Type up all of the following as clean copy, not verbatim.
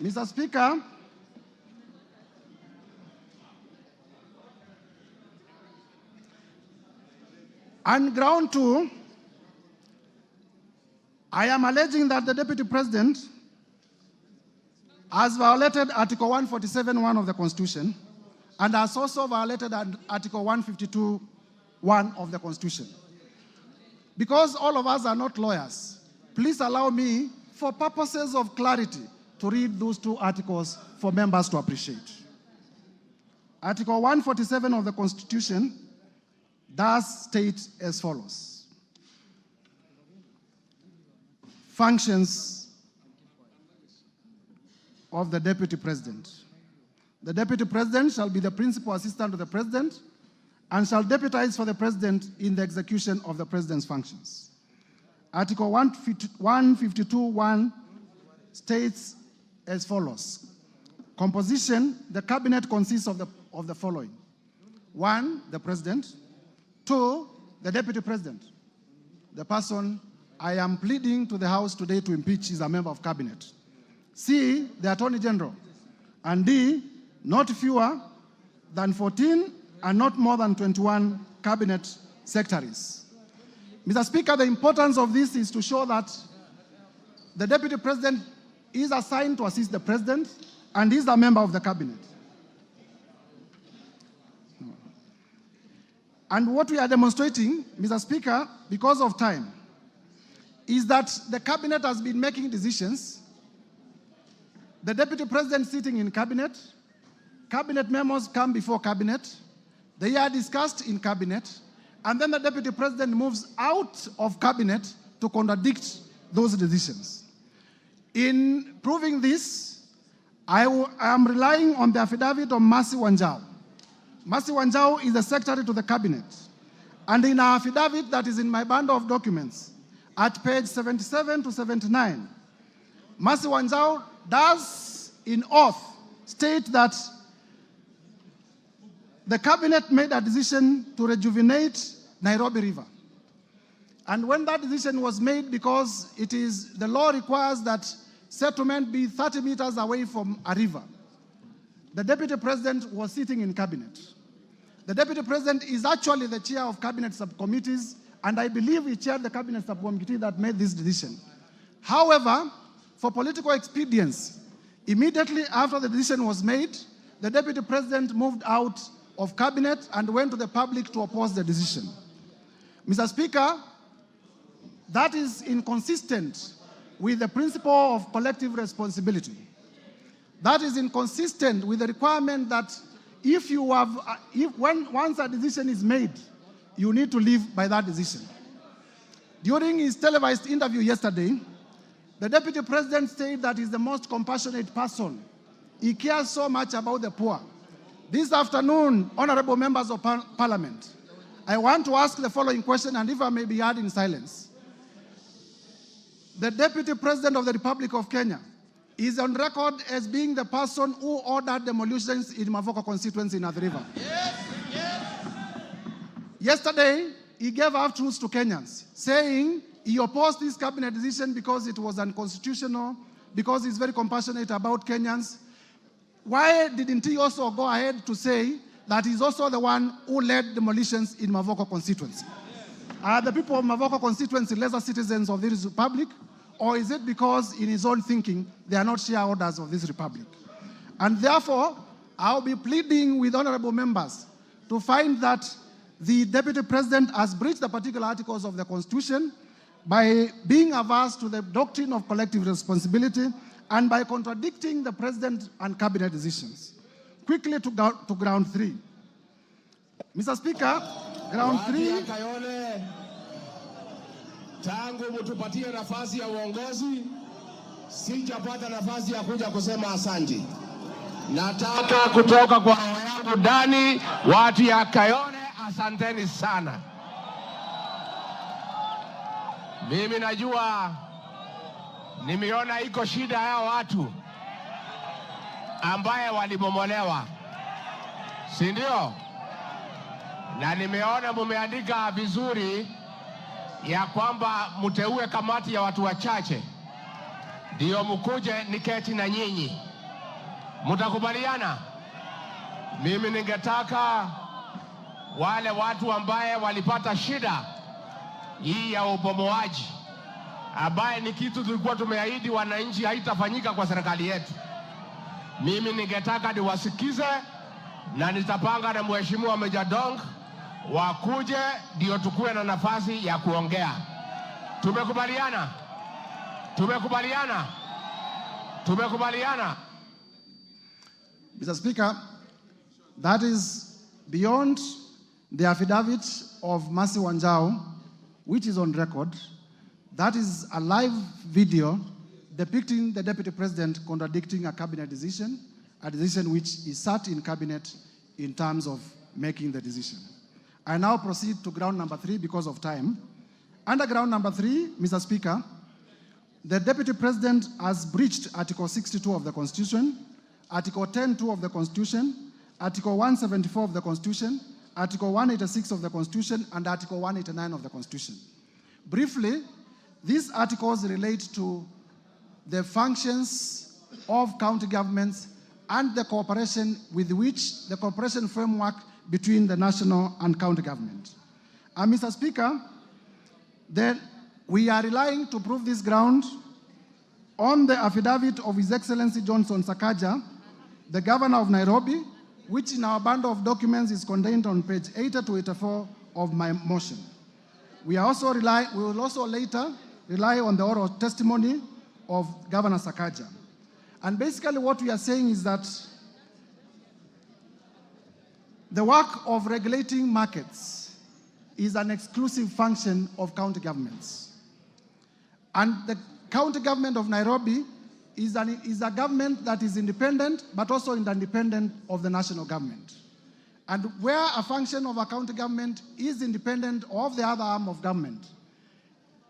Mr. Speaker, on ground 2, I am alleging that the Deputy President has violated Article 147(1) of the Constitution and has also violated Article 152(1) of the Constitution. Because all of us are not lawyers, please allow me, for purposes of clarity, to read those two articles for members to appreciate. Article 147 of the Constitution does state as follows: functions of the Deputy President. The Deputy President shall be the principal assistant to the President and shall deputize for the President in the execution of the President's functions. Article 152(1) states as follows: composition, the Cabinet consists of the following: 1, the President; 2, the Deputy President. The person I am pleading to the House today to impeach is a member of Cabinet. C, the Attorney General. And D, not fewer than 14 and not more than 21 Cabinet secretaries. Mr. Speaker, the importance of this is to show that the Deputy President is assigned to assist the President and is a member of the Cabinet. And what we are demonstrating, Mr. Speaker, because of time, is that the Cabinet has been making decisions. The Deputy President sitting in Cabinet, Cabinet memos come before Cabinet, they are discussed in Cabinet, and then the Deputy President moves out of Cabinet to contradict those decisions. In proving this, I am relying on the affidavit of Mercy Wanjau. Mercy Wanjau is the Secretary to the Cabinet. And in our affidavit that is in my bundle of documents, at page 77 to 79, Mercy Wanjau does, in oath, state that the Cabinet made a decision to rejuvenate Nairobi River. And when that decision was made, because the law requires that settlement be 30 meters away from a river, the Deputy President was sitting in Cabinet. The Deputy President is actually the chair of Cabinet subcommittees, and I believe he chaired the Cabinet subcommittee that made this decision. However, for political expedience, immediately after the decision was made, the Deputy President moved out of Cabinet and went to the public to oppose the decision. Mr. Speaker, that is inconsistent with the principle of collective responsibility. That is inconsistent with the requirement that once a decision is made, you need to live by that decision. During his televised interview yesterday, the Deputy President said that he's the most compassionate person. He cares so much about the poor. This afternoon, honorable members of Parliament, I want to ask the following question, and if I may be heard in silence. The Deputy President of the Republic of Kenya is on record as being the person who ordered demolitions in Mavoko constituency in Athi River. Yes, yes. Yesterday, he gave half-truths to Kenyans, saying he opposed this Cabinet decision because it was unconstitutional, because he's very compassionate about Kenyans. Why didn't he also go ahead to say that he's also the one who led demolitions in Mavoko constituency? Are the people of Mavoko constituency lesser citizens of this republic? Or is it because in his own thinking, they are not shareholders of this republic? And therefore, I'll be pleading with honorable members to find that the Deputy President has breached the particular articles of the Constitution by being averse to the doctrine of collective responsibility and by contradicting the President and Cabinet decisions. Quickly to ground 3. Mr. Speaker, ground 3... Tangu mtupatie nafasi ya uongozi, sijapata nafasi ya kuja kusema asante. Nataka kutoka kwa roho yangu ndani, watu ya Kayole, asanteni sana. Mimi najua, nimeona iko shida ya watu ambaye walibomolewa, si ndio? Na nimeona mumeandika vizuri ya kwamba mteue kamati ya watu wachache ndio mkuje niketi na nyinyi Mtakubaliana? Mimi ningetaka wale watu ambaye walipata shida hii ya ubomoaji, ambaye ni kitu tulikuwa tumeahidi wananchi haitafanyika kwa serikali yetu, mimi ningetaka niwasikize, na nitapanga na Mheshimiwa Meja Dong wakuje ndio tukue na nafasi ya kuongea. Tumekubaliana? Tumekubaliana? Tumekubaliana? Mr. Speaker, that is beyond the affidavit of Mercy Wanjau, which is on record. That is a live video depicting the Deputy President contradicting a cabinet decision, a decision which is sat in cabinet in terms of making the decision. I now proceed to ground number 3 because of time. Under ground number 3, Mr. Speaker, the Deputy President has breached Article 62 of the Constitution, Article 10(2) of the Constitution, Article 174 of the Constitution, Article 186 of the Constitution, and Article 189 of the Constitution. Briefly, these articles relate to the functions of county governments and the cooperation with which the cooperation framework between the national and county government. And Mr. Speaker, then we are relying to prove this ground on the affidavit of His Excellency Johnson Sakaja, the Governor of Nairobi, which in our bundle of documents is contained on page 80 to 84 of my motion. We will also later rely on the oral testimony of Governor Sakaja. And basically what we are saying is that the work of regulating markets is an exclusive function of county governments. And the county government of Nairobi is a government that is independent, but also independent of the national government. And where a function of a county government is independent of the other arm of government,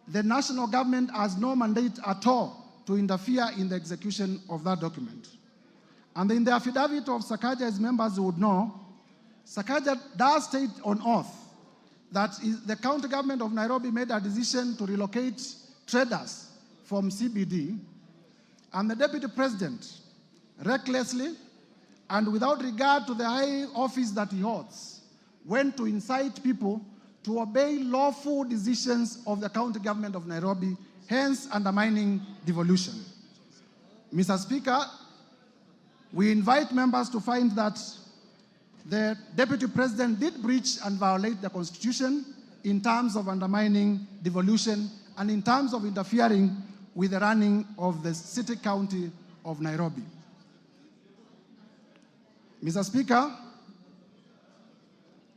the national government has no mandate at all to interfere in the execution of that document. And in the affidavit of Sakaja, as members would know, Sakaja does state on oath that the county government of Nairobi made a decision to relocate traders from CBD, and the Deputy President, recklessly and without regard to the high office that he holds, went to incite people to obey lawful decisions of the county government of Nairobi, hence undermining devolution. Mr. Speaker, we invite members to find that the Deputy President did breach and violate the Constitution in terms of undermining devolution and in terms of interfering with the running of the city county of Nairobi. Mr. Speaker,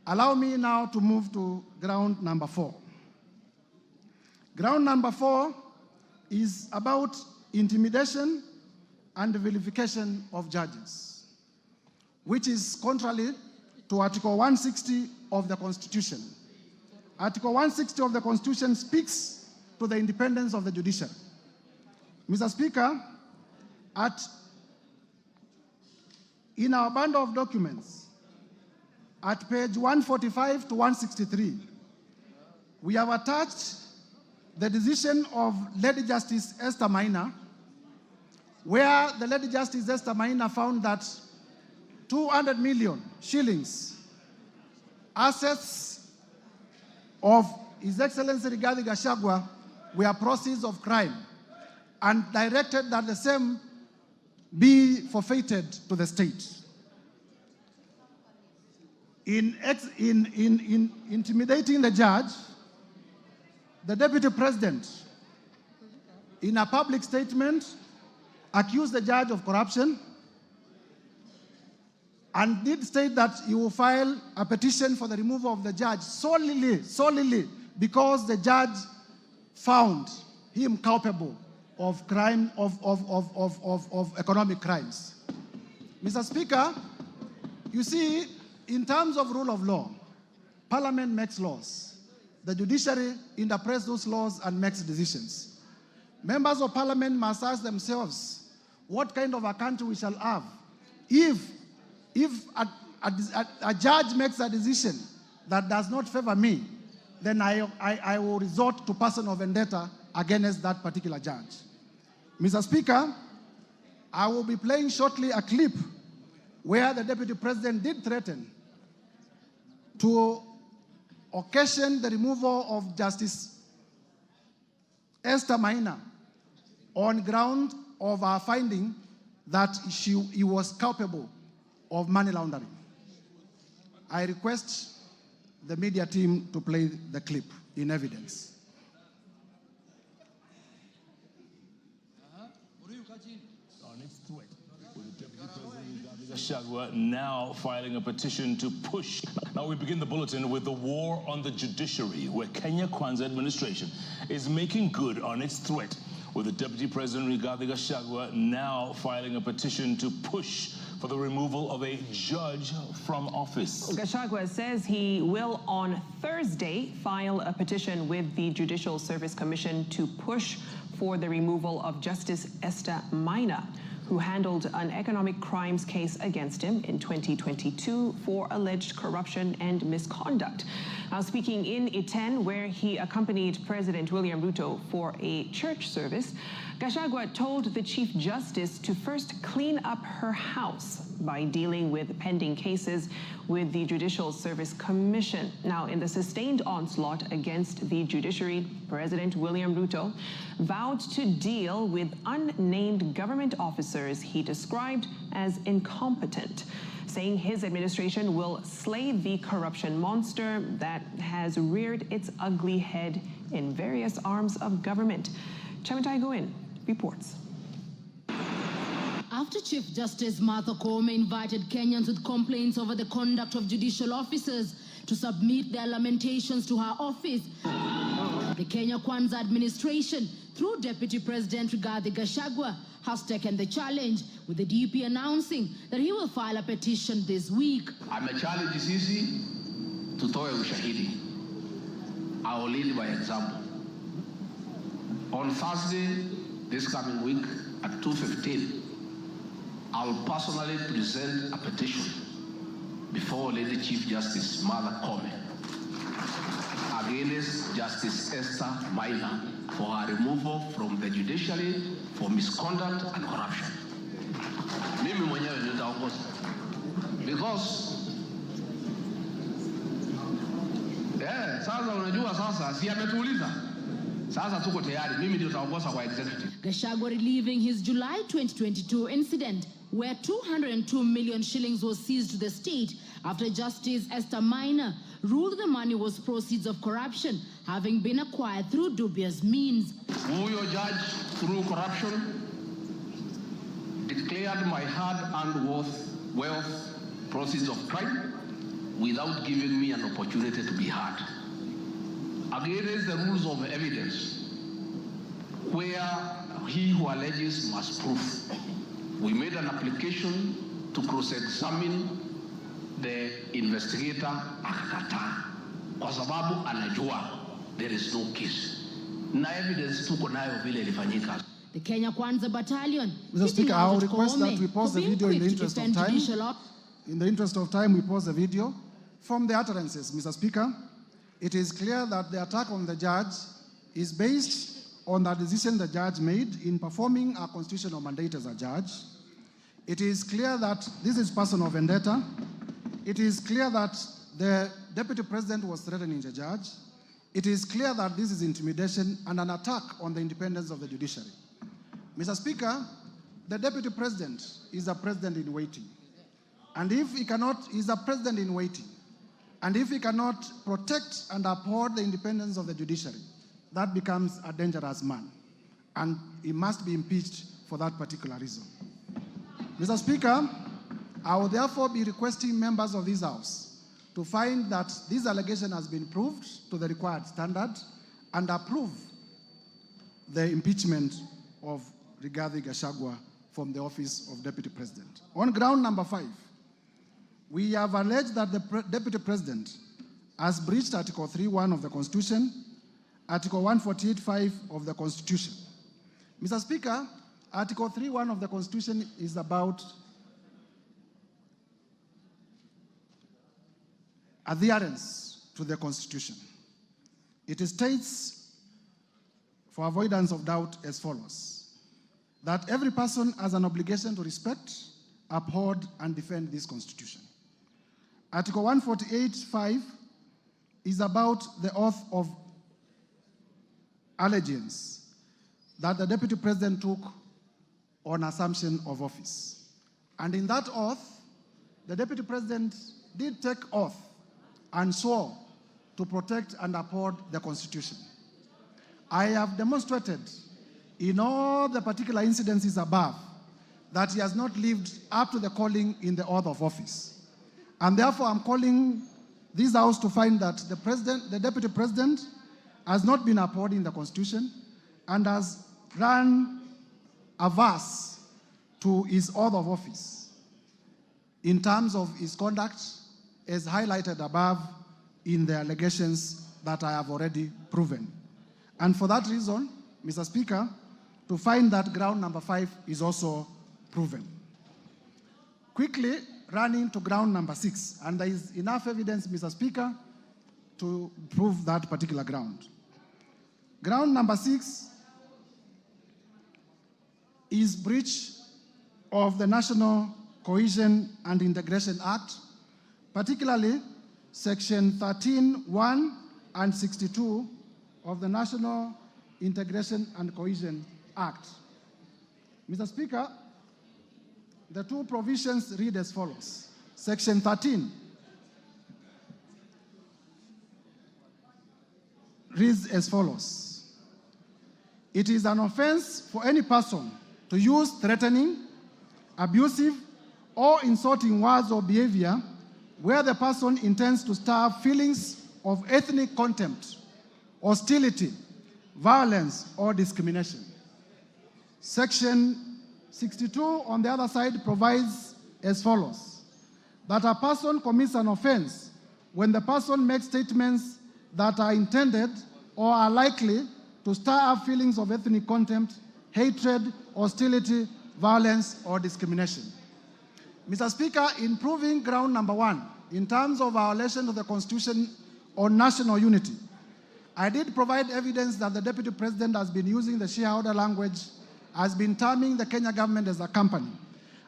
allow me now to move to ground number 4. Ground number 4 is about intimidation and vilification of judges, which is contrary to Article 160 of the Constitution. Article 160 of the Constitution speaks to the independence of the judiciary. Mr. Speaker, in our bundle of documents, at page 145 to 163, we have attached the decision of Lady Justice Esther Maina, where the Lady Justice Esther Maina found that 200 million shillings assets of His Excellency Rigathi Gachagua were proceeds of crime, and directed that the same be forfeited to the state. In intimidating the judge, the Deputy President, in a public statement, accused the judge of corruption and did state that he will file a petition for the removal of the judge solely because the judge found him culpable of crime, of economic crimes. Mr. Speaker, you see, in terms of rule of law, Parliament makes laws. The judiciary interprets those laws and makes decisions. Members of Parliament must ask themselves what kind of a country we shall have if a judge makes a decision that does not favor me, then I will resort to personal vendetta against that particular judge. Mr. Speaker, I will be playing shortly a clip where the Deputy President did threaten to occasion the removal of Justice Esther Maina on ground of our finding that he was culpable of money laundering. I request the media team to play the clip in evidence. Gachagua now filing a petition to push. Now we begin the bulletin with the war on the judiciary, where Kenya Kwanza administration is making good on its threat, with the Deputy President Rigathi Gachagua now filing a petition to push for the removal of a judge from office. Gachagua says he will on Thursday file a petition with the Judicial Service Commission to push for the removal of Justice Esther Maina, who handled an economic crimes case against him in 2022 for alleged corruption and misconduct. Now, speaking in Iten, where he accompanied President William Ruto for a church service, Gachagua told the Chief Justice to first clean up her house by dealing with pending cases with the Judicial Service Commission. Now, in the sustained onslaught against the judiciary, President William Ruto vowed to deal with unnamed government officers he described as incompetent, saying his administration will slay the corruption monster that has reared its ugly head in various arms of government. Chamitai Goin reports. After Chief Justice Martha Koome invited Kenyans with complaints over the conduct of judicial officers to submit their lamentations to her office, the Kenya Kwanza administration, through Deputy President Rigathi Gachagua, has taken the challenge, with the DP announcing that he will file a petition this week. Amechallenge sisi tutoe ushahidi. I will lead by example. On Thursday, this coming week at 2:15, I will personally present a petition before Lady Chief Justice Martha Koome against Justice Esther Maina for her removal from the judiciary for misconduct and corruption. Mimi mwenyewe nitaongoza because sasa unajua sasa si ametuuliza. Sasa tuko tayari, mimi ndio nitaongoza kwa executive. Gachagua reliving his July 2022 incident where 202 million shillings was seized to the state after Justice Esther Maina ruled the money was proceeds of corruption, having been acquired through dubious means. Huyo judge, through corruption, declared my hard-earned wealth proceeds of crime without giving me an opportunity to be heard. Against the rules of evidence, where he who alleges must prove, we made an application to cross-examine the investigator akakataa kwa sababu anajua there is no case. Na evidence tuko nayo vile ilifanyika. The Kenya Kwanza Battalion. Mr. Speaker, I will request that we pause the video in the interest of time. In the interest of time, we pause the video. From the utterances, Mr. Speaker, it is clear that the attack on the judge is based on the decision the judge made in performing a constitutional mandate as a judge. It is clear that this is personal vendetta. It is clear that the Deputy President was threatening the judge. It is clear that this is intimidation and an attack on the independence of the judiciary. Mr. Speaker, the Deputy President is a president in waiting. And if he cannot, he's a president in waiting. And if he cannot protect and uphold the independence of the judiciary, that becomes a dangerous man. And he must be impeached for that particular reason. Mr. Speaker, I will therefore be requesting members of this House to find that this allegation has been proved to the required standard and approve the impeachment of Rigathi Gachagua from the office of Deputy President. On ground number 5, we have alleged that the Deputy President has breached Article 3.1 of the Constitution, Article 148.5 of the Constitution. Mr. Speaker, Article 3.1 of the Constitution is about adherence to the Constitution. It states, for avoidance of doubt, as follows: that every person has an obligation to respect, uphold, and defend this Constitution. Article 148(5) is about the oath of allegiance that the Deputy President took on assumption of office. And in that oath, the Deputy President did take oath and swore to protect and uphold the Constitution. I have demonstrated in all the particular incidences above that he has not lived up to the calling in the oath of office. And therefore, I'm calling this House to find that the Deputy President has not been upholding the Constitution and has run averse to his oath of office in terms of his conduct as highlighted above in the allegations that I have already proven. And for that reason, Mr. Speaker, to find that ground number 5 is also proven. Quickly running to ground number 6, and there is enough evidence, Mr. Speaker, to prove that particular ground. Ground number 6 is breach of the National Cohesion and Integration Act, particularly Section 13(1) and 62 of the National Integration and Cohesion Act. Mr. Speaker, the two provisions read as follows. Section 13 reads as follows. It is an offense for any person to use threatening, abusive, or insulting words or behavior where the person intends to stir feelings of ethnic contempt, hostility, violence, or discrimination. Section 62, on the other side, provides as follows, that a person commits an offense when the person makes statements that are intended or are likely to stir up feelings of ethnic contempt, hatred, hostility, violence, or discrimination. Mr. Speaker, in proving ground number 1, in terms of violation of the Constitution on national unity, I did provide evidence that the Deputy President has been using the shareholder language, has been terming the Kenya government as a company.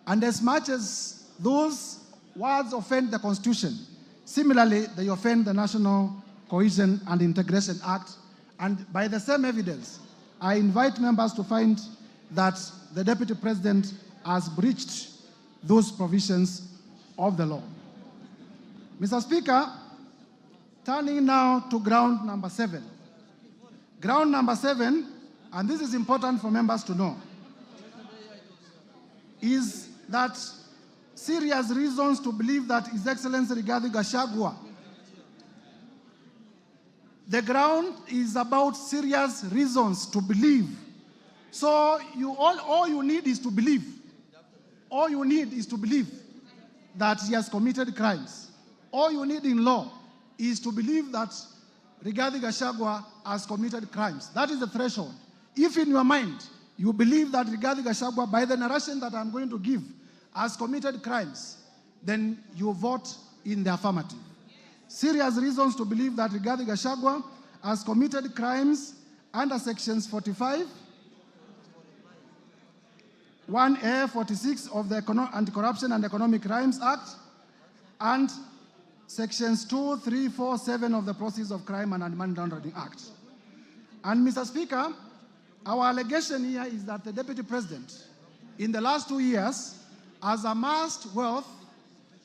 And as much as those words offend the Constitution, similarly, they offend the National Cohesion and Integration Act. And by the same evidence, I invite members to find that the Deputy President has breached those provisions of the law. Mr. Speaker, turning now to ground number 7. Ground number 7, and this is important for members to know, is that serious reasons to believe that His Excellency Rigathi Gachagua, the ground is about serious reasons to believe. So all you need is to believe. All you need is to believe that he has committed crimes. All you need in law is to believe that Rigathi Gachagua has committed crimes. That is the threshold. If in your mind you believe that Rigathi Gachagua, by the narration that I'm going to give, has committed crimes, then you vote in the affirmative. Serious reasons to believe that Rigathi Gachagua has committed crimes under sections 45, 1A, 46 of the Anti-Corruption and Economic Crimes Act, and sections 2, 3, 4, 7 of the Proceeds of Crime and Money Laundering Act. And Mr. Speaker, our allegation here is that the Deputy President, in the last 2 years, has amassed wealth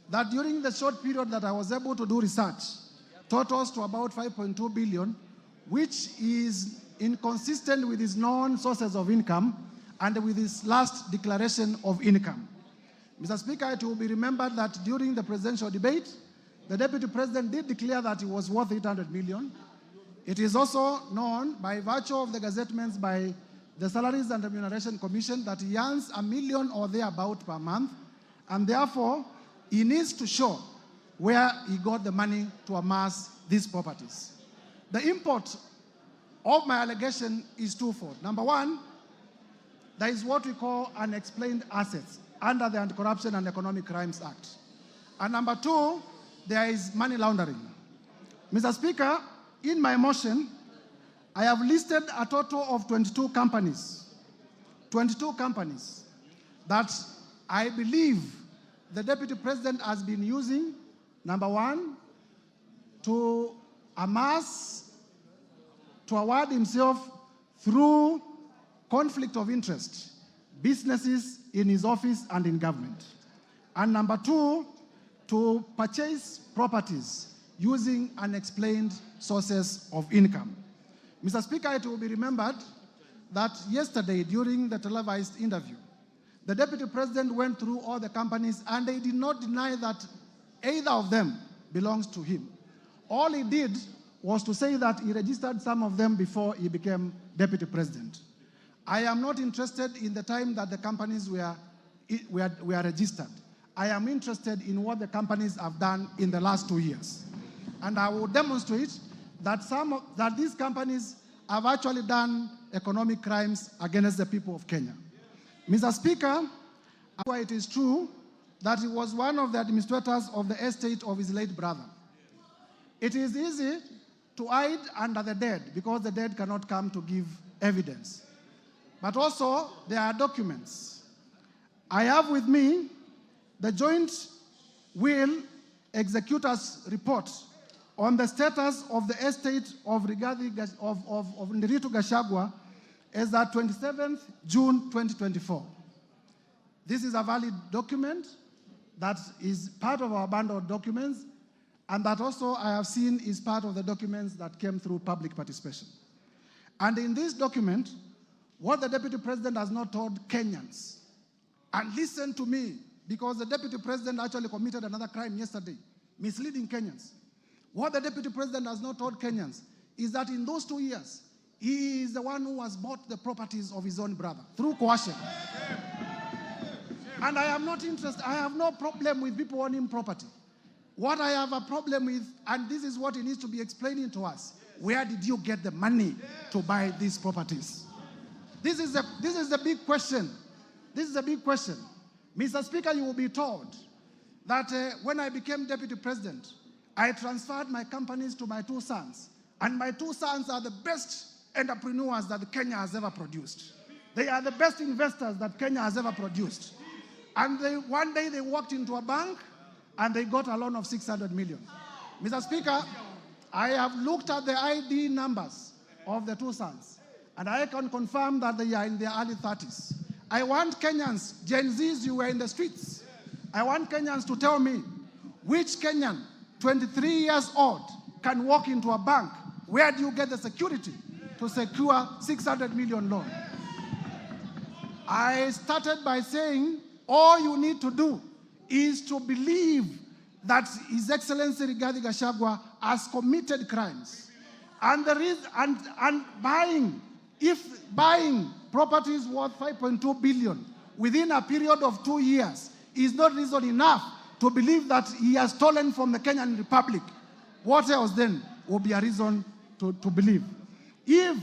that during the short period that I was able to do research, totals to about 5.2 billion, which is inconsistent with his known sources of income and with his last declaration of income. Mr. Speaker, it will be remembered that during the presidential debate, the Deputy President did declare that he was worth 800 million. It is also known by virtue of the gazettements by the Salaries and Remuneration Commission that he earns $1 million or thereabout per month, and therefore he needs to show where he got the money to amass these properties. The import of my allegation is twofold. Number one, there is what we call unexplained assets under the Anti-Corruption and Economic Crimes Act. And number two, there is money laundering. Mr. Speaker, in my motion, I have listed a total of 22 companies 22 companies that I believe the Deputy President has been using, number one, to amass, to award himself through conflict of interest, businesses in his office and in government. And number two, to purchase properties using unexplained sources of income. Mr. Speaker, it will be remembered that yesterday during the televised interview, the Deputy President went through all the companies and they did not deny that either of them belongs to him. All he did was to say that he registered some of them before he became Deputy President. I am not interested in the time that the companies were registered. I am interested in what the companies have done in the last 2 years. And I will demonstrate that that these companies have actually done economic crimes against the people of Kenya. Mr. Speaker, it is true that he was one of the administrators of the estate of his late brother. It is easy to hide under the dead because the dead cannot come to give evidence. But also, there are documents. I have with me the joint will executors report on the status of the estate of Rigathi Gachagua as at 27th June 2024. This is a valid document that is part of our bundle of documents, and that also I have seen is part of the documents that came through public participation. And in this document, what the Deputy President has not told Kenyans, and listen to me, because the Deputy President actually committed another crime yesterday, misleading Kenyans. What the Deputy President has not told Kenyans is that in those 2 years, he is the one who has bought the properties of his own brother through coercion. And I am not interested, I have no problem with people owning property. What I have a problem with, and this is what he needs to be explaining to us, where did you get the money to buy these properties? This is the big question. This is a big question. Mr. Speaker, you will be told that when I became Deputy President, I transferred my companies to my 2 sons. And my 2 sons are the best entrepreneurs that Kenya has ever produced. They are the best investors that Kenya has ever produced. And one day they walked into a bank and they got a loan of 600 million. Mr. Speaker, I have looked at the ID numbers of the 2 sons, and I can confirm that they are in their early 30s. I want Kenyans, Gen Zs, you were in the streets. I want Kenyans to tell me which Kenyan, 23 years old, can walk into a bank. Where do you get the security to secure 600 million loan? I started by saying all you need to do is to believe that His Excellency Rigathi Gachagua has committed crimes. And buying properties worth 5.2 billion within a period of 2 years is not reason enough to believe that he has stolen from the Kenyan Republic. What else then will be a reason to believe? If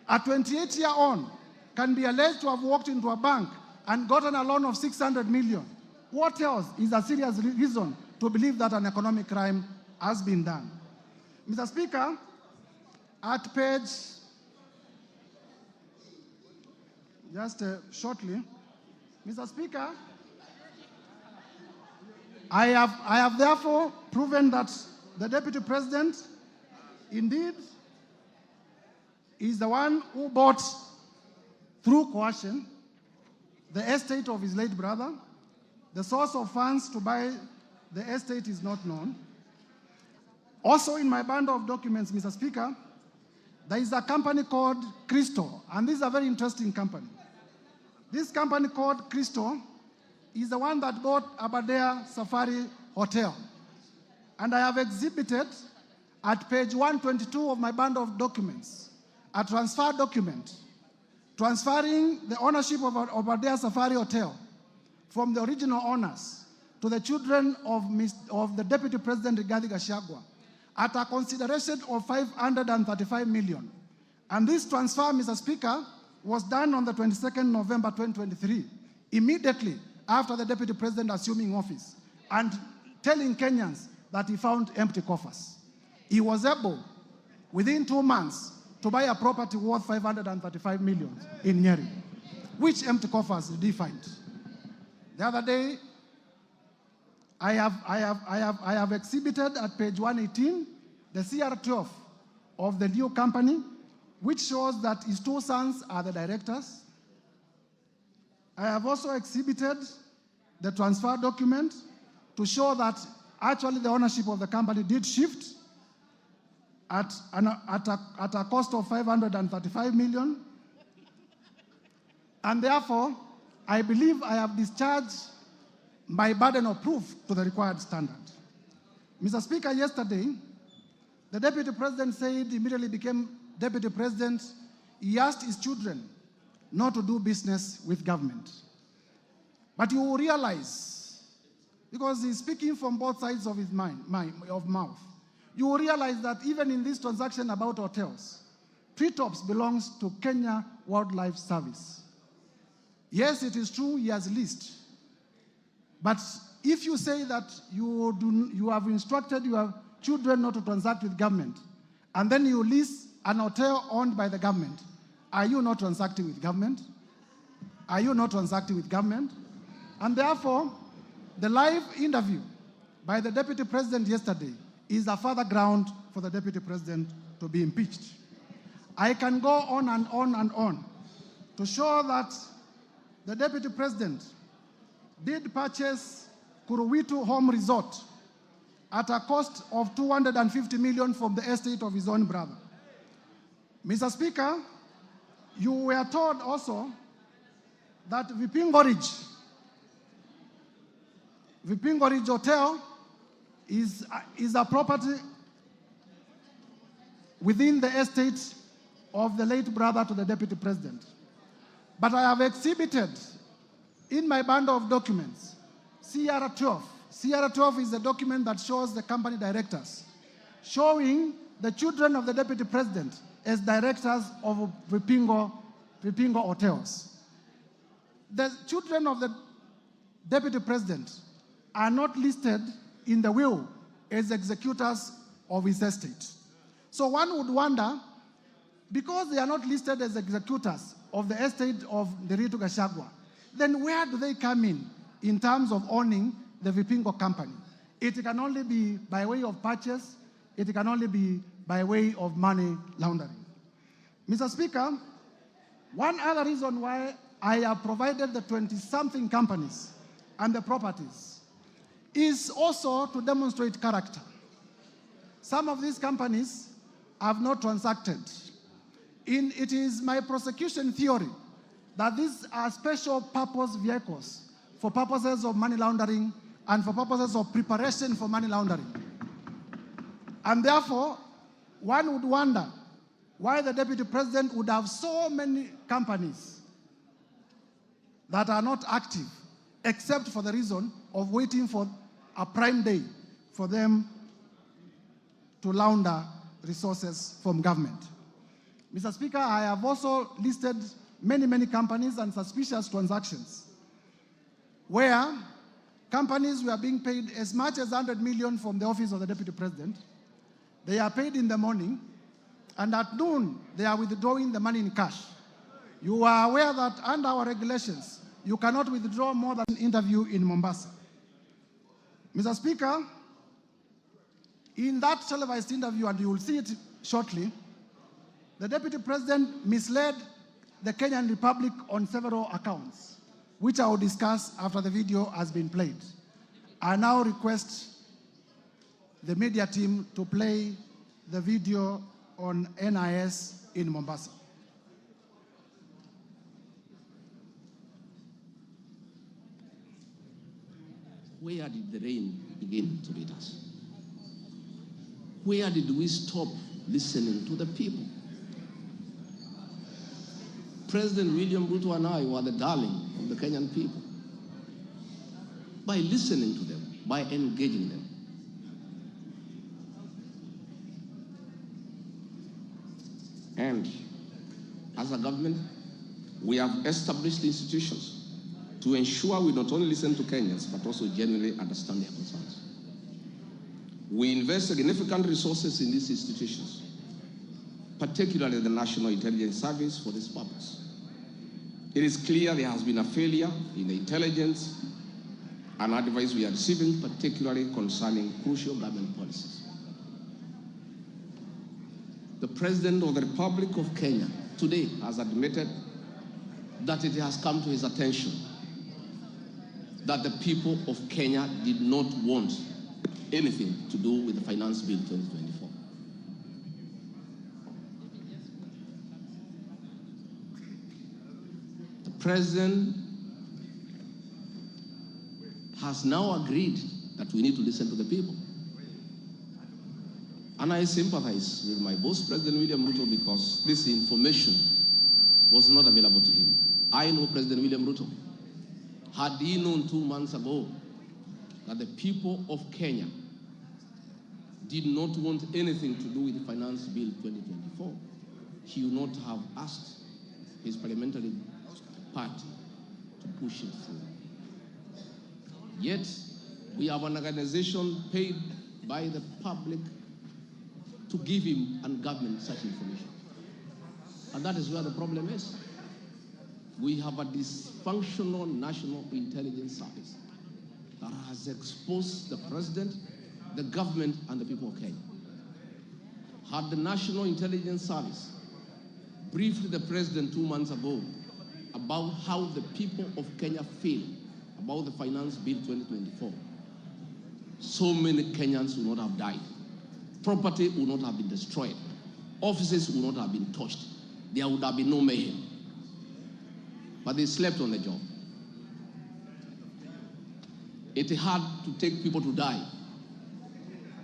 a 28-year-old can be alleged to have walked into a bank and gotten a loan of 600 million, what else is a serious reason to believe that an economic crime has been done? Mr. Speaker, at page, shortly, Mr. Speaker, I have therefore proven that the Deputy President indeed is the one who bought through coercion the estate of his late brother. The source of funds to buy the estate is not known. Also in my bundle of documents, Mr. Speaker, there is a company called Crystal, and this is a very interesting company. This company called Crystal is the one that bought Aberdare Safari Hotel. And I have exhibited at page 122 of my bundle of documents a transfer document transferring the ownership of Aberdare Safari Hotel from the original owners to the children of the Deputy President Rigathi Gachagua at a consideration of 535 million. And this transfer, Mr. Speaker, was done on the 22nd November 2023, immediately after the Deputy President assuming office, and telling Kenyans that he found empty coffers. He was able, within 2 months, to buy a property worth 535 million in Nyeri. Which empty coffers did he find? The other day, I have exhibited at page 118 the CR12 of the new company, which shows that his two sons are the directors. I have also exhibited the transfer document to show that actually the ownership of the company did shift at a cost of 535 million. And therefore, I believe I have discharged my burden of proof to the required standard. Mr. Speaker, yesterday, the Deputy President said he immediately became Deputy President. He asked his children not to do business with government. But you will realize, because he's speaking from both sides of his mouth, you will realize that even in this transaction about hotels, Treetops belongs to Kenya Wildlife Service. Yes, it is true he has leased. But if you say that you have instructed your children not to transact with government, and then you lease an hotel owned by the government, are you not transacting with government? Are you not transacting with government? And therefore, the live interview by the Deputy President yesterday is a further ground for the Deputy President to be impeached. I can go on and on and on to show that the Deputy President did purchase Kuruwitu Home Resort at a cost of 250 million from the estate of his own brother. Mr. Speaker, you were told also that Vipingo Ridge Hotel is a property within the estate of the late brother to the Deputy President. But I have exhibited in my bundle of documents CR12. CR12 is a document that shows the company directors, showing the children of the Deputy President as directors of Vipingo Hotels. The children of the Deputy President are not listed in the will as executors of his estate. So one would wonder, because they are not listed as executors of the estate of the Rigathi Gachagua, then where do they come in terms of owning the Vipingo company? It can only be by way of purchase. It can only be by way of money laundering. Mr. Speaker, one other reason why I have provided the 20-something companies and the properties is also to demonstrate character. Some of these companies have not transacted. It is my prosecution theory that these are special purpose vehicles for purposes of money laundering and for purposes of preparation for money laundering. And therefore, one would wonder why the Deputy President would have so many companies that are not active, except for the reason of waiting for a prime day for them to launder resources from government. Mr. Speaker, I have also listed many companies and suspicious transactions where companies were being paid as much as 100 million from the office of the Deputy President. They are paid in the morning, and at noon, they are withdrawing the money in cash. You are aware that under our regulations, you cannot withdraw more than an interview in Mombasa. Mr. Speaker, in that televised interview, and you will see it shortly, the Deputy President misled the Kenyan Republic on several accounts, which I will discuss after the video has been played. I now request the media team to play the video on NIS in Mombasa. Where did the rain begin to beat us? Where did we stop listening to the people? President William Ruto and I were the darling of the Kenyan people. By listening to them, by engaging them. And as a government, we have established institutions to ensure we not only listen to Kenyans, but also genuinely understand their concerns. We invest significant resources in these institutions, particularly the National Intelligence Service, for this purpose. It is clear there has been a failure in the intelligence and advice we are receiving, particularly concerning crucial government policies. The President of the Republic of Kenya today has admitted that it has come to his attention that the people of Kenya did not want anything to do with the Finance Bill 2024. The President has now agreed that we need to listen to the people. And I sympathize with my boss, President William Ruto, because this information was not available to him. I know President William Ruto. Had he known 2 months ago that the people of Kenya did not want anything to do with the Finance Bill 2024, he would not have asked his parliamentary party to push it through. Yet, we have an organization paid by the public to give him and government such information. And that is where the problem is. We have a dysfunctional national intelligence service that has exposed the president, the government, and the people of Kenya. Had the National Intelligence Service briefed the president 2 months ago about how the people of Kenya feel about the Finance Bill 2024, so many Kenyans would not have died. Property would not have been destroyed. Offices would not have been touched. There would have been no mayhem. But they slept on the job. It had to take people to die,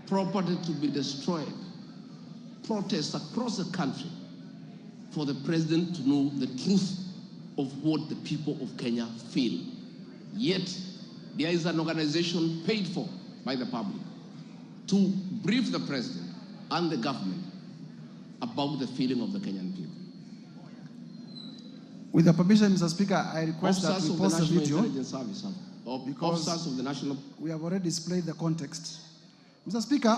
property to be destroyed, protests across the country for the president to know the truth of what the people of Kenya feel. Yet, there is an organization paid for by the public to brief the president and the government about the feeling of the Kenyan people. With the permission, Mr. Speaker, I request that we pause the video because officers of the national... we have already displayed the context. Mr. Speaker,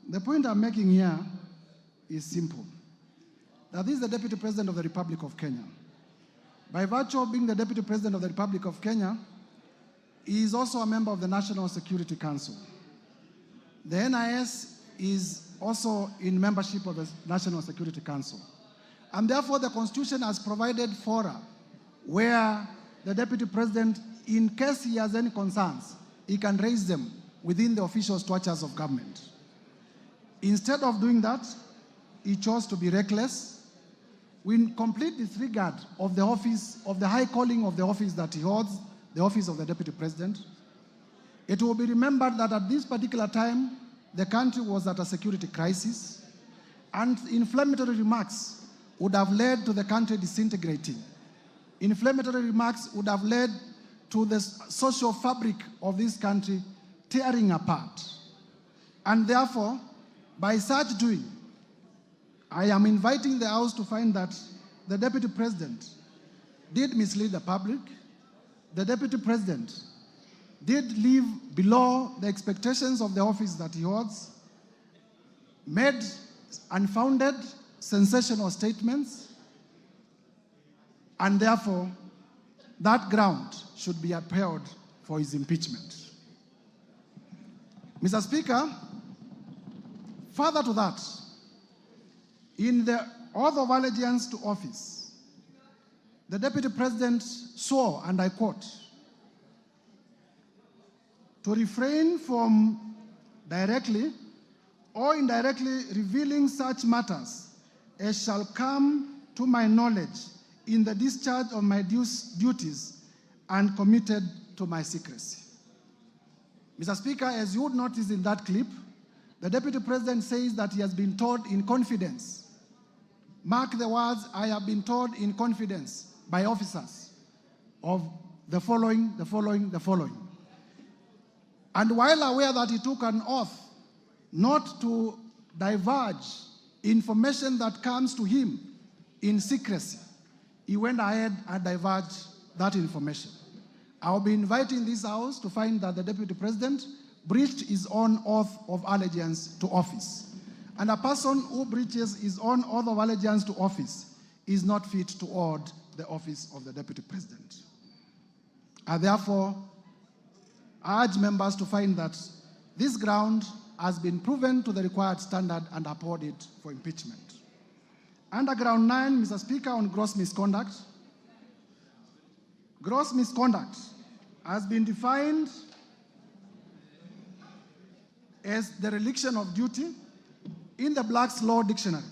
the point I'm making here is simple. That this is the Deputy President of the Republic of Kenya. By virtue of being the Deputy President of the Republic of Kenya, he is also a member of the National Security Council. The NIS is also in membership of the National Security Council. And therefore, the Constitution has provided fora where the Deputy President, in case he has any concerns, he can raise them within the official structures of government. Instead of doing that, he chose to be reckless, in complete disregard of the office, of the high calling of the office that he holds, the office of the Deputy President. It will be remembered that at this particular time, the country was at a security crisis, and inflammatory remarks would have led to the country disintegrating. Inflammatory remarks would have led to the social fabric of this country tearing apart. And therefore, by such doing, I am inviting the House to find that the Deputy President did mislead the public. The Deputy President did live below the expectations of the office that he holds, made unfounded, sensational statements, and therefore, that ground should be upheld for his impeachment. Mr. Speaker, further to that, in the oath of allegiance to office, the Deputy President swore, and I quote, to refrain from directly or indirectly revealing such matters as shall come to my knowledge in the discharge of my duties and committed to my secrecy. Mr. Speaker, as you would notice in that clip, the Deputy President says that he has been told in confidence. Mark the words, I have been told in confidence by officers of the following. And while aware that he took an oath not to divulge information that comes to him in secrecy, he went ahead and divulged that information. I'll be inviting this House to find that the Deputy President breached his own oath of allegiance to office. And a person who breaches his own oath of allegiance to office is not fit to hold the office of the Deputy President. I therefore urge members to find that this ground has been proven to the required standard and uphold it for impeachment. Under ground 9, Mr. Speaker, on gross misconduct. Gross misconduct has been defined as the dereliction of duty in the Black's Law Dictionary.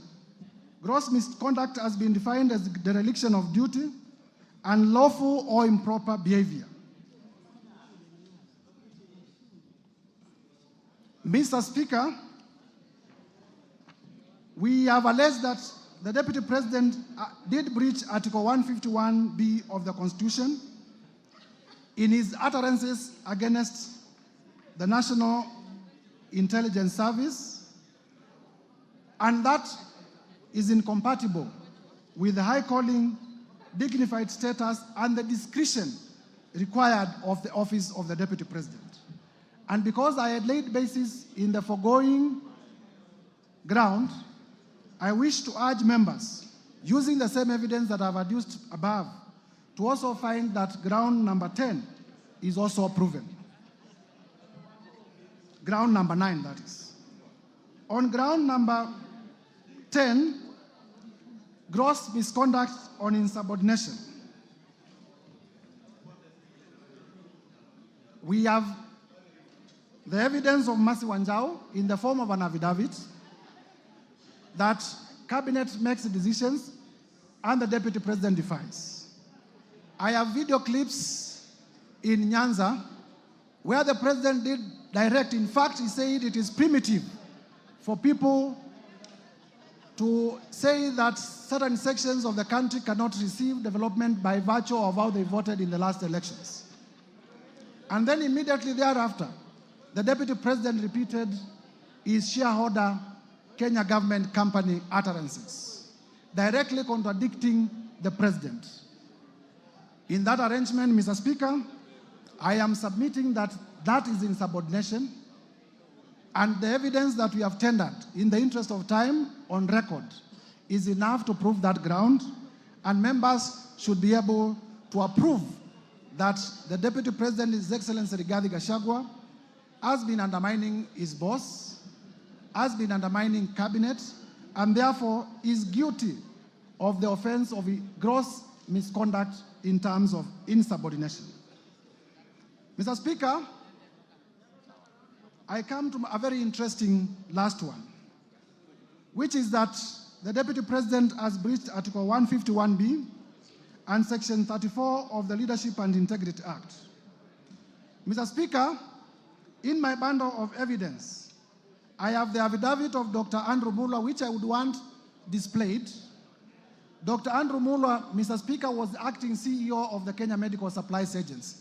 Gross misconduct has been defined as the dereliction of duty, unlawful or improper behavior. Mr. Speaker, we have alleged that the Deputy President did breach Article 151B of the Constitution in his utterances against the National Intelligence Service, and that is incompatible with the high calling, dignified status, and the discretion required of the office of the Deputy President. And because I had laid basis in the foregoing ground, I wish to urge members, using the same evidence that I've adduced above, to also find that ground number 10 is also proven. Ground number 9, that is. On ground number 10, gross misconduct on insubordination. We have the evidence of Mercy Wanjau in the form of an affidavit that cabinet makes decisions and the Deputy President defies. I have video clips in Nyanza where the President did direct. In fact, he said it is primitive for people to say that certain sections of the country cannot receive development by virtue of how they voted in the last elections. And then immediately thereafter, the Deputy President repeated his shareholder Kenya government company utterances, directly contradicting the President. In that arrangement, Mr. Speaker, I am submitting that that is insubordination, and the evidence that we have tendered in the interest of time on record is enough to prove that ground, and members should be able to approve that the Deputy President, His Excellency Rigathi Gachagua, has been undermining his boss, has been undermining cabinet, and therefore is guilty of the offense of gross misconduct in terms of insubordination. Mr. Speaker, I come to a very interesting last one, which is that the Deputy President has breached Article 151B and Section 34 of the Leadership and Integrity Act. Mr. Speaker, in my bundle of evidence, I have the affidavit of Dr. Andrew Muller, which I would want displayed. Dr. Andrew Muller, Mr. Speaker, was the acting CEO of the Kenya Medical Supplies Agency.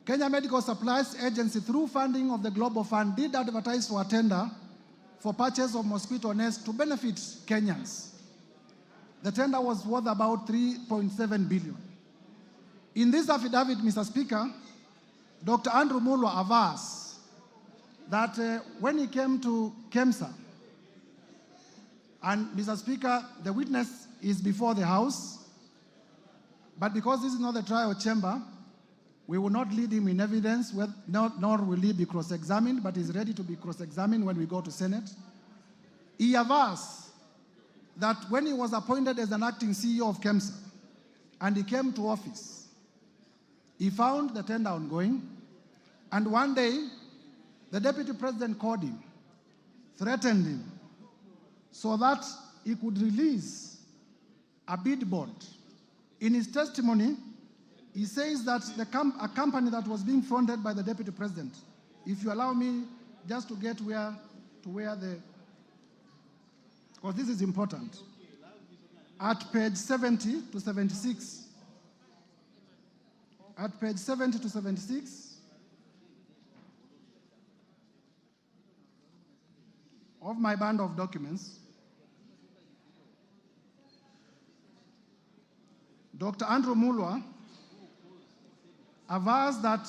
Kenya Medical Supplies Agency, through funding of the Global Fund, did advertise for a tender for purchase of mosquito nets to benefit Kenyans. The tender was worth about 3.7 billion. In this affidavit, Mr. Speaker, Dr. Andrew Muller avers that when he came to KEMSA, and Mr. Speaker, the witness is before the House, but because this is not the trial chamber, we will not lead him in evidence, nor will he be cross-examined, but is ready to be cross-examined when we go to Senate. He avers that when he was appointed as an acting CEO of KEMSA, and he came to office, he found the tender ongoing, and one day, the Deputy President called him, threatened him, so that he could release a bid bond. In his testimony, he says that a company that was being fronted by the Deputy President, if you allow me just to get where the, because this is important, at page 70 to 76, at page 70 to 76 of my bundle of documents, Dr. Andrew Muller avers that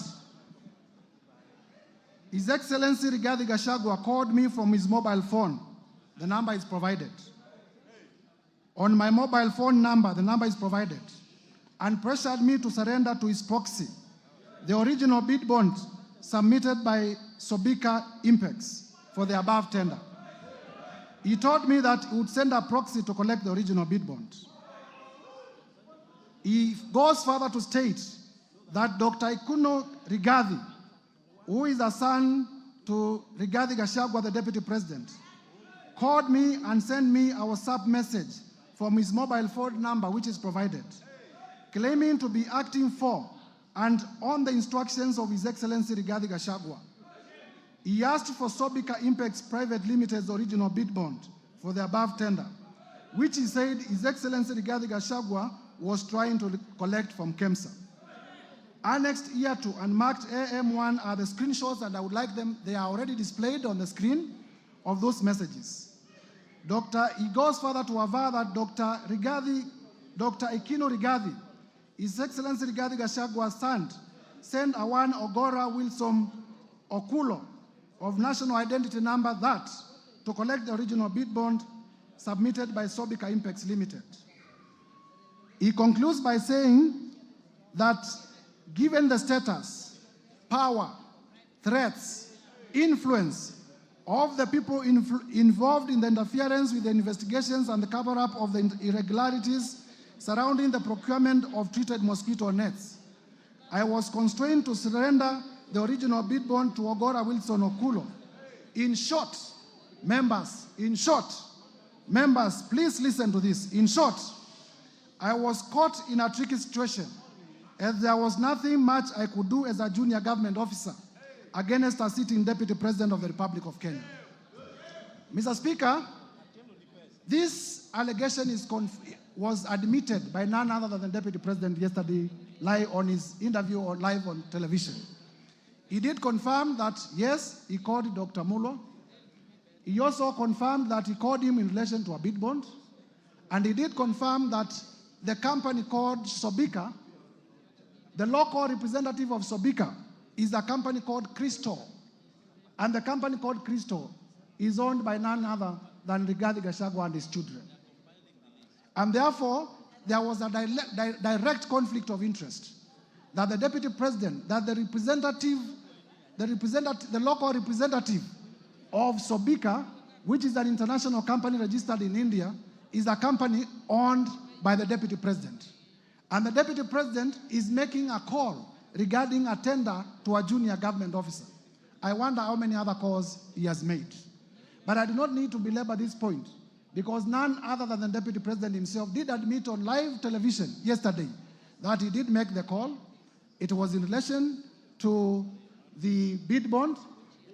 His Excellency Rigathi Gachagua called me from his mobile phone. The number is provided. on my mobile phone number, the number is provided, and pressured me to surrender to his proxy the original bid bond submitted by Sobika Impex for the above tender. He told me that he would send a proxy to collect the original bid bond. He goes further to state that Dr. Ikuno Rigathi, who is a son to Rigathi Gachagua, the deputy president, called me and sent me a WhatsApp message from his mobile phone number, which is provided, claiming to be acting for and on the instructions of His Excellency Rigathi Gachagua. He asked for Sobika Impex Private Limited's original bid bond for the above tender, which he said His Excellency Rigathi Gachagua was trying to collect from KEMSA. Annexed here to and marked AM1 are the screenshots, and I would like them, they are already displayed on the screen of those messages. He goes further to aver that Dr. Ikino Rigathi, His Excellency Rigathi Gachagua's son, sent a one Ogora Wilson Okulo of national identity number that to collect the original bid bond submitted by Sobika Impex Limited. He concludes by saying that given the status, power, threats, influence of the people involved in the interference with the investigations and the cover-up of the irregularities surrounding the procurement of treated mosquito nets, I was constrained to surrender the original bid bond to Ogora Wilson Okulo. In short, members, please listen to this. In short, I was caught in a tricky situation, as there was nothing much I could do as a junior government officer against a sitting deputy president of the Republic of Kenya. Mr. Speaker, this allegation was admitted by none other than the deputy president yesterday live on his interview or live on television. He did confirm that, yes, he called Dr. Mulo. He also confirmed that he called him in relation to a bid bond. And he did confirm that the company called Sobika, the local representative of Sobika, is a company called Crystal. And the company called Crystal is owned by none other than Rigathi Gachagua and his children. And therefore, there was a direct conflict of interest that the deputy president, that the local representative of Sobika, which is an international company registered in India, is a company owned by the deputy president. And the deputy president is making a call regarding a tender to a junior government officer. I wonder how many other calls he has made. But I do not need to belabor this point, because none other than the deputy president himself did admit on live television yesterday that he did make the call. It was in relation to the bid bond,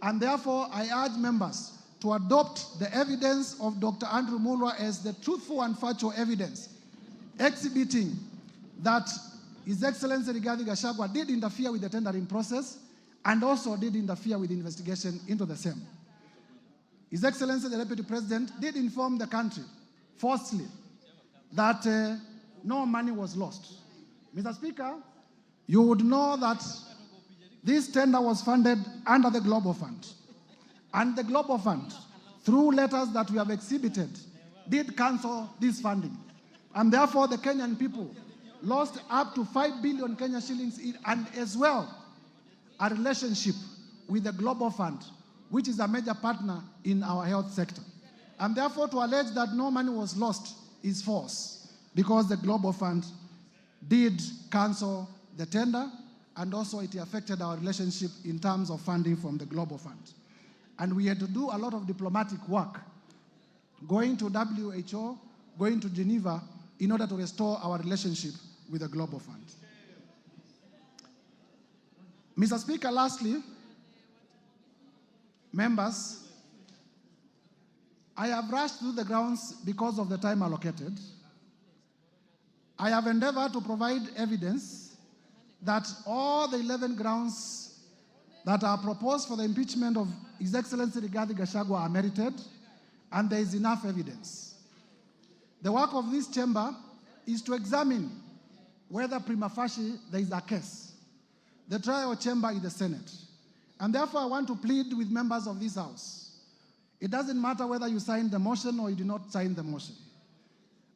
and therefore I urge members to adopt the evidence of Dr. Andrew Mulwa as the truthful and factual evidence, exhibiting that His Excellency Rigathi Gachagua did interfere with the tendering process and also did interfere with the investigation into the same. His Excellency the Deputy President did inform the country falsely that no money was lost. Mr. Speaker, you would know that this tender was funded under the Global Fund. And the Global Fund, through letters that we have exhibited, did cancel this funding. And therefore, the Kenyan people lost up to 5 billion Kenya shillings and as well a relationship with the Global Fund, which is a major partner in our health sector. And therefore, to allege that no money was lost is false, because the Global Fund did cancel the tender, and also it affected our relationship in terms of funding from the Global Fund. And we had to do a lot of diplomatic work, going to WHO, going to Geneva, in order to restore our relationship with the Global Fund. Mr. Speaker, lastly, members, I have rushed through the grounds because of the time allocated. I have endeavored to provide evidence that all the 11 grounds that are proposed for the impeachment of His Excellency Rigathi Gachagua are merited, and there is enough evidence. The work of this chamber is to examine whether prima facie there is a case. The trial chamber is the Senate. And therefore, I want to plead with members of this House. It doesn't matter whether you signed the motion or you did not sign the motion.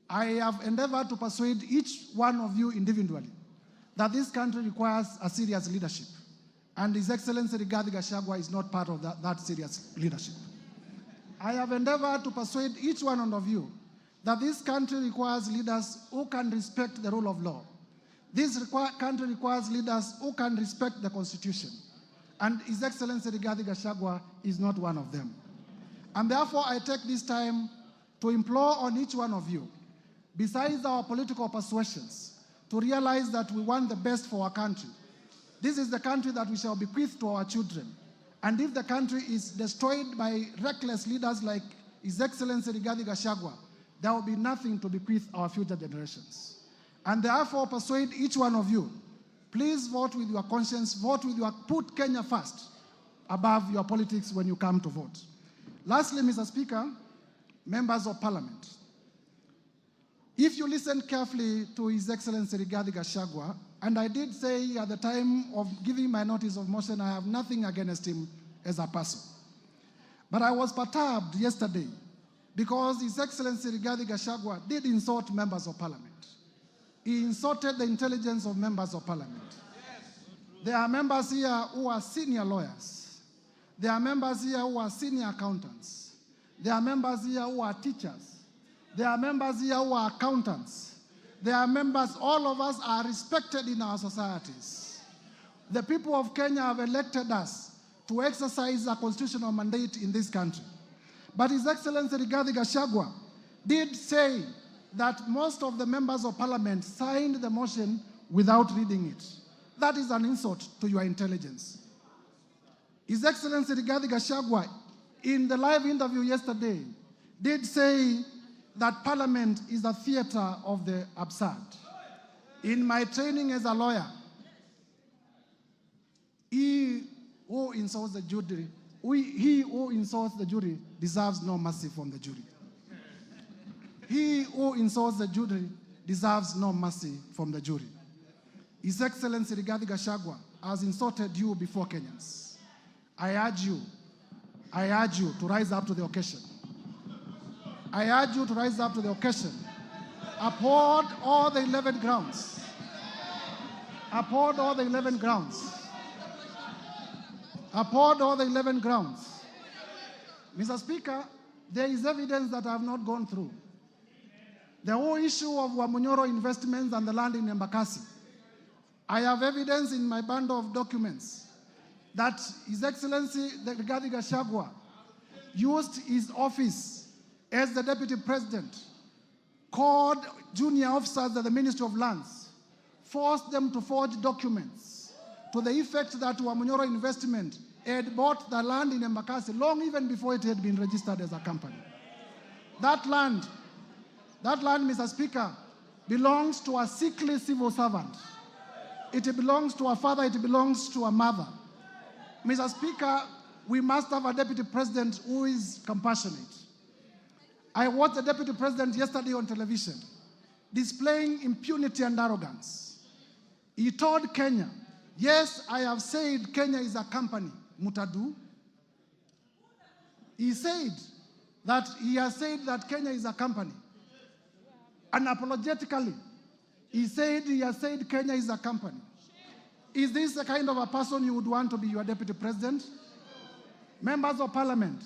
I have endeavored to persuade each one of you individually that this country requires a serious leadership, and His Excellency Rigathi Gachagua is not part of that serious leadership. I have endeavored to persuade each one of you that this country requires leaders who can respect the rule of law. This country requires leaders who can respect the Constitution, and His Excellency Rigathi Gachagua is not one of them. And therefore, I take this time to implore on each one of you, besides our political persuasions, to realize that we want the best for our country. This is the country that we shall bequeath to our children. And if the country is destroyed by reckless leaders like His Excellency Rigathi Gachagua, there will be nothing to bequeath our future generations. And therefore, persuade each one of you, please vote with your conscience, put Kenya first above your politics when you come to vote. Lastly, Mr. Speaker, members of Parliament, if you listen carefully to His Excellency Rigathi Gachagua, and I did say at the time of giving my notice of motion, I have nothing against him as a person. But I was perturbed yesterday because His Excellency Rigathi Gachagua did insult members of Parliament. He insulted the intelligence of members of Parliament. There are members here who are senior lawyers. There are members here who are senior accountants. There are members here who are teachers. There are members here who are accountants. There are members, all of us are respected in our societies. The people of Kenya have elected us to exercise a constitutional mandate in this country. But His Excellency Rigathi Gachagua did say that most of the members of Parliament signed the motion without reading it. That is an insult to your intelligence. His Excellency Rigathi Gachagua, in the live interview yesterday, did say that Parliament is a theater of the absurd. In my training as a lawyer, he who insults the jury deserves no mercy from the jury. He who insults the jury deserves no mercy from the jury. His Excellency Rigathi Gachagua has insulted you before Kenyans. I urge you to rise up to the occasion. I urge you to rise up to the occasion. Uphold all the 11 grounds. Uphold all the 11 grounds. Uphold all the 11 grounds. Mr. Speaker, there is evidence that I have not gone through. The whole issue of Wamunyoro investments and the land in Embakasi. I have evidence in my bundle of documents that His Excellency Rigathi Gachagua used his office as the Deputy President, called junior officers at the Ministry of Lands, forced them to forge documents to the effect that Wamunyoro Investment had bought the land in Embakasi long even before it had been registered as a company. That land, Mr. Speaker, belongs to a sickly civil servant. It belongs to a father, it belongs to a mother. Mr. Speaker, we must have a Deputy President who is compassionate. I watched the Deputy President yesterday on television displaying impunity and arrogance. He told Kenya, yes, I have said Kenya is a company, Mutadu. He has said that Kenya is a company. Unapologetically, he has said Kenya is a company. Is this the kind of a person you would want to be your Deputy President? Members of Parliament,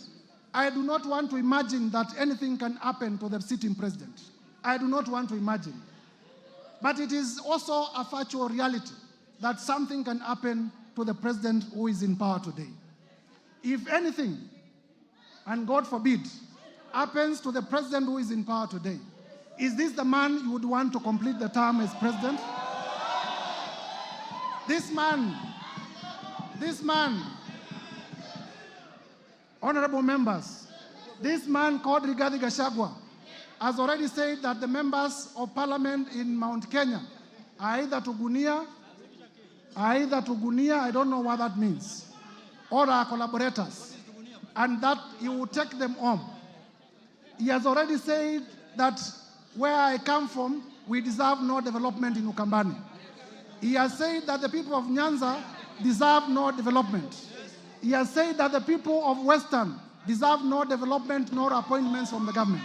I do not want to imagine that anything can happen to the sitting president. I do not want to imagine. But it is also a factual reality that something can happen to the president who is in power today. If anything, and God forbid, happens to the president who is in power today, is this the man you would want to complete the term as president? This man, honorable members, this man called Rigathi Gachagua has already said that the members of Parliament in Mount Kenya are either Tugunia, I don't know what that means, or are collaborators, and that he will take them home. He has already said that where I come from, we deserve no development in Ukambani. He has said that the people of Nyanza deserve no development. He has said that the people of Western deserve no development nor appointments from the government.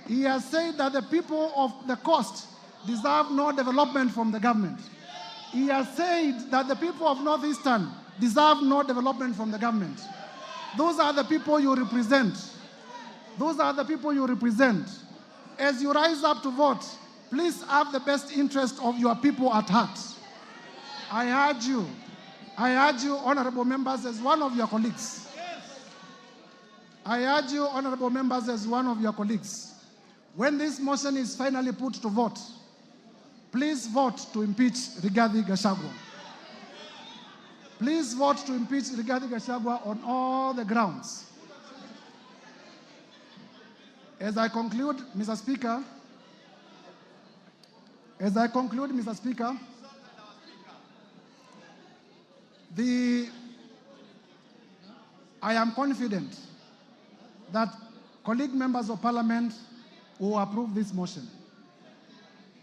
He has said that the people of the coast deserve no development from the government. He has said that the people of Northeastern deserve no development from the government. Those are the people you represent. Those are the people you represent. As you rise up to vote, please have the best interest of your people at heart. I urge you, honorable members, as one of your colleagues. I urge you, honorable members, as one of your colleagues. When this motion is finally put to vote, please vote to impeach Rigathi Gachagua. Please vote to impeach Rigathi Gachagua on all the grounds. As I conclude, Mr. Speaker, I am confident that colleague members of parliament will approve this motion.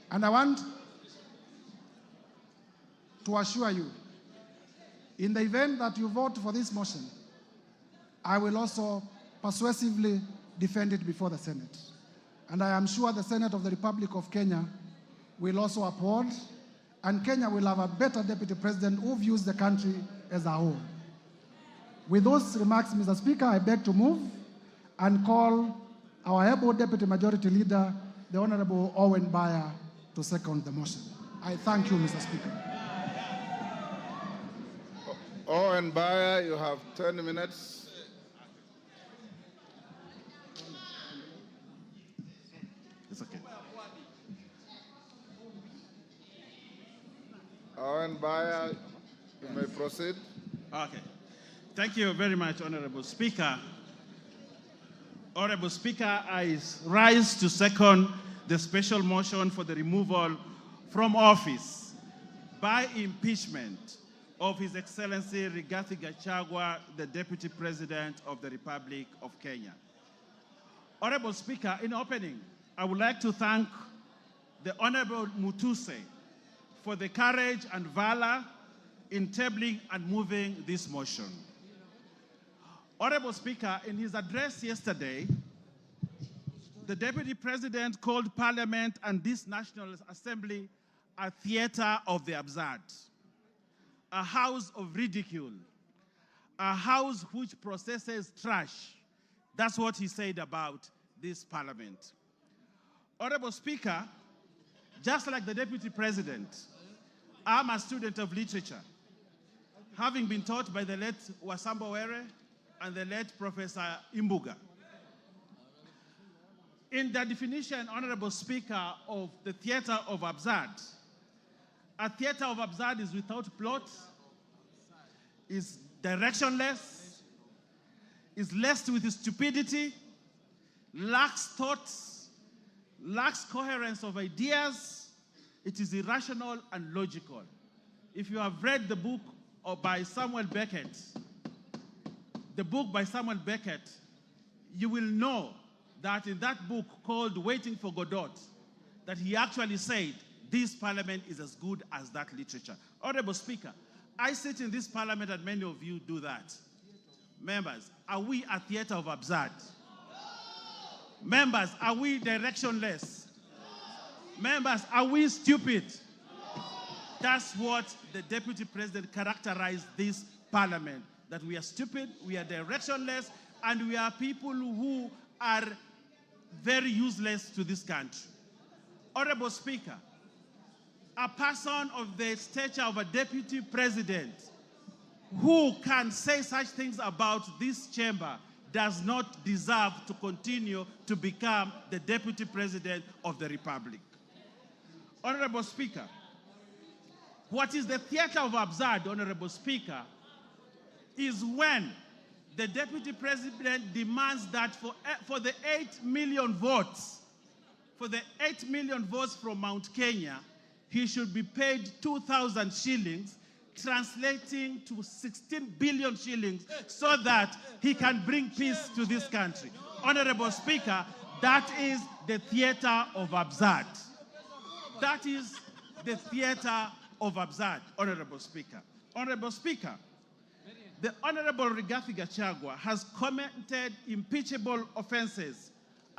And I want to assure you, in the event that you vote for this motion, I will also persuasively defend it before the Senate. And I am sure the Senate of the Republic of Kenya will also uphold, and Kenya will have a better deputy president who views the country as a whole. With those remarks, Mr. Speaker, I beg to move and call our able deputy majority leader, the Honorable Owen Baya, to second the motion. I thank you, Mr. Speaker. Owen Baya, you have 10 minutes. It's okay. Owen Baya, you may proceed. Okay. Thank you very much, Honorable Speaker. Honorable Speaker, I rise to second the special motion for the removal from office by impeachment of His Excellency Rigathi Gachagua, the Deputy President of the Republic of Kenya. Honorable Speaker, in opening, I would like to thank the Honorable Mutuse for the courage and valor in tabling and moving this motion. Honorable Speaker, in his address yesterday, the Deputy President called Parliament and this National Assembly a theater of the absurd, a house of ridicule, a house which processes trash. That's what he said about this Parliament. Honorable Speaker, just like the Deputy President, I'm a student of literature, having been taught by the late Wasamba Were and the late Professor Imbuga. In the definition, Honorable Speaker, of the theater of absurd, a theater of absurd is without plot, is directionless, is laced with stupidity, lacks thoughts, lacks coherence of ideas. It is irrational and logical. If you have read the book by Samuel Beckett, you will know that in that book called Waiting for Godot, that he actually said, this parliament is as good as that literature. Honorable Speaker, I sit in this parliament and many of you do that. Members, are we a theater of absurd? Members, are we directionless? Members, are we stupid? That's what the Deputy President characterized this parliament, that we are stupid, we are directionless, and we are people who are very useless to this country. Honorable Speaker, a person of the stature of a Deputy President who can say such things about this chamber does not deserve to continue to become the Deputy President of the Republic. Honorable Speaker, what is the theater of absurd, Honorable Speaker, is when the Deputy President demands that for the 8 million votes, from Mount Kenya, he should be paid 2,000 shillings, translating to 16 billion shillings, so that he can bring peace to this country. Honorable Speaker, that is the theater of absurd. That is the theater of absurd, Honorable Speaker. Honorable Speaker, the Honorable Rigathi Gachagua has committed impeachable offenses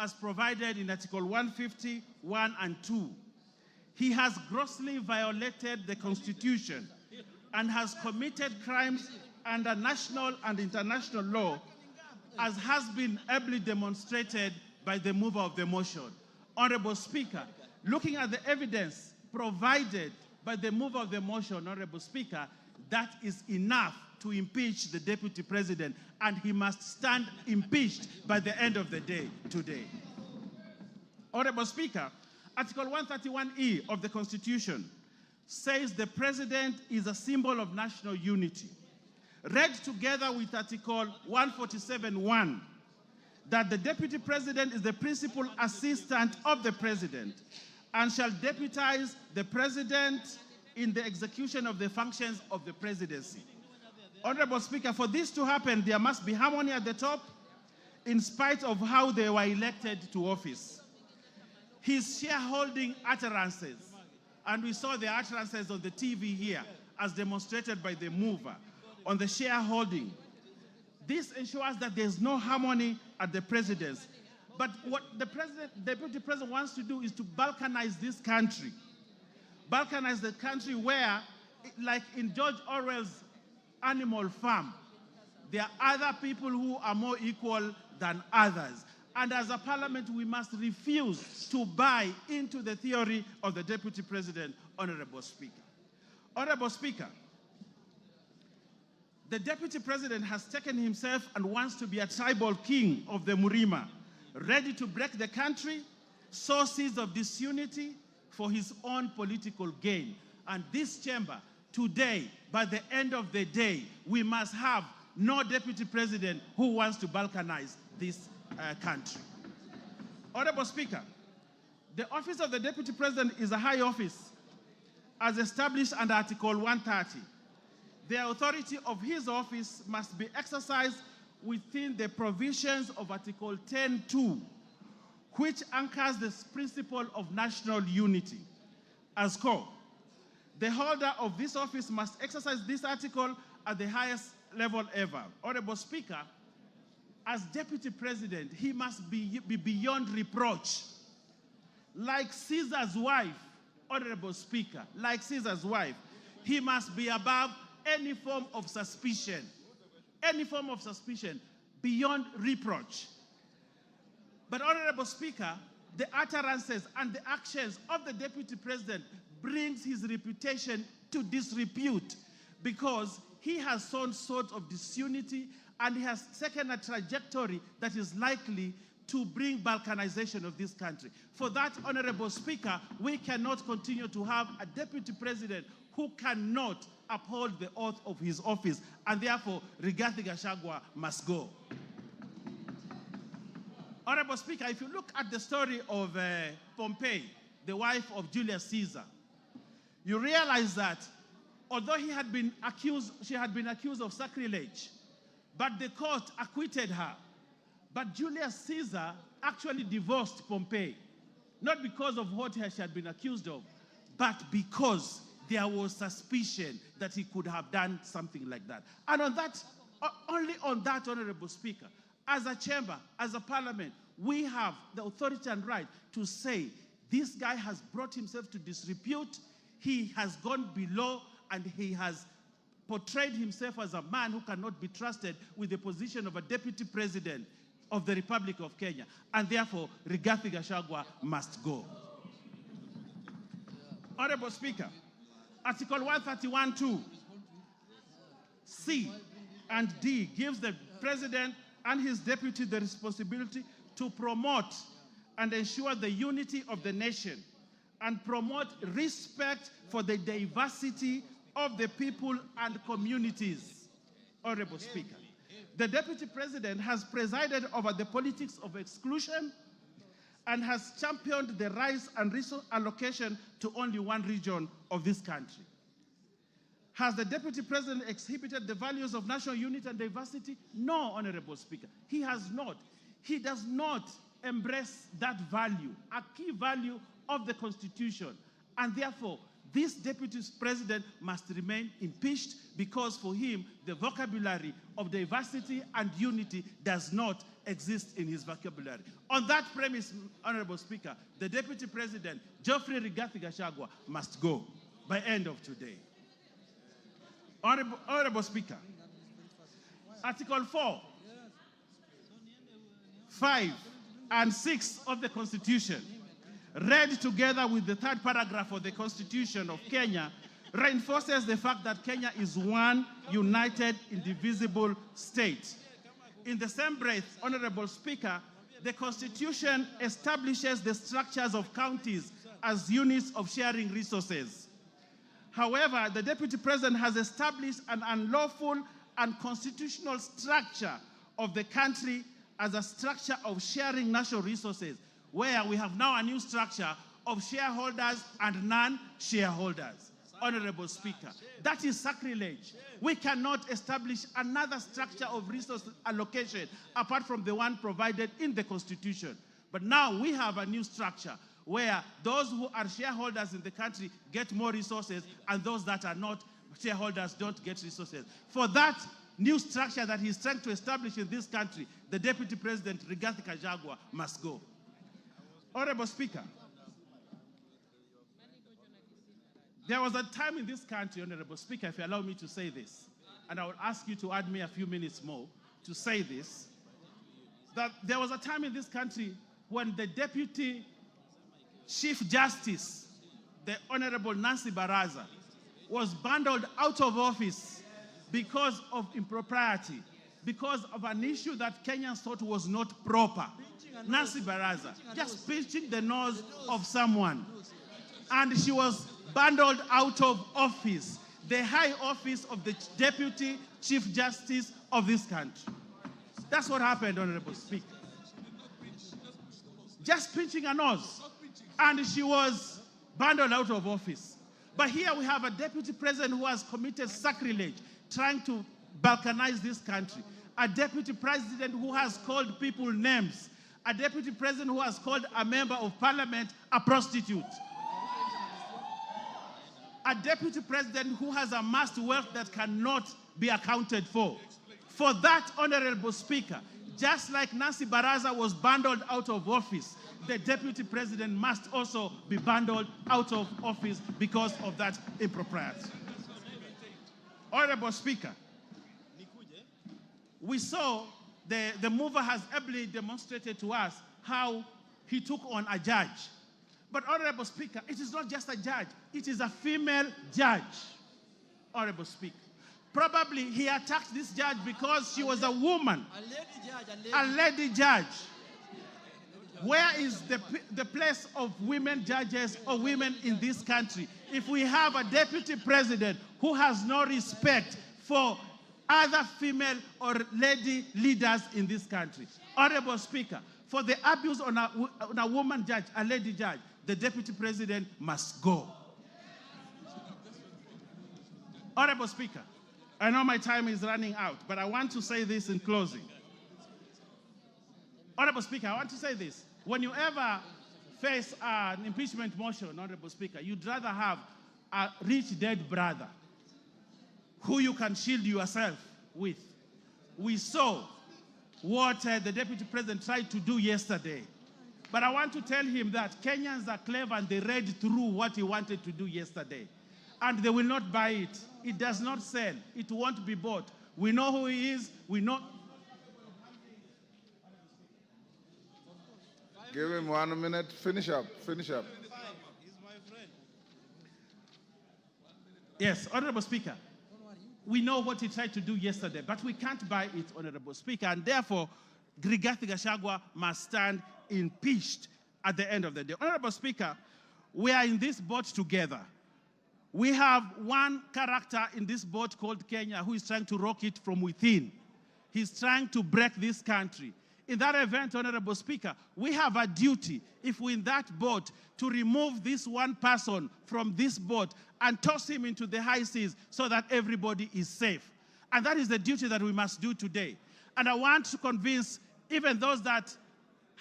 as provided in Article 150, 1 and 2. He has grossly violated the Constitution and has committed crimes under national and international law, as has been ably demonstrated by the mover of the motion. Honorable Speaker, looking at the evidence provided by the mover of the motion, Honorable Speaker, that is enough to impeach the Deputy President, and he must stand impeached by the end of the day today. Honorable Speaker, Article 131E of the Constitution says the President is a symbol of national unity. Read together with Article 147(1), that the Deputy President is the principal assistant of the President and shall deputize the President in the execution of the functions of the presidency. Honorable Speaker, for this to happen, there must be harmony at the top, in spite of how they were elected to office. His shareholding utterances, and we saw the utterances on the TV here, as demonstrated by the mover, on the shareholding. This ensures that there's no harmony at the presidency. But what the Deputy President wants to do is to balkanize this country. Balkanize the country where, like in George Orwell's Animal Farm, there are other people who are more equal than others. And as a parliament, we must refuse to buy into the theory of the Deputy President, Honorable Speaker. Honorable Speaker, the Deputy President has taken himself and wants to be a tribal king of the Murima, ready to break the country, sow seeds of disunity for his own political gain. And this chamber, today, by the end of the day, we must have no Deputy President who wants to balkanize this country. Honorable Speaker, the office of the Deputy President is a high office as established under Article 130. The authority of his office must be exercised within the provisions of Article 10(2), which anchors the principle of national unity. As core, the holder of this office must exercise this article at the highest level ever. Honorable Speaker, as Deputy President, he must be beyond reproach. Like Caesar's wife, Honorable Speaker, like Caesar's wife, he must be above any form of suspicion, beyond reproach. But Honorable Speaker, the utterances and the actions of the Deputy President brings his reputation to disrepute, because he has sown sort of disunity and he has taken a trajectory that is likely to bring balkanization of this country. For that, Honorable Speaker, we cannot continue to have a Deputy President who cannot uphold the oath of his office, and therefore Rigathi Gachagua must go. Honorable Speaker, if you look at the story of Pompey, the wife of Julius Caesar, you realize that although she had been accused of sacrilege, but the court acquitted her. But Julius Caesar actually divorced Pompey, not because of what she had been accused of, but because there was suspicion that he could have done something like that. And on that, only on that, Honorable Speaker, as a chamber, as a parliament, we have the authority and right to say this guy has brought himself to disrepute, he has gone below, and he has portrayed himself as a man who cannot be trusted with the position of a Deputy President of the Republic of Kenya. And therefore, Rigathi Gachagua must go. Honorable Speaker, Article 131(2), C and D gives the President and his deputy the responsibility to promote and ensure the unity of the nation and promote respect for the diversity of the people and communities. Honorable Speaker, the Deputy President has presided over the politics of exclusion and has championed the rights and resource allocation to only one region of this country. Has the Deputy President exhibited the values of national unity and diversity? No, Honorable Speaker, he has not. He does not embrace that value, a key value of the Constitution, and therefore, this Deputy President must remain impeached, because for him, the vocabulary of diversity and unity does not exist in his vocabulary. On that premise, Honorable Speaker, the Deputy President, Geoffrey Rigathi Gachagua, must go by end of today. Honorable Speaker, Article 4, 5, and 6 of the Constitution, read together with the third paragraph of the Constitution of Kenya, reinforces the fact that Kenya is one united, indivisible state. In the same breath, Honorable Speaker, the Constitution establishes the structures of counties as units of sharing resources. However, the Deputy President has established an unlawful and constitutional structure of the country as a structure of sharing national resources, where we have now a new structure of shareholders and non-shareholders. Honorable Speaker, that is sacrilege. We cannot establish another structure of resource allocation apart from the one provided in the Constitution. But now we have a new structure where those who are shareholders in the country get more resources and those that are not shareholders don't get resources. For that new structure that he's trying to establish in this country, the Deputy President, Rigathi Gachagua, must go. Honorable Speaker, there was a time in this country, Honorable Speaker, if you allow me to say this, and I will ask you to add me a few minutes more to say this, that there was a time in this country when the Deputy Chief Justice, the Honorable Nancy Baraza, was bundled out of office because of impropriety, because of an issue that Kenyans thought was not proper. Nancy Baraza, just pinching the nose of someone. And she was bundled out of office, the high office of the Deputy Chief Justice of this country. That's what happened, Honorable Speaker. Just pinching a nose. And she was bundled out of office. But here we have a Deputy President who has committed sacrilege, trying to balkanize this country. A Deputy President who has called people names. A Deputy President who has called a member of Parliament a prostitute. A Deputy President who has amassed wealth that cannot be accounted for. For that, Honorable Speaker, just like Nancy Baraza was bundled out of office, the Deputy President must also be bundled out of office because of that impropriety. Honorable Speaker, we saw the mover has ably demonstrated to us how he took on a judge. But Honorable Speaker, it is not just a judge, it is a female judge, Honorable Speaker. Probably he attacked this judge because she was a woman, a lady judge. Where is the place of women judges or women in this country if we have a Deputy President who has no respect for other female or lady leaders in this country? Honorable Speaker, for the abuse on a woman judge, a lady judge, the Deputy President must go. Honorable Speaker, I know my time is running out, but I want to say this in closing. Honorable Speaker, I want to say this. When you ever face an impeachment motion, Honorable Speaker, you'd rather have a rich dead brother who you can shield yourself with. We saw what the Deputy President tried to do yesterday. But I want to tell him that Kenyans are clever and they read through what he wanted to do yesterday. And they will not buy it. It does not sell. It won't be bought. We know who he is. We know. Give him 1 minute. Finish up. Finish up. He's my friend. Yes, Honorable Speaker. We know what he tried to do yesterday, but we can't buy it, Honorable Speaker, and therefore, Rigathi Gachagua must stand impeached at the end of the day. Honorable Speaker, we are in this boat together. We have one character in this boat called Kenya who is trying to rock it from within. He's trying to break this country. In that event, Honorable Speaker, we have a duty, if we're in that boat, to remove this one person from this boat and toss him into the high seas so that everybody is safe. And that is the duty that we must do today. And I want to convince even those that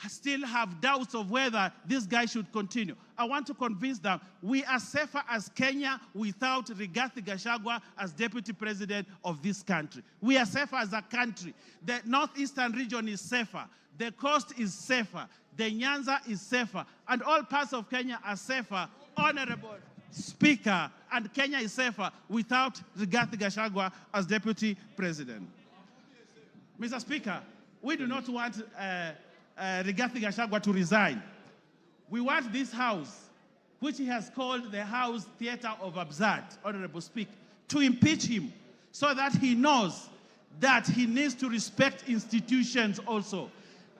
still have doubts of whether this guy should continue. I want to convince them we are safer as Kenya without Rigathi Gachagua as deputy president of this country. We are safer as a country. The northeastern region is safer. The coast is safer. The Nyanza is safer. And all parts of Kenya are safer. Honorable Speaker, and Kenya is safer without Rigathi Gachagua as deputy president. Mr. Speaker, we do not want Rigathi Gachagua to resign. We want this house, which he has called the House Theatre of Absurd, Honorable Speaker, to impeach him so that he knows that he needs to respect institutions also.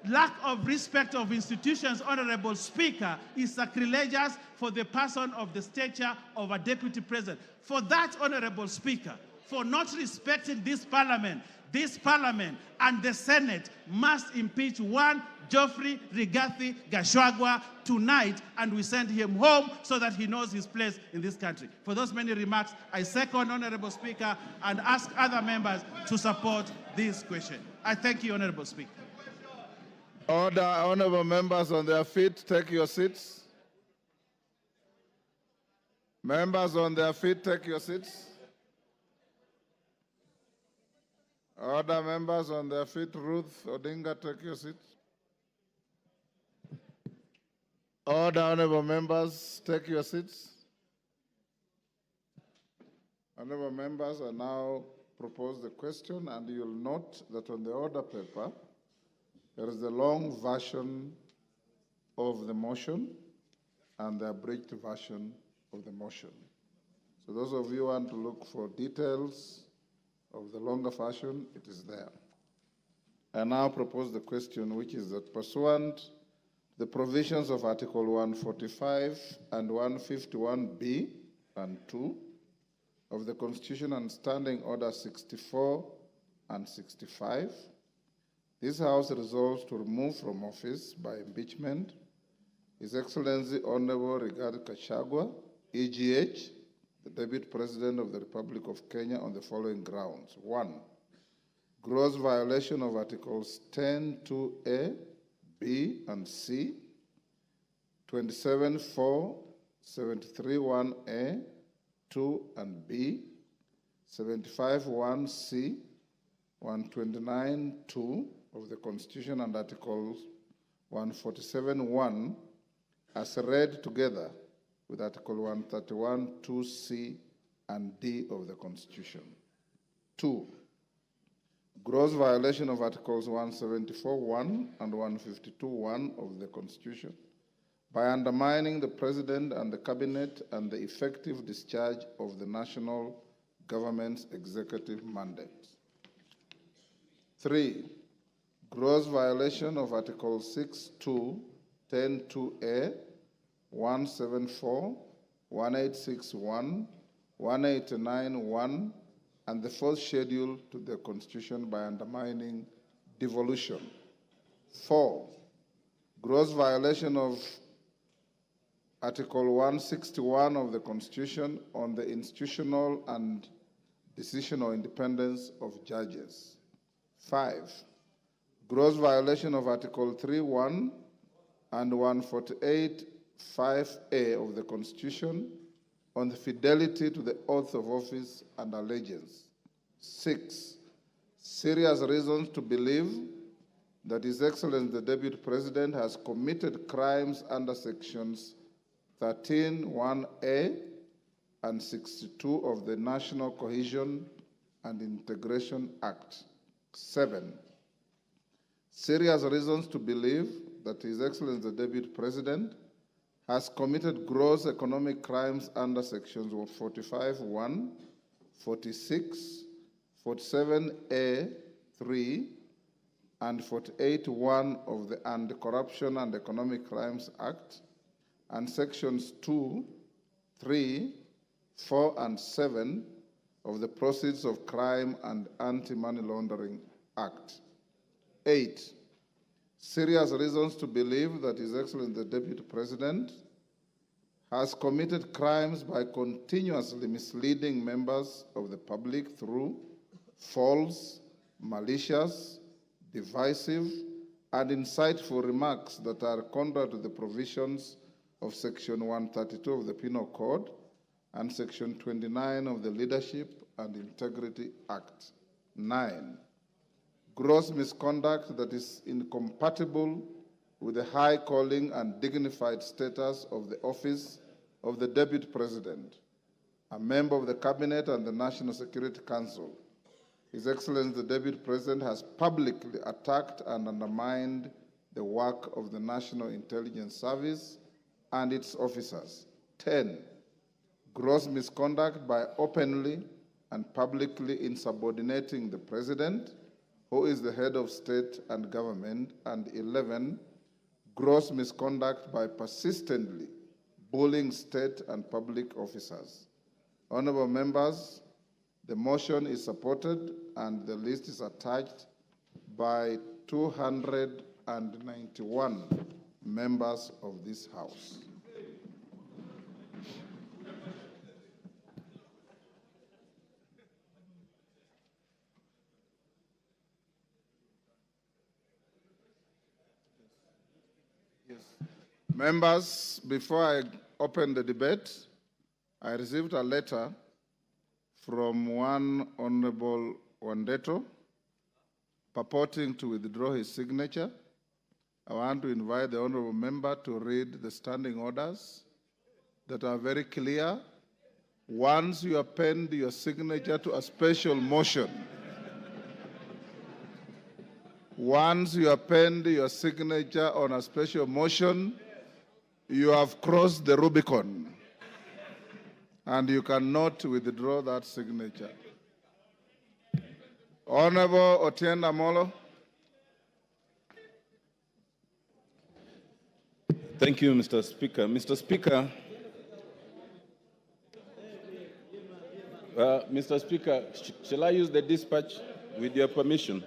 Lack of respect of institutions, Honorable Speaker, is sacrilegious for the person of the stature of a deputy president. For that, Honorable Speaker, for not respecting this parliament and the Senate must impeach one Geoffrey Rigathi Gachagua tonight, and we send him home so that he knows his place in this country. For those many remarks, I second, Honorable Speaker, and ask other members to support this question. I thank you, Honorable Speaker. Order, honorable members on their feet, take your seats. Members on their feet, take your seats. Order, members on their feet. Ruth Odinga, take your seat. Order, honorable members, take your seats. Honorable members, I now propose the question, and you'll note that on the order paper, there is the long version of the motion and the abridged version of the motion. So those of you who want to look for details of the longer version, it is there. I now propose the question, which is that pursuant to the provisions of Article 145 and 151B and 2 of the Constitution and Standing Order 64 and 65, this House resolves to remove from office by impeachment His Excellency Honorable Rigathi Gachagua, EGH, the Deputy President of the Republic of Kenya, on the following grounds. 1. Gross violation of Articles 10(2)(a), B, and C, 27(4), 73(1)(a), 2 and B, 75(1)(c), 129(2) of the Constitution and Articles 147(1) as read together with Article 131(2)(c) and D of the Constitution. 2. Gross violation of Articles 174(1) and 152(1) of the Constitution by undermining the President and the Cabinet and the effective discharge of the national government's executive mandate. 3. Gross violation of Articles 6(2), 10(2)(a), 174, 1861, 189(1), and the fourth schedule to the Constitution by undermining devolution. 4. Gross violation of Article 161 of the Constitution on the institutional and decisional independence of judges. 5. Gross violation of Article 3(1) and 148(5)(a) of the Constitution on the fidelity to the oath of office and allegiance. 6. Serious reasons to believe that His Excellency the Deputy President has committed crimes under Sections 13(1)(a) and 62 of the National Cohesion and Integration Act. 7. Serious reasons to believe that His Excellency the Deputy President has committed gross economic crimes under Sections 45(1), 46, 47(a)(3), and 48(1) of the Anti-Corruption and Economic Crimes Act, and Sections 2, 3, 4, and 7 of the Proceeds of Crime and Anti-Money Laundering Act. 8. Serious reasons to believe that His Excellency the Deputy President has committed crimes by continuously misleading members of the public through false, malicious, divisive, and insightful remarks that are contrary to the provisions of Section 132 of the Penal Code and Section 29 of the Leadership and Integrity Act. 9, gross misconduct that is incompatible with the high calling and dignified status of the office of the Deputy President, a member of the Cabinet and the National Security Council. His Excellency the Deputy President has publicly attacked and undermined the work of the National Intelligence Service and its officers. 10, gross misconduct by openly and publicly insubordinating the President, who is the head of state and government. And 11, gross misconduct by persistently bullying state and public officers. Honorable members, the motion is supported and the list is attached by 291 members of this House. Members, before I open the debate, I received a letter from one Honorable Wandeto purporting to withdraw his signature. I want to invite the Honorable Member to read the standing orders that are very clear. Once you append your signature to a special motion, once you append your signature on a special motion, you have crossed the Rubicon, and you cannot withdraw that signature. Honorable Otiende Amolo. Thank you, Mr. Speaker. Mr. Speaker, shall I use the dispatch with your permission?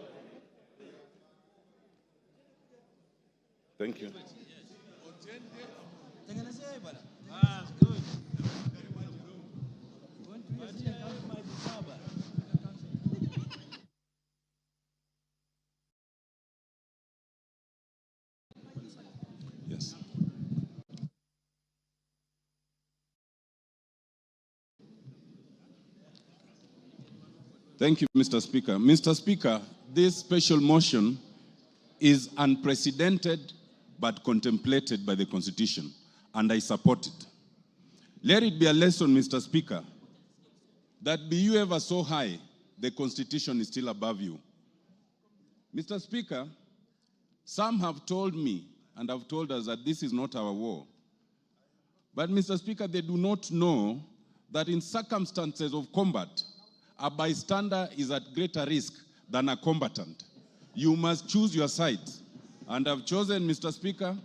Thank you. Yes. Thank you, Mr. Speaker. Mr. Speaker, this special motion is unprecedented but contemplated by the Constitution, and I support it. Let it be a lesson, Mr. Speaker, that be you ever so high, the Constitution is still above you. Mr. Speaker, some have told me and have told us that this is not our war. But, Mr. Speaker, they do not know that in circumstances of combat, a bystander is at greater risk than a combatant. You must choose your side. And I've chosen, Mr. Speaker,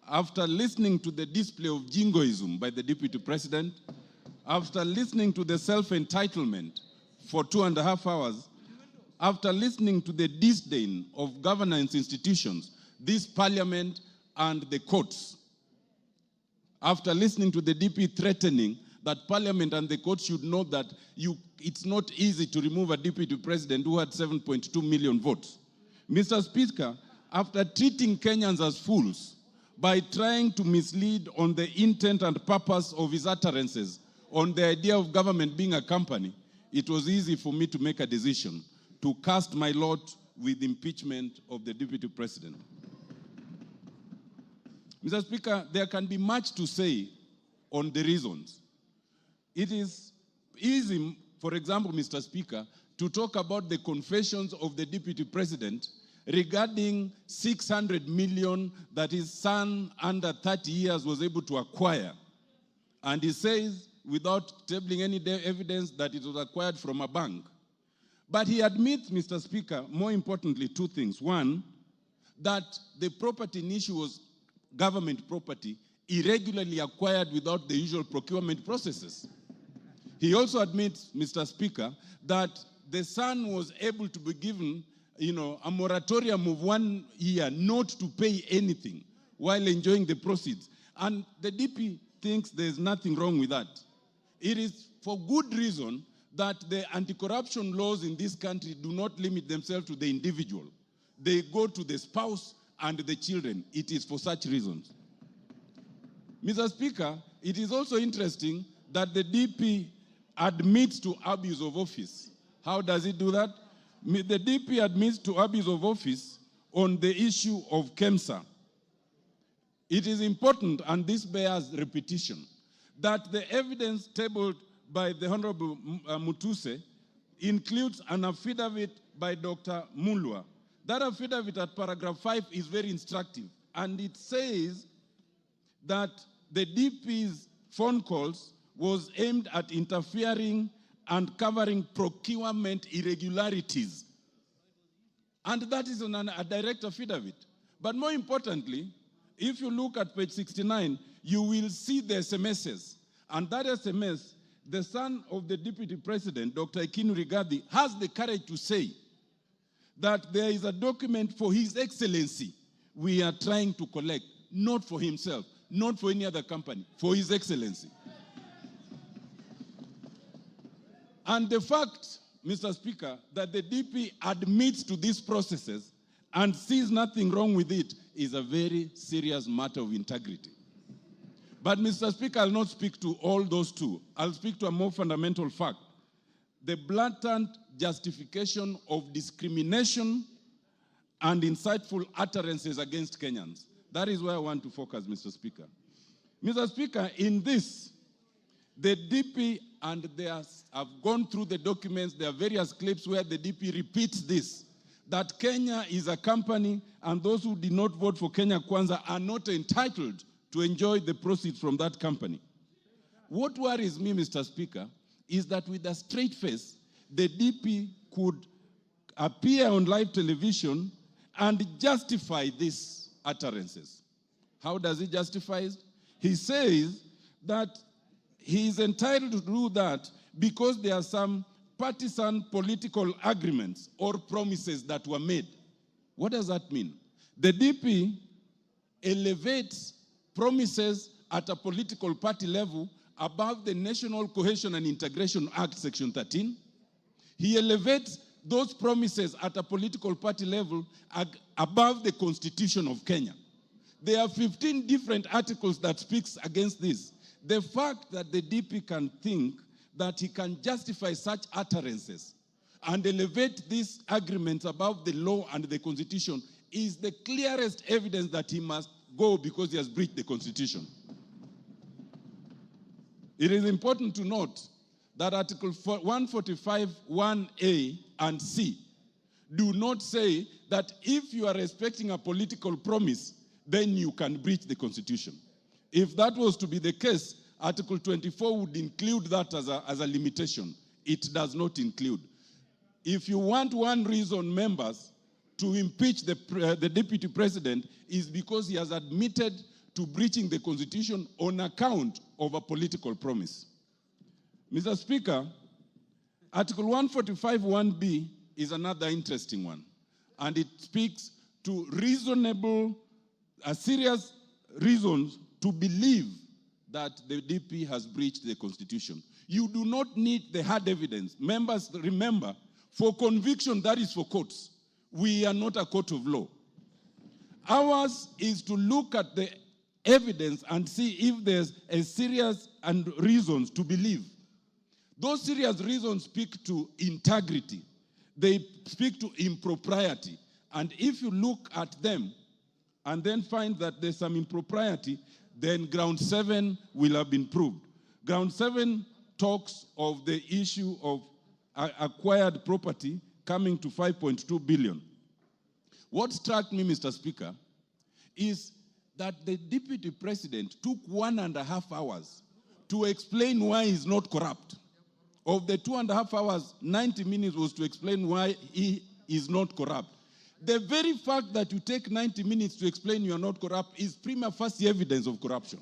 after listening to the display of jingoism by the Deputy President, after listening to the self-entitlement for 2.5 hours, after listening to the disdain of governance institutions, this Parliament and the courts, after listening to the DP threatening that Parliament and the courts should know that it's not easy to remove a Deputy President who had 7.2 million votes. Mr. Speaker, after treating Kenyans as fools by trying to mislead on the intent and purpose of his utterances on the idea of government being a company, it was easy for me to make a decision to cast my lot with impeachment of the Deputy President. Mr. Speaker, there can be much to say on the reasons. It is easy, for example, Mr. Speaker, to talk about the confessions of the Deputy President regarding 600 million that his son under 30 years was able to acquire. And he says, without tabling any evidence, that it was acquired from a bank. But he admits, Mr. Speaker, more importantly, two things. One, that the property in issue was government property irregularly acquired without the usual procurement processes. He also admits, Mr. Speaker, that the son was able to be given, a moratorium of 1 year not to pay anything while enjoying the proceeds. And the DP thinks there's nothing wrong with that. It is for good reason that the anti-corruption laws in this country do not limit themselves to the individual. They go to the spouse and the children. It is for such reasons. Mr. Speaker, it is also interesting that the DP admits to abuse of office. How does it do that? The DP admits to abuse of office on the issue of KEMSA. It is important, and this bears repetition, that the evidence tabled by the Honorable Mutuse includes an affidavit by Dr. Mulwa. That affidavit at paragraph 5 is very instructive, and it says that the DP's phone calls was aimed at interfering and covering procurement irregularities. And that is on a direct affidavit. But more importantly, if you look at page 69, you will see the SMSs. And that SMS, the son of the Deputy President, Dr. Rigathi, has the courage to say that there is a document for His Excellency we are trying to collect, not for himself, not for any other company, for His Excellency. And the fact, Mr. Speaker, that the DP admits to these processes and sees nothing wrong with it is a very serious matter of integrity. But, Mr. Speaker, I'll not speak to all those two. I'll speak to a more fundamental fact. The blatant justification of discrimination and insightful utterances against Kenyans. That is where I want to focus, Mr. Speaker. Mr. Speaker, in this, the DP, and I've gone through the documents, there are various clips where the DP repeats this, that Kenya is a company and those who did not vote for Kenya Kwanza are not entitled to enjoy the proceeds from that company. What worries me, Mr. Speaker, is that with a straight face, the DP could appear on live television and justify these utterances. How does he justify it? He says that he is entitled to do that because there are some partisan political agreements or promises that were made. What does that mean? The DP elevates promises at a political party level above the National Cohesion and Integration Act, Section 13. He elevates those promises at a political party level above the Constitution of Kenya. There are 15 different articles that speaks against this. The fact that the DP can think that he can justify such utterances and elevate these agreements above the law and the Constitution is the clearest evidence that he must go because he has breached the Constitution. It is important to note that Article 145, 1A and C do not say that if you are respecting a political promise, then you can breach the Constitution. If that was to be the case, Article 24 would include that as a limitation. It does not include. If you want one reason, members, to impeach the Deputy President is because he has admitted to breaching the Constitution on account of a political promise. Mr. Speaker, Article 145, 1B is another interesting one, and it speaks to serious reasons to believe that the DP has breached the Constitution. You do not need the hard evidence. Members, remember, for conviction, that is for courts. We are not a court of law. Ours is to look at the evidence and see if there's a serious and reasons to believe. Those serious reasons speak to integrity. They speak to impropriety. And if you look at them and then find that there's some impropriety, then ground 7 will have been proved. Ground 7 talks of the issue of acquired property coming to 5.2 billion. What struck me, Mr. Speaker, is that the Deputy President took 1.5 hours to explain why he's not corrupt. Of the 2.5 hours, 90 minutes was to explain why he is not corrupt. The very fact that you take 90 minutes to explain you are not corrupt is prima facie evidence of corruption.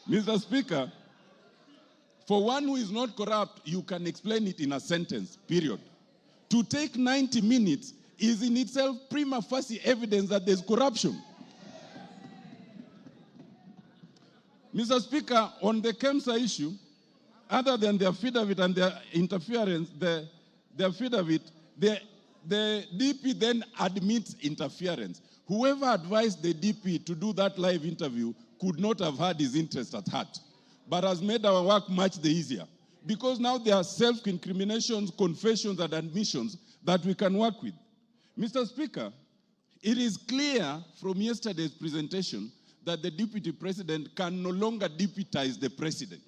Mr. Speaker, for one who is not corrupt, you can explain it in a sentence, period. To take 90 minutes is in itself prima facie evidence that there's corruption. Mr. Speaker, on the KEMSA issue, other than the affidavit and their interference, the affidavit, the DP then admits interference. Whoever advised the DP to do that live interview could not have had his interest at heart, but has made our work much the easier. Because now there are self-incriminations, confessions, and admissions that we can work with. Mr. Speaker, it is clear from yesterday's presentation that the Deputy President can no longer deputize the President.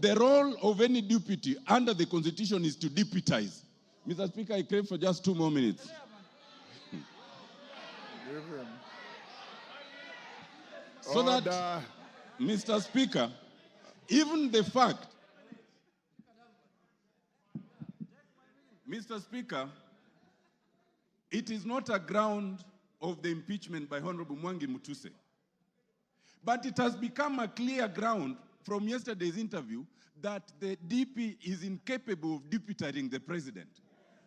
The role of any deputy under the Constitution is to deputize. Mr. Speaker, I crave for just 2 more minutes. So that, Mr. Speaker, even the fact, Mr. Speaker, it is not a ground of the impeachment by Honorable Mwangi Mutuse, but it has become a clear ground from yesterday's interview that the DP is incapable of deputizing the President.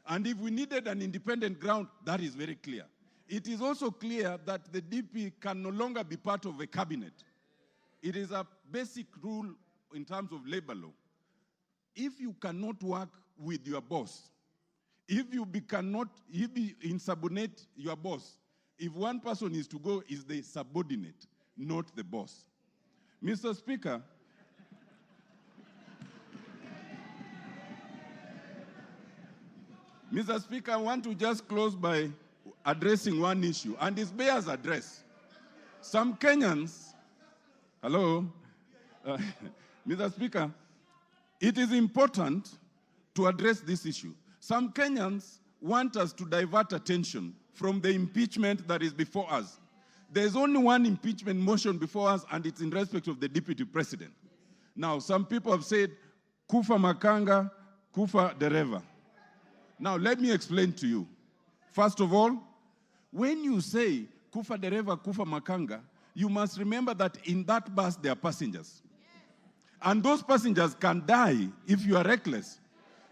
And if we needed an independent ground, that is very clear. It is also clear that the DP can no longer be part of a cabinet. It is a basic rule in terms of labor law. If you cannot work with your boss, if you insubordinate your boss, if one person is to go, is the subordinate, not the boss. Mr. Speaker, Mr. Speaker, I want to just close by addressing one issue, and it bears address. Some Kenyans, hello, Mr. Speaker, it is important to address this issue. Some Kenyans want us to divert attention from the impeachment that is before us. There's only one impeachment motion before us, and it's in respect of the Deputy President. Now, some people have said, Kufa Makanga, Kufa Dereva. Now, let me explain to you. First of all, when you say Kufa Dereva, Kufa Makanga, you must remember that in that bus there are passengers. And those passengers can die if you are reckless.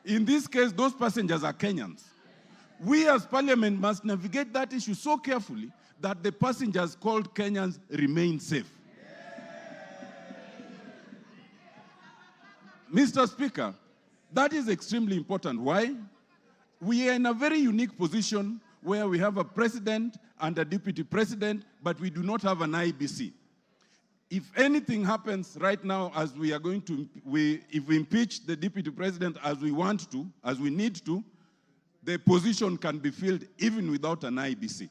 In this case, those passengers are Kenyans. We as Parliament must navigate that issue so carefully that the passengers called Kenyans remain safe. Mr. Speaker, that is extremely important. Why? We are in a very unique position where we have a president and a deputy president, but we do not have an IBC. If anything happens right now, as we are going to, if we impeach the deputy president as we want to, as we need to, the position can be filled even without an IBC.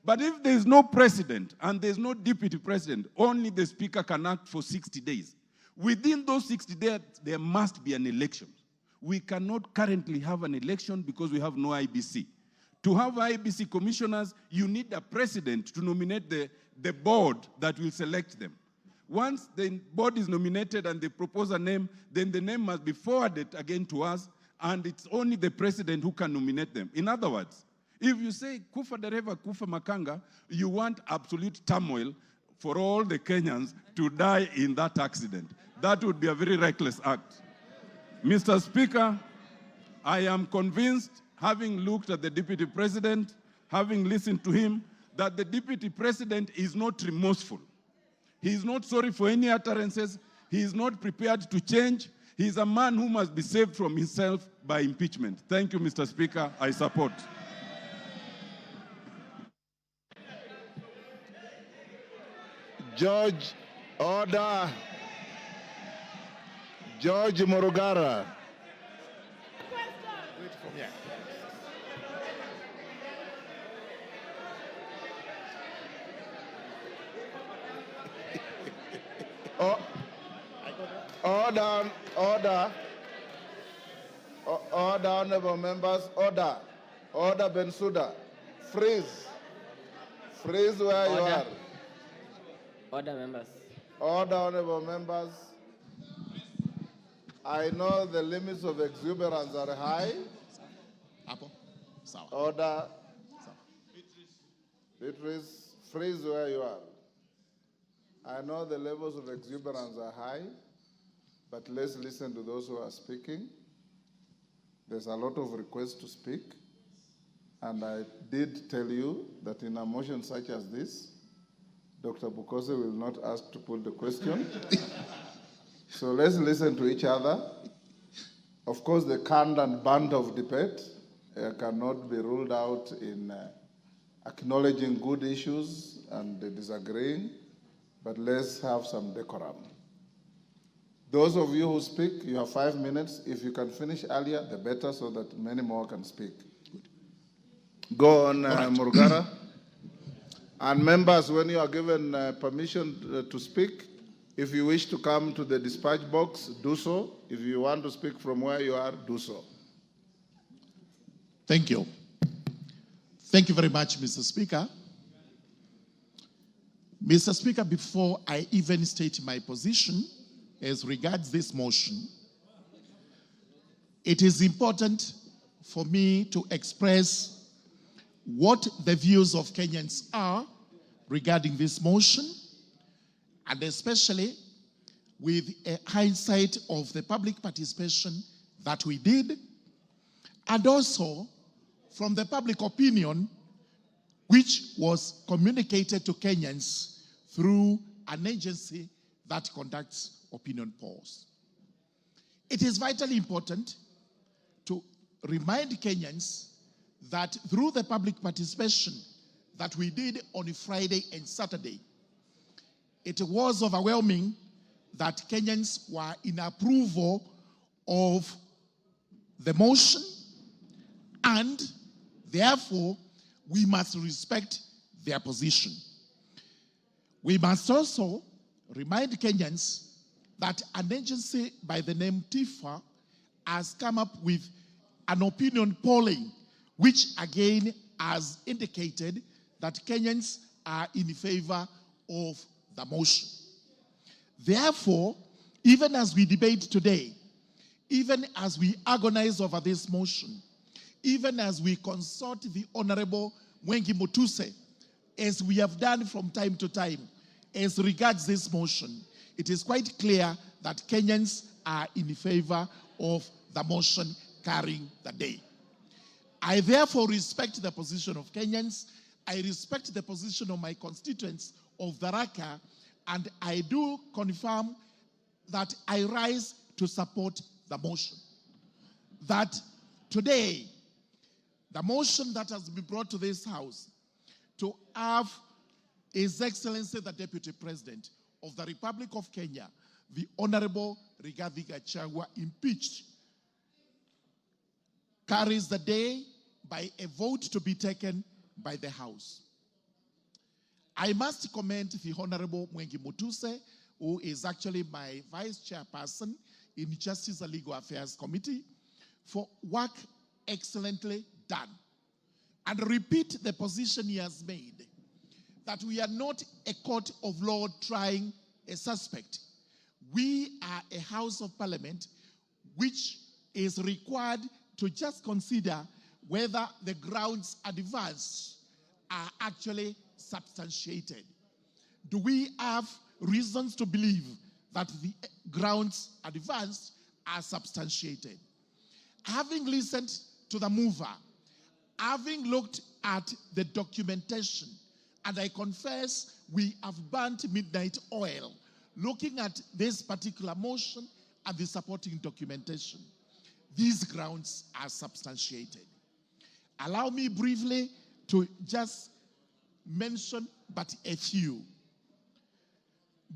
But if there is no president and there is no deputy president, only the speaker can act for 60 days. Within those 60 days, there must be an election. We cannot currently have an election because we have no IBC. To have IBC commissioners, you need a president to nominate the board that will select them. Once the board is nominated and they propose a name, then the name must be forwarded again to us, and it's only the president who can nominate them. In other words, if you say Kufa Dereva, Kufa Makanga, you want absolute turmoil for all the Kenyans to die in that accident. That would be a very reckless act. Mr. Speaker, I am convinced, having looked at the Deputy President, having listened to him, that the Deputy President is not remorseful. He is not sorry for any utterances. He is not prepared to change. He is a man who must be saved from himself by impeachment. Thank you, Mr. Speaker. I support. George, order. George Morugara. Order, order. Order, honorable members, order. Order, Bensouda. Freeze. Freeze where you are. Order, members. Order, honorable members. I know the limits of exuberance are high. Order. Beatrice, freeze where you are. I know the levels of exuberance are high, but let's listen to those who are speaking. There's a lot of requests to speak, and I did tell you that in a motion such as this, Dr. Bukose will not ask to put the question. So let's listen to each other. Of course, the canned and band of debate cannot be ruled out in acknowledging good issues and disagreeing, but let's have some decorum. Those of you who speak, you have 5 minutes. If you can finish earlier, the better, so that many more can speak. Go on, Murugara. And members, when you are given permission to speak, if you wish to come to the dispatch box, do so. If you want to speak from where you are, do so. Thank you. Thank you very much, Mr. Speaker. Mr. Speaker, before I even state my position as regards this motion, it is important for me to express what the views of Kenyans are regarding this motion, and especially with a hindsight of the public participation that we did, and also from the public opinion which was communicated to Kenyans through an agency that conducts opinion polls. It is vitally important to remind Kenyans that through the public participation that we did on Friday and Saturday, it was overwhelming that Kenyans were in approval of the motion, and therefore we must respect their position. We must also remind Kenyans that an agency by the name TIFA has come up with an opinion polling, which again has indicated that Kenyans are in favor of the motion. Therefore, even as we debate today, even as we agonize over this motion, even as we consult the Honorable Mwengi Mutuse, as we have done from time to time, as regards this motion, it is quite clear that Kenyans are in favor of the motion carrying the day. I therefore respect the position of Kenyans, I respect the position of my constituents of Tharaka, and I do confirm that I rise to support the motion. That today, the motion that has been brought to this House to have His Excellency the Deputy President of the Republic of Kenya, the Honorable Rigathi Gachagua impeached, carries the day by a vote to be taken by the House. I must commend the Honorable Mwengi Mutuse, who is actually my Vice Chairperson in Justice and Legal Affairs Committee, for work excellently done. And repeat the position he has made, that we are not a court of law trying a suspect. We are a House of Parliament which is required to just consider whether the grounds advanced are actually substantiated. Do we have reasons to believe that the grounds advanced are substantiated? Having listened to the mover, having looked at the documentation, and I confess we have burnt midnight oil looking at this particular motion and the supporting documentation, these grounds are substantiated. Allow me briefly to just mention but a few.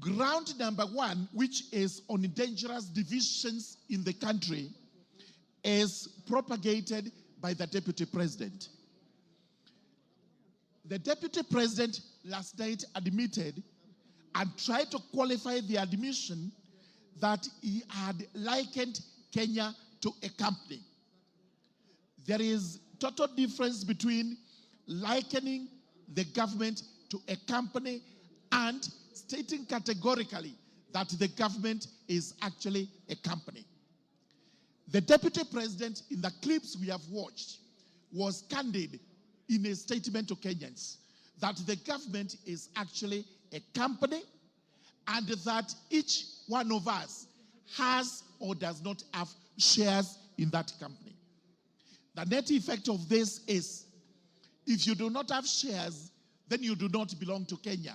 Ground number one, which is on dangerous divisions in the country, is propagated by the Deputy President. The Deputy President last night admitted and tried to qualify the admission that he had likened Kenya to a company. There is total difference between likening the government to a company and stating categorically that the government is actually a company. The Deputy President, in the clips we have watched, was candid in a statement to Kenyans that the government is actually a company and that each one of us has or does not have shares in that company. The net effect of this is, if you do not have shares, then you do not belong to Kenya.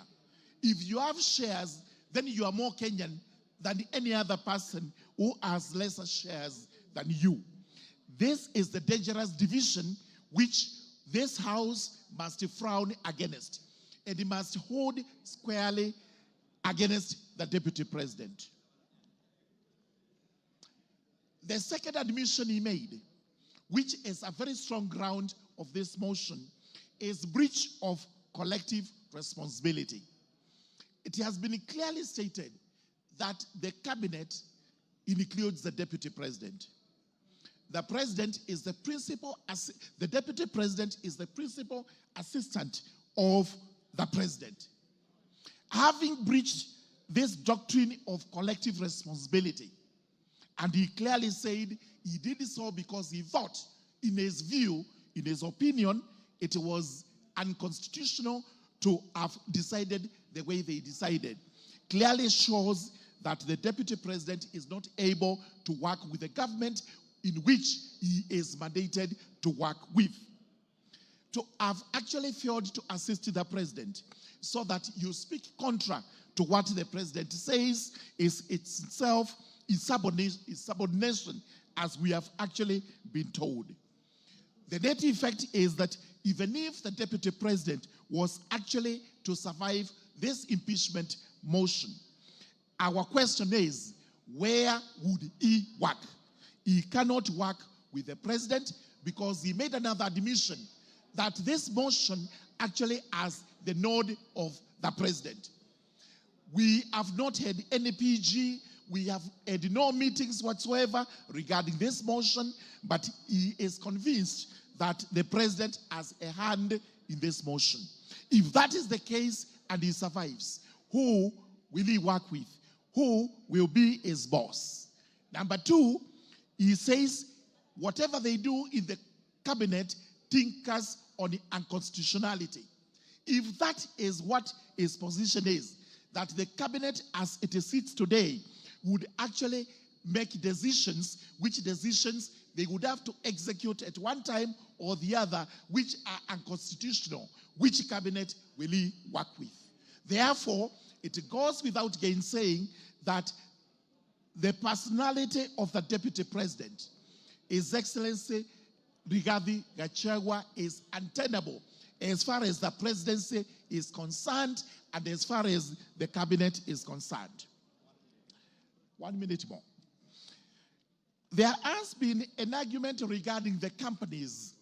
If you have shares, then you are more Kenyan than any other person who has lesser shares than you. This is the dangerous division which this House must frown against, and it must hold squarely against the Deputy President. The second admission he made, which is a very strong ground of this motion, is breach of collective responsibility. It has been clearly stated that the cabinet includes the Deputy President. The President is the the Deputy President is the principal assistant of the President. Having breached this doctrine of collective responsibility, and he clearly said he did so because he thought, in his view, in his opinion, it was unconstitutional to have decided the way they decided, clearly shows that the Deputy President is not able to work with the government in which he is mandated to work with. To have actually failed to assist the President so that you speak contra to what the President says is itself subordination, as we have actually been told. The net effect is that even if the Deputy President was actually to survive this impeachment motion, our question is, where would he work? He cannot work with the President because he made another admission that this motion actually has the nod of the President. We have not had any PG, we have had no meetings whatsoever regarding this motion, but he is convinced that the President has a hand in this motion. If that is the case and he survives, who will he work with? Who will be his boss? Number two, he says whatever they do in the cabinet tinkers on the unconstitutionality. If that is what his position is, that the cabinet as it sits today would actually make decisions, which decisions they would have to execute at one time or the other, which are unconstitutional, which cabinet will he work with? Therefore, it goes without gainsaying that the personality of the Deputy President, His Excellency Rigathi Gachagua, is untenable as far as the presidency is concerned and as far as the cabinet is concerned. 1 minute more. There has been an argument regarding the companies,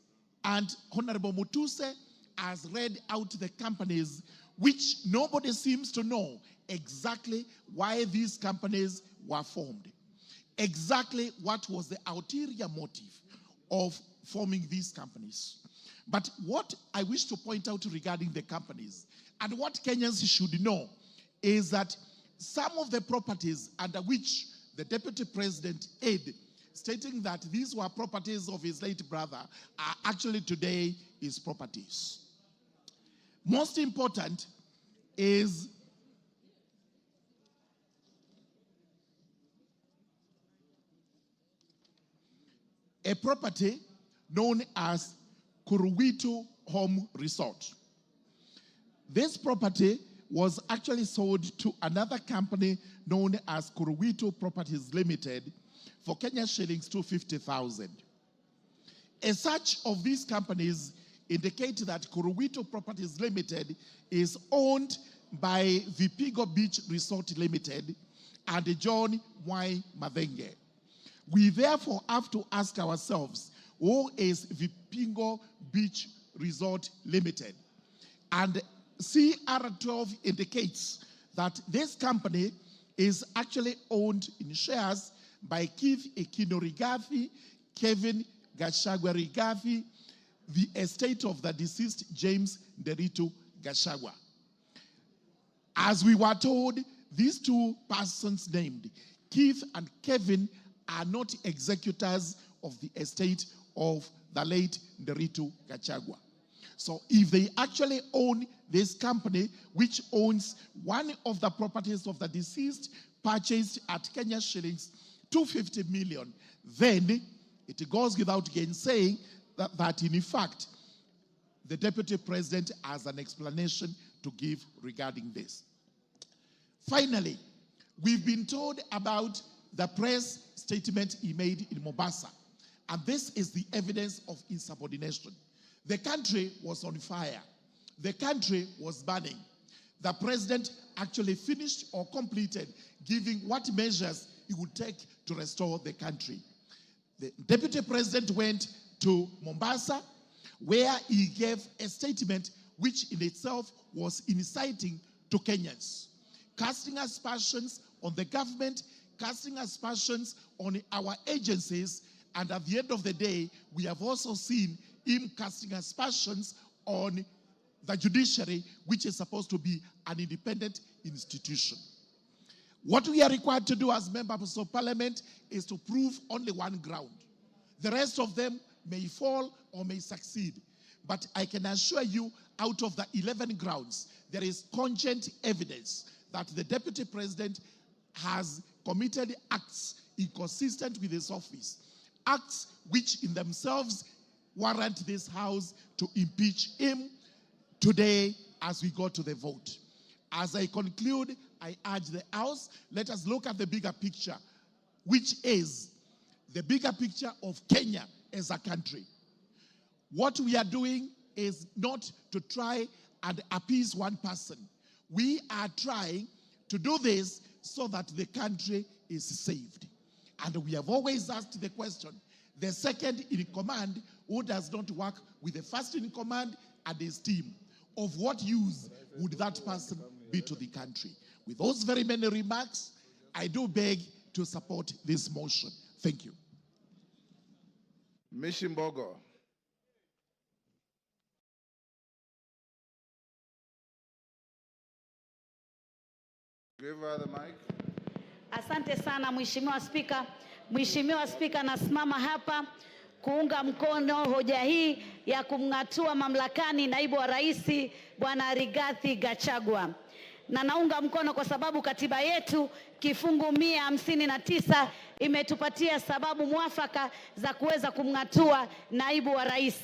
and Honorable Mutuse has read out the companies, which nobody seems to know exactly why these companies were formed. Exactly what was the ulterior motive of forming these companies. But what I wish to point out regarding the companies, and what Kenyans should know, is that some of the properties under which the Deputy President aid, stating that these were properties of his late brother, are actually today his properties. Most important is a property known as Kuruwitu Home Resort. This property was actually sold to another company known as Kuruwitu Properties Limited for Kenya shillings 250,000. As such of these companies indicate that Kuruwitu Properties Limited is owned by Vipigo Beach Resort Limited and John Y. Madenge. We therefore have to ask ourselves, who is Vipigo Beach Resort Limited? And CR12 indicates that this company is actually owned in shares by Keith Ekino Rigathi, Kevin Gachagua Rigathi, the estate of the deceased James Nderitu Gachagua. As we were told, these two persons named, Keith and Kevin, are not executors of the estate of the late Nderitu Gachagua. So if they actually own this company, which owns one of the properties of the deceased, purchased at Kenya shillings 250 million, then it goes without gainsaying that in fact, the Deputy President has an explanation to give regarding this. Finally, We've been told about the press statement he made in Mombasa, and this is the evidence of insubordination. The country was on fire. The country was burning. The president actually finished or completed giving what measures he would take to restore the country. The deputy president went to Mombasa, where he gave a statement which in itself was inciting to Kenyans, casting aspersions on the government, casting aspersions on our agencies, and at the end of the day, we have also seen him casting aspersions on the judiciary, which is supposed to be an independent institution. What we are required to do as members of parliament is to prove only one ground. The rest of them may fall or may succeed. But I can assure you, out of the 11 grounds, there is cogent evidence that the deputy president has committed acts inconsistent with his office, acts which in themselves warrant this House to impeach him today as we go to the vote. As I conclude, I urge the House, let us look at the bigger picture, which is the bigger picture of Kenya as a country. What we are doing is not to try and appease one person. We are trying to do this so that the country is saved. And we have always asked the question, the second in command who does not work with the first in command and his team, of what use would that person be to the country? With those very many remarks, I do beg to support this motion. Thank you. Mishimbogo. Give her the mic. Asante sana Mheshimiwa Spika. Mheshimiwa Spika, nasimama hapa kuunga mkono hoja hii ya kumng'atua mamlakani naibu wa rais Bwana Rigathi Gachagua. Na naunga mkono kwa sababu katiba yetu kifungu 159 imetupatia sababu mwafaka za kuweza kumng'atua naibu wa rais.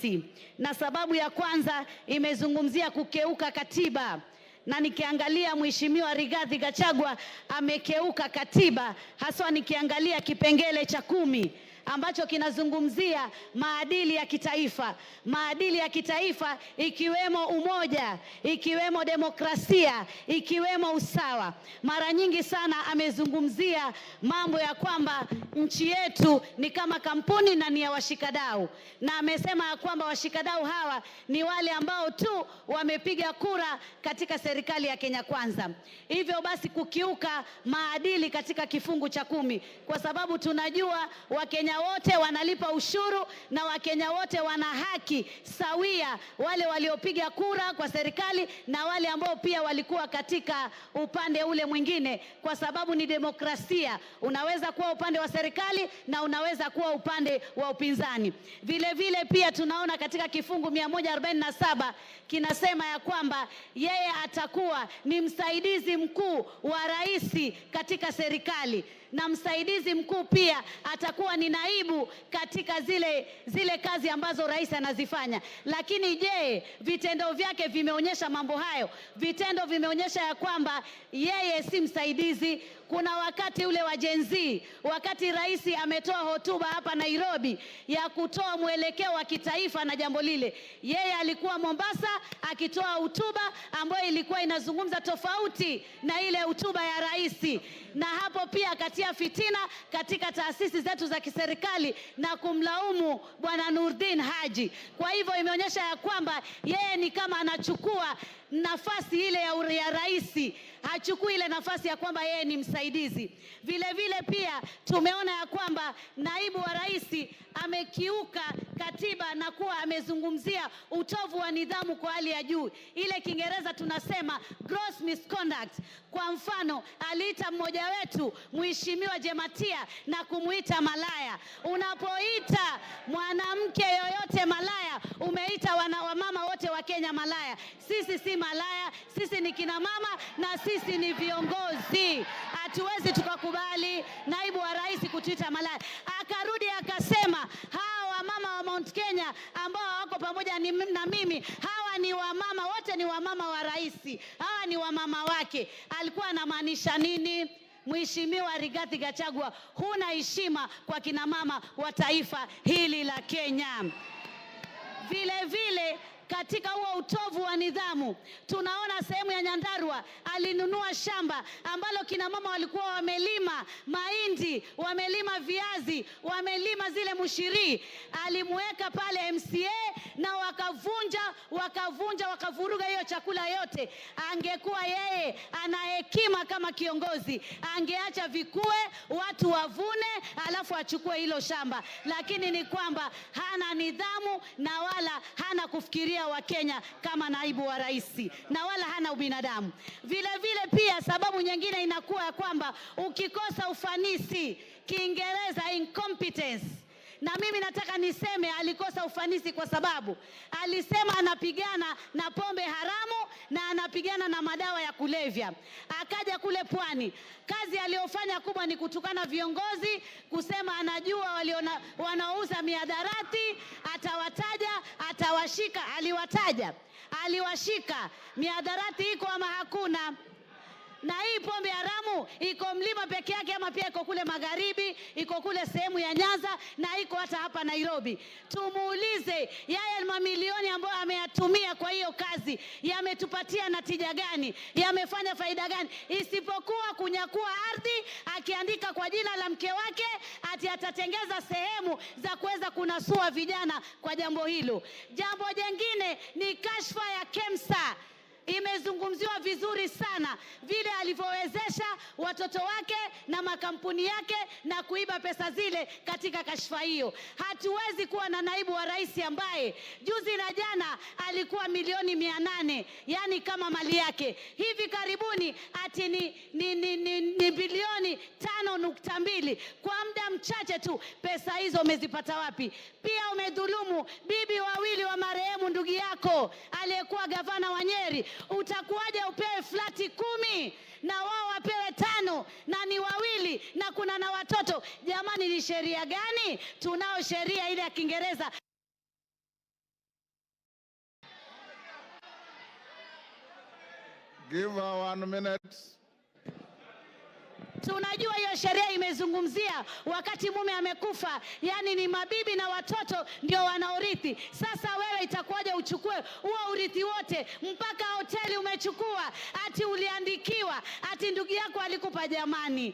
Na sababu ya kwanza imezungumzia kukeuka katiba. Na nikiangalia Mheshimiwa Rigathi Gachagua amekeuka katiba, haswa nikiangalia kipengele cha 10 ambacho kinazungumzia maadili ya kitaifa. Maadili ya kitaifa ikiwemo umoja, ikiwemo demokrasia, ikiwemo usawa. Mara nyingi sana amezungumzia mambo ya kwamba nchi yetu ni kama kampuni na ni ya washikadau. Na amesema kwamba washikadau hawa ni wale ambao tu wamepiga kura katika serikali ya Kenya Kwanza. Hivyo basi kukiuka maadili katika kifungu cha 10, kwa sababu tunajua Wakenya wote wanalipa ushuru na Wakenya wote wana haki sawia, wale waliopiga kura kwa serikali na wale ambao pia walikuwa katika upande ule mwingine, kwa sababu ni demokrasia. Unaweza kuwa upande wa serikali na unaweza kuwa upande wa upinzani. Vile vile pia tunaona katika kifungu 147 kinasema ya kwamba yeye atakuwa ni msaidizi mkuu wa rais katika serikali, na msaidizi mkuu pia atakuwa ni naibu katika zile kazi ambazo rais anazifanya. Lakini je, vitendo vyake vimeonyesha mambo hayo? Vitendo vimeonyesha ya kwamba yeye si msaidizi. Kuna wakati ule wa Gen Z, wakati rais ametoa hotuba hapa Nairobi ya kutoa mwelekeo wa kitaifa na jambo lile, yeye alikuwa Mombasa akitoa hotuba ambayo ilikuwa inazungumza tofauti na ile hotuba ya rais. Na hapo pia akatia fitina katika taasisi zetu za kiserikali na kumlaumu Bwana Nurdin Haji. Kwa hivyo imeonyesha ya kwamba yeye ni kama anachukua nafasi ile ya rais, hachukui ile nafasi ya kwamba yeye ni msaidizi. Vile vile pia tumeona ya kwamba naibu wa rais amekiuka katiba na kuwa amezungumzia utovu wa nidhamu kwa hali ya juu. Ile Kiingereza tunasema gross misconduct. Kwa mfano, aliita mmoja wetu Mheshimiwa Jematia na kumuita malaya. Unapoita mwanamke yoyote malaya, umeita wamama wote wa Kenya malaya. Sisi si malaya, sisi ni kina mama na sisi ni viongozi. Hatuwezi tukakubali naibu wa rais kutuita malaya. Akarudi akasema hawa wamama wa Mount Kenya ambao wako pamoja na mimi, hawa ni wamama, wote ni wamama wa rais, hawa ni wamama wake. Alikuwa anamaanisha nini? Mheshimiwa Rigathi Gachagua, huna heshima kwa kina mama wa taifa hili la Kenya. Vile vile katika huo utovu wa nidhamu, tunaona sehemu ya Nyandarua alinunua shamba ambalo kina mama walikuwa wamelima mahindi, wamelima viazi, wamelima zile mushiri. Alimweka pale MCA na wakavuruga hiyo chakula yote. Angekuwa yeye ana hekima kama kiongozi, angeacha vikue, watu wavune, alafu achukue hilo shamba. Lakini ni kwamba hana nidhamu na wala hana kufikiria wa Kenya kama naibu wa rais, na wala hana ubinadamu. Vile vile pia sababu nyingine inakuwa ya kwamba ukikosa ufanisi, Kiingereza incompetence. Na mimi nataka niseme alikosa ufanisi kwa sababu alisema anapigana na pombe haramu na anapigana na madawa ya kulevya. Akaja kule Pwani, kazi aliyofanya kubwa ni kutukana viongozi, kusema anajua wanaouza mihadarati, atawataja, atawashika. Aliwashika. Mihadarati iko ama hakuna? Na hii pombe haramu iko Mlima peke yake ama pia iko kule magharibi, iko kule sehemu ya Nyanza na iko hata hapa Nairobi? Tumuulize yeye mamilioni ambayo ameyatumia kwa hiyo kazi yametupatia natija gani? Yamefanya faida gani? Isipokuwa kunyakua ardhi, akiandika kwa jina la mke wake ati atatengeza sehemu za kuweza kunasua vijana kwa jambo hilo. Jambo jingine ni kashfa ya KEMSA. Imezungumziwa vizuri sana vile alivyowezesha watoto wake na makampuni yake na kuiba pesa zile katika kashfa hiyo. Hatuwezi kuwa na naibu wa rais ambaye juzi na jana alikuwa milioni 800, yani kama mali yake. Hivi karibuni ati ni bilioni 5.2. Kwa muda mchache tu pesa hizo umezipata wapi? Pia umedhulumu bibi wawili wa marehemu ndugu yako aliyekuwa gavana wa Nyeri. Utakuwaje upewe flati 10 na wao wapewe 5 na ni wawili na kuna na watoto? Jamani, ni sheria gani? Tunao sheria ile ya Kiingereza. Give her 1 minute. Tunajua hiyo sheria imezungumzia wakati mume amekufa, yani ni mabibi na watoto ndio wanaorithi. Sasa wewe itakuwaje uchukue huo urithi wote? Mpaka hoteli umechukua, ati uliandikiwa, ati ndugu yako alikupa. Jamani,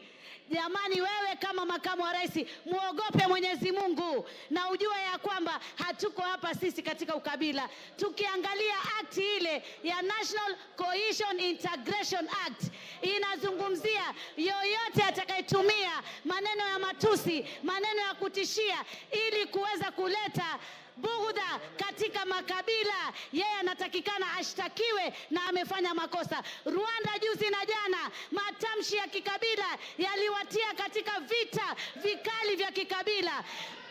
wewe kama makamu wa rais muogope Mwenyezi Mungu na ujue ya kwamba hatuko hapa sisi katika ukabila. Tukiangalia act ile ya National Cohesion Integration Act inazungumzia yoyote atakayetumia maneno ya matusi, maneno ya kutishia ili kuweza kuleta bughudha katika makabila, yeye anatakikana ashtakiwe na amefanya makosa. Rwanda juzi na jana matamshi ya kikabila yaliwatia katika vita vikali vya kikabila.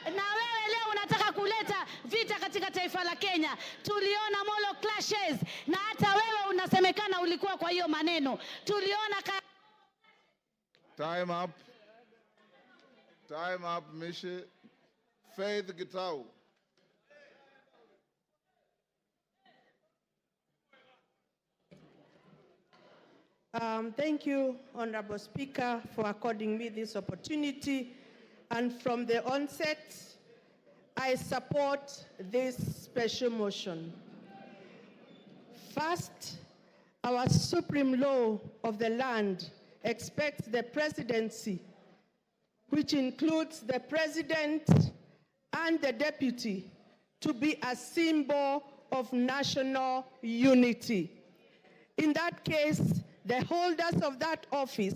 Na wewe leo unataka kuleta vita katika taifa la Kenya. Tuliona molo clashes na hata wewe unasemekana ulikuwa kwa hiyo maneno. Tuliona Time up, Mishi. Faith Gitau. Thank you, Honorable Speaker, for according me this opportunity. And from the onset, I support this special motion. First, our supreme law of the land expects the presidency, which includes the president and the deputy, to be a symbol of national unity. In that case, the holders of that office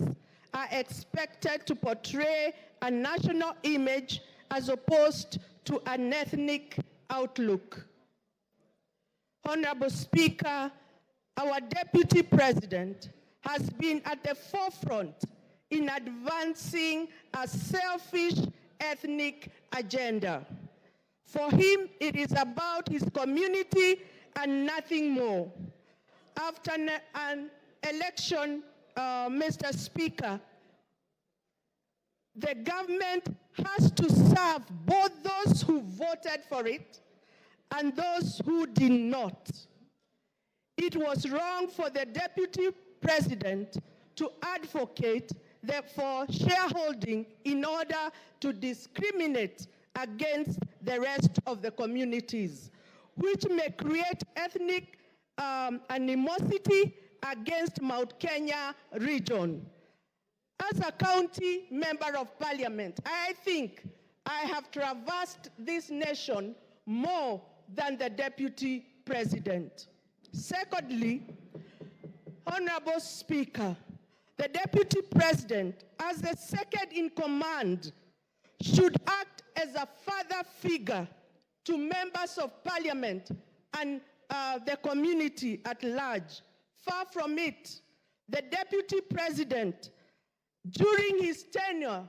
are expected to portray a national image as opposed to an ethnic outlook. Honorable Speaker, our deputy president has been at the forefront in advancing a selfish ethnic agenda. For him, it is about his community and nothing more. After an election, Mr. Speaker, the government has to serve both those who voted for it and those who did not. It was wrong for the deputy president to advocate for shareholding in order to discriminate against the rest of the communities, which may create ethnic animosity against Mount Kenya region. As a county member of parliament, I think I have traversed this nation more than the deputy president. Secondly, Honorable Speaker, the deputy president, as the second in command, should act as a father figure to members of parliament and the community at large. Far from it, the deputy president, during his tenure,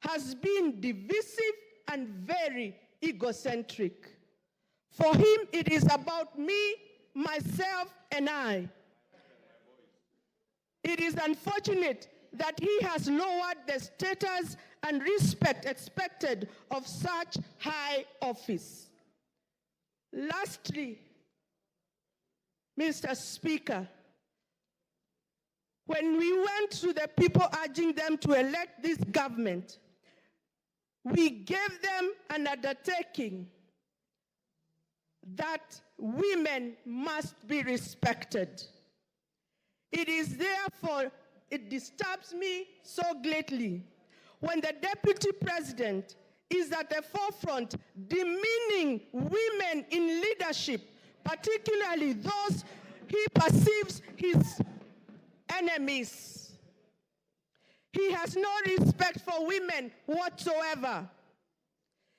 has been divisive and very egocentric. For him, it is about me, myself, and I. It is unfortunate that he has lowered the status and respect expected of such high office. Lastly, Mr. Speaker, when we went to the people urging them to elect this government, we gave them an undertaking that women must be respected. It is therefore, it disturbs me so greatly when the deputy president is at the forefront demeaning women in leadership, particularly those he perceives his enemies. He has no respect for women whatsoever.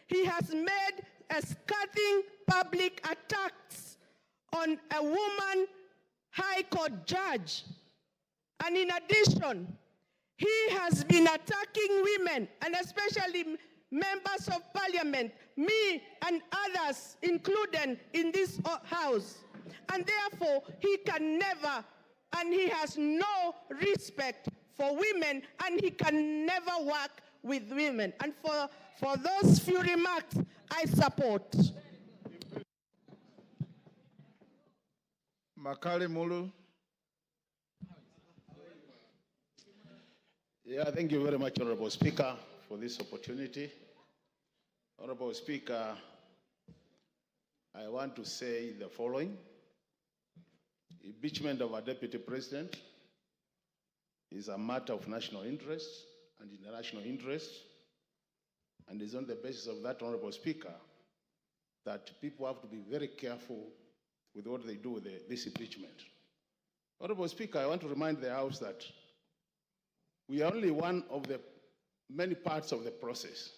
He has made a scathing public attacks on a woman High Court judge. And in addition, he has been attacking women, and especially members of parliament, me and others included in this house. And therefore, he can never, and he has no respect for women, and he can never work with women. And for those few remarks, I support. Makali Mulu. Yeah, thank you very much, Honorable Speaker, for this opportunity. Honorable Speaker, I want to say the following. Impeachment of a deputy president is a matter of national interest and international interest, and it's on the basis of that, Honorable Speaker, that people have to be very careful with what they do with this impeachment. Honorable Speaker, I want to remind the House that we are only one of the many parts of the process.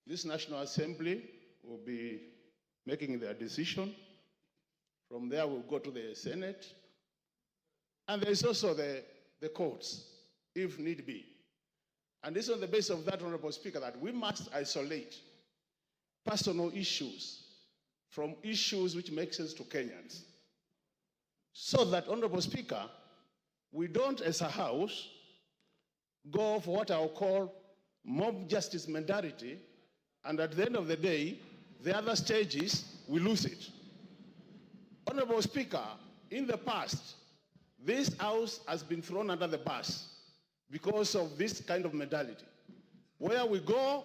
This National Assembly will be making their decision. From there, we'll go to the Senate. And there is also the courts, if need be. And it's on the basis of that, Honorable Speaker, that we must isolate personal issues from issues which make sense to Kenyans. So that, Honorable Speaker, we don't, as a House, go for what I'll call mob justice mentality, and at the end of the day, the other stages, we lose it. Honorable Speaker, in the past, this House has been thrown under the bus because of this kind of mentality, where we go,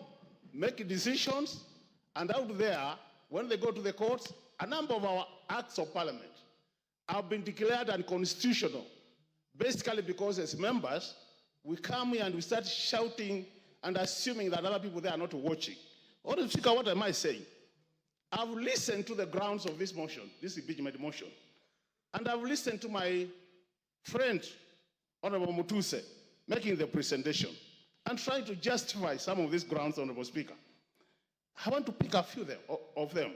make decisions, and out there, when they go to the courts, a number of our acts of parliament have been declared unconstitutional, basically because as members, we come here and we start shouting and assuming that other people there are not watching. Honorable Speaker, what am I saying? I've listened to the grounds of this motion, this impeachment motion, and I've listened to my friend, Honorable Mutuse, making the presentation and trying to justify some of these grounds, Honorable Speaker. I want to pick a few of them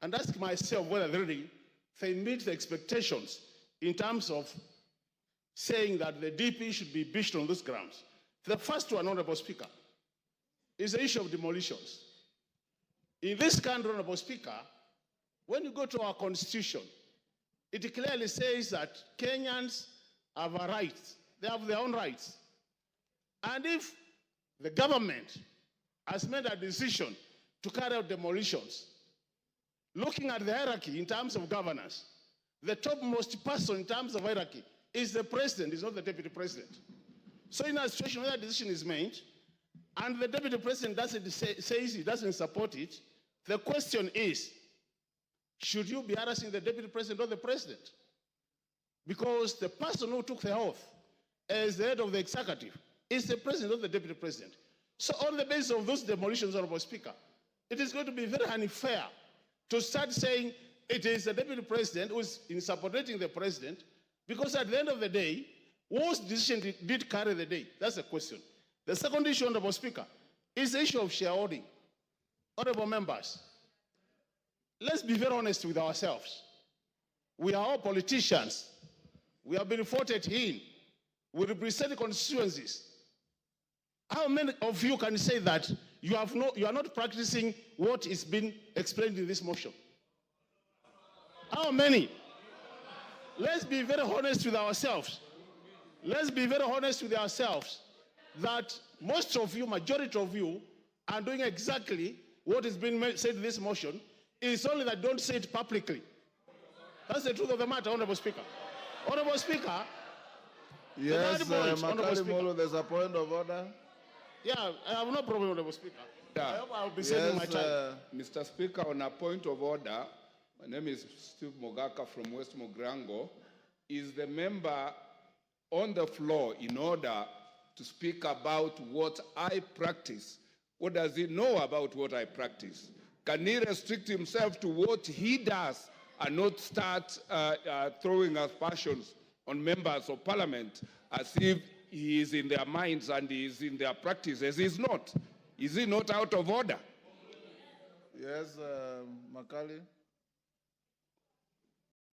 and ask myself whether they meet the expectations in terms of saying that the DP should be impeached on those grounds. The first one, Honorable Speaker, is the issue of demolitions. In this country, Honorable Speaker, when you go to our constitution, it clearly says that Kenyans have a right. They have their own rights. And if the government has made a decision to carry out demolitions, looking at the hierarchy in terms of governance, the topmost person in terms of hierarchy is the president, is not the deputy president. So in a situation where a decision is made, and the deputy president says he doesn't support it, the question is, should you be harassing the deputy president or the president? Because the person who took the oath as the head of the executive is the president or the deputy president. So on the basis of those demolitions, Honorable Speaker, it is going to be very unfair to start saying it is the deputy president who is insubordinating the president, because at the end of the day, whose decision did carry the day? That's the question. The second issue, Honorable Speaker, is the issue of shareholding. Honorable members, let's be very honest with ourselves. We are all politicians. We have been voted in. We represent constituencies. How many of you can say that you are not practicing what is being explained in this motion? How many? Let's be very honest with ourselves. Let's be very honest with ourselves that most of you, majority of you, are doing exactly what is being said in this motion. It's only that don't say it publicly. That's the truth of the matter, Honorable Speaker. Honorable Speaker. Yes, Makali Molo, there's a point of order. Yeah, I have no problem, Honorable Speaker. Yeah. I hope I'll be saving my time. Mr. Speaker, on a point of order, my name is Steve Mogaka from West Mogrango. Is the member on the floor in order to speak about what I practice? What does he know about what I practice? Can he restrict himself to what he does and not start throwing aspersions on members of parliament as if he is in their minds and he is in their practices? He's not. Is he not out of order? Yes, Makali.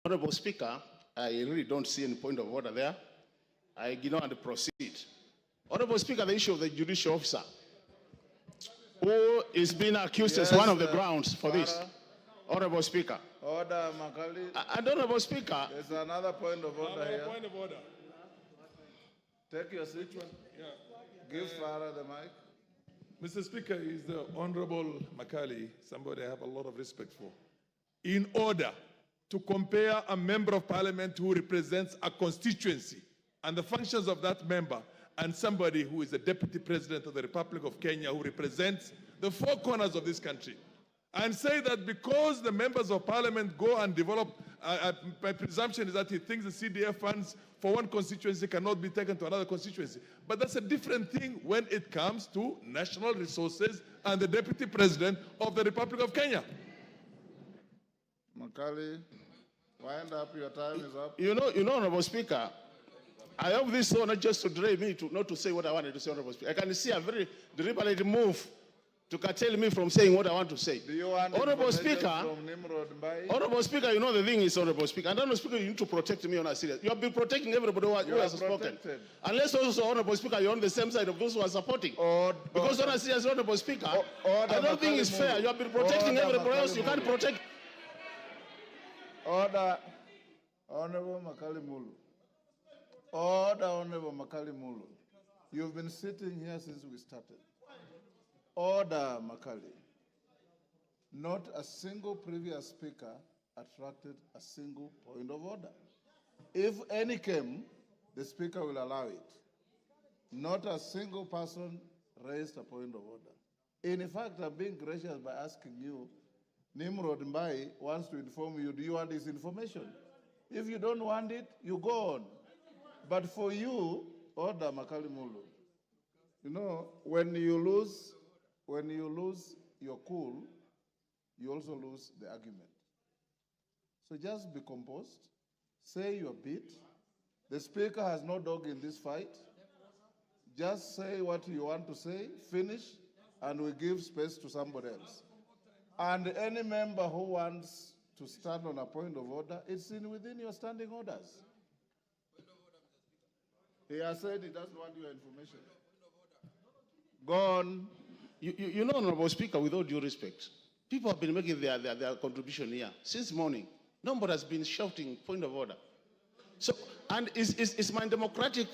Honorable Speaker, I really don't see any point of order there. I ignore and proceed. Honorable Speaker, the issue of the judicial officer who is being accused as one of the grounds for this. Honorable Speaker. Order, Makali. And Honorable Speaker. There's another point of order here. Point of order. Take your seat. Yeah. Give Farah the mic. Mr. Speaker, is the Honorable Makali, somebody I have a lot of respect for. In order to compare a member of parliament who represents a constituency and the functions of that member and somebody who is the deputy president of the Republic of Kenya who represents the four corners of this country, and say that because the members of parliament go and develop, my presumption is that he thinks the CDF funds for one constituency cannot be taken to another constituency. But that's a different thing when it comes to national resources and the deputy president of the Republic of Kenya. Makali, wind up, your time is up. You know, Honorable Speaker, I have this honor just to delay me not to say what I wanted to say, Honorable Speaker. I can see a very deliberate move to curtail me from saying what I want to say. Do you want Honorable Speaker, from Nimrod Mbai? Honorable Speaker, you know the thing is, Honorable Speaker, and Honorable Speaker, you need to protect me on a serious. You have been protecting everybody who has spoken. Unless also, Honorable Speaker, you're on the same side of those who are supporting. Because on a serious, Honorable Speaker, I don't think it's fair. You have been protecting everybody else. You can't protect. Order, Honorable Makali Mulu. Order, Honorable Makali Mulu. You've been sitting here since we started. Order, Makali. Not a single previous speaker attracted a single point of order. If any came, the speaker will allow it. Not a single person raised a point of order. In fact, I'm being gracious by asking you, Nimrod Mbai wants to inform you, do you want this information? If you don't want it, you go on. But for you, order, Makali Mulu. You know, when you lose your cool, you also lose the argument. So just be composed, say your bit. The speaker has no dog in this fight. Just say what you want to say, finish, and we give space to somebody else. And any member who wants to stand on a point of order, it's within your standing orders. He has said he doesn't want your information. Go on. You know, Honorable Speaker, with all due respect, people have been making their contribution here since morning. Nobody has been shouting point of order. So, and it's my democratic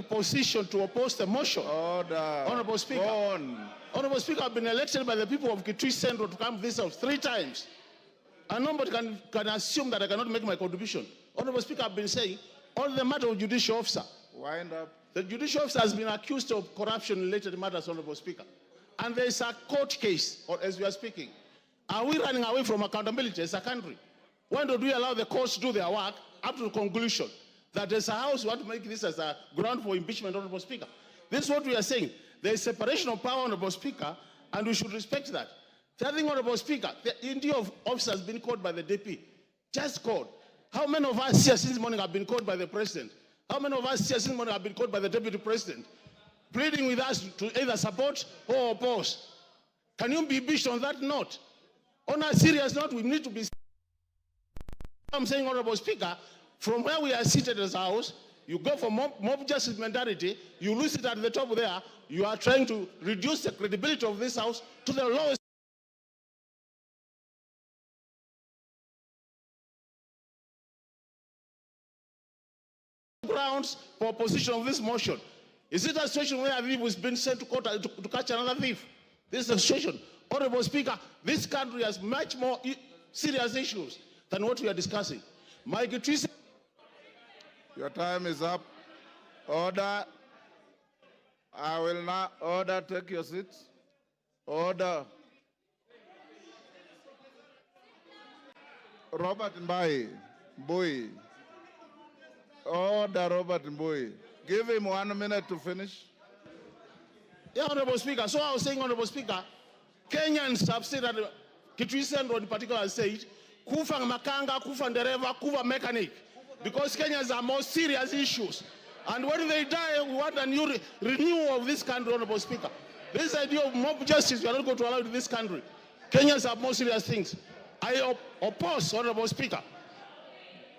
position to oppose the motion. Order. Honorable Speaker. Go on. Honorable Speaker, I've been elected by the people of Kitui Central to come this house 3 times. And nobody can assume that I cannot make my contribution. Honorable Speaker, I've been saying, on the matter of judicial officer. Wind up. The judicial officer has been accused of corruption-related matters, Honorable Speaker. And there is a court case, or as we are speaking. Are we running away from accountability as a country? When do we allow the courts to do their work up to the conclusion that as a House, we want to make this as a ground for impeachment, Honorable Speaker? This is what we are saying. There is separation of power, Honorable Speaker, and we should respect that. The other thing, Honorable Speaker, the India of officers has been called by the DP. Just called. How many of us here since morning have been called by the President? How many of us here since morning have been called by the Deputy President, pleading with us to either support or oppose? Can you be impeached on that note? On a serious note, we need to be. I'm saying, Honorable Speaker, from where we are seated as a House, you go for mob justice mentality, you lose it at the top there, you are trying to reduce the credibility of this House to the lowest grounds for opposition of this motion. Is it a situation where a thief has been sent to court to catch another thief? This is a situation. Honorable Speaker, this country has much more serious issues than what we are discussing. Mike Trice. Your time is up. Order. I will now order. Take your seats. Order. Robert Mbai. Mbui. Order, Robert Mbui. Give him 1 minute to finish. Yeah, Honorable Speaker. So I was saying, Honorable Speaker, Kenyans have said that Kitwisen in particular has said, kufa makanga, kufa ndereva, kufa mechanic, because Kenyans are more serious issues. And when they die, we want a new renewal of this country, Honorable Speaker. This idea of mob justice, we are not going to allow it in this country. Kenyans have more serious things. I oppose, Honorable Speaker.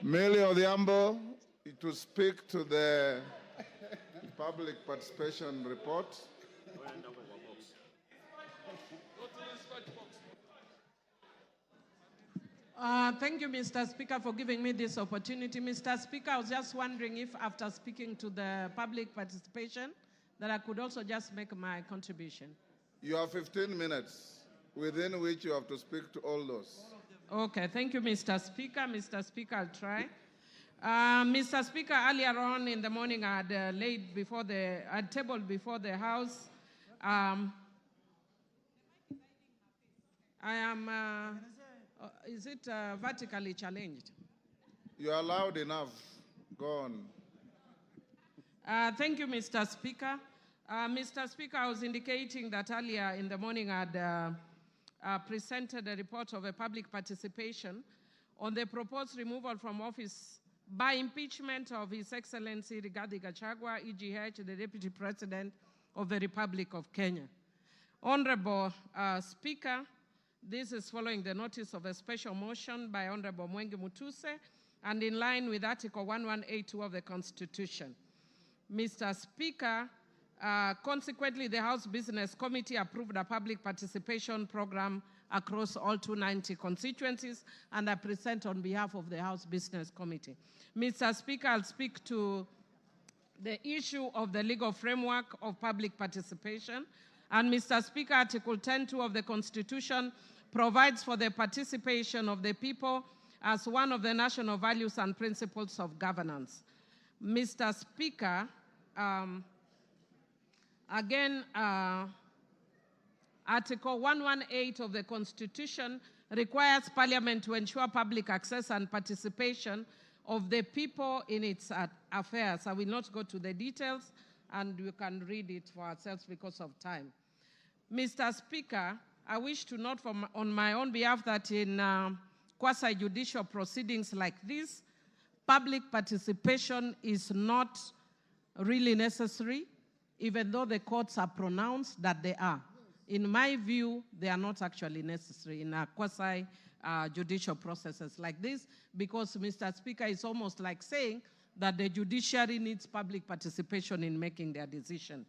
Millie Odhiambo to speak to the public participation report. Thank you, Mr. Speaker, for giving me this opportunity. Mr. Speaker, I was just wondering if after speaking to the public participation, that I could also just make my contribution. You have 15 minutes within which you have to speak to all those. Okay, thank you, Mr. Speaker. Mr. Speaker, I'll try. Mr. Speaker, earlier on in the morning, I had tabled before the House. I am, is it vertically challenged? You are loud enough. Go on. Thank you, Mr. Speaker. Mr. Speaker, I was indicating that earlier in the morning I had presented a report of a public participation on the proposed removal from office by impeachment of His Excellency Rigathi Gachagua, EGH, the Deputy President of the Republic of Kenya. Honorable Speaker, this is following the notice of a special motion by Honorable Mwengi Mutuse and in line with Article 1182 of the Constitution. Mr. Speaker, consequently, the House Business Committee approved a public participation program across all 290 constituencies, and I present on behalf of the House Business Committee. Mr. Speaker, I'll speak to the issue of the legal framework of public participation. And Mr. Speaker, Article 10.2 of the Constitution provides for the participation of the people as one of the national values and principles of governance. Mr. Speaker, Article 118 of the Constitution requires Parliament to ensure public access and participation of the people in its affairs. I will not go to the details, and we can read it for ourselves because of time. Mr. Speaker, I wish to note on my own behalf that in quasi-judicial proceedings like this, public participation is not really necessary, even though the courts are pronounced that they are. In my view, they are not actually necessary in quasi-judicial processes like this, because, Mr. Speaker, it's almost like saying that the judiciary needs public participation in making their decision.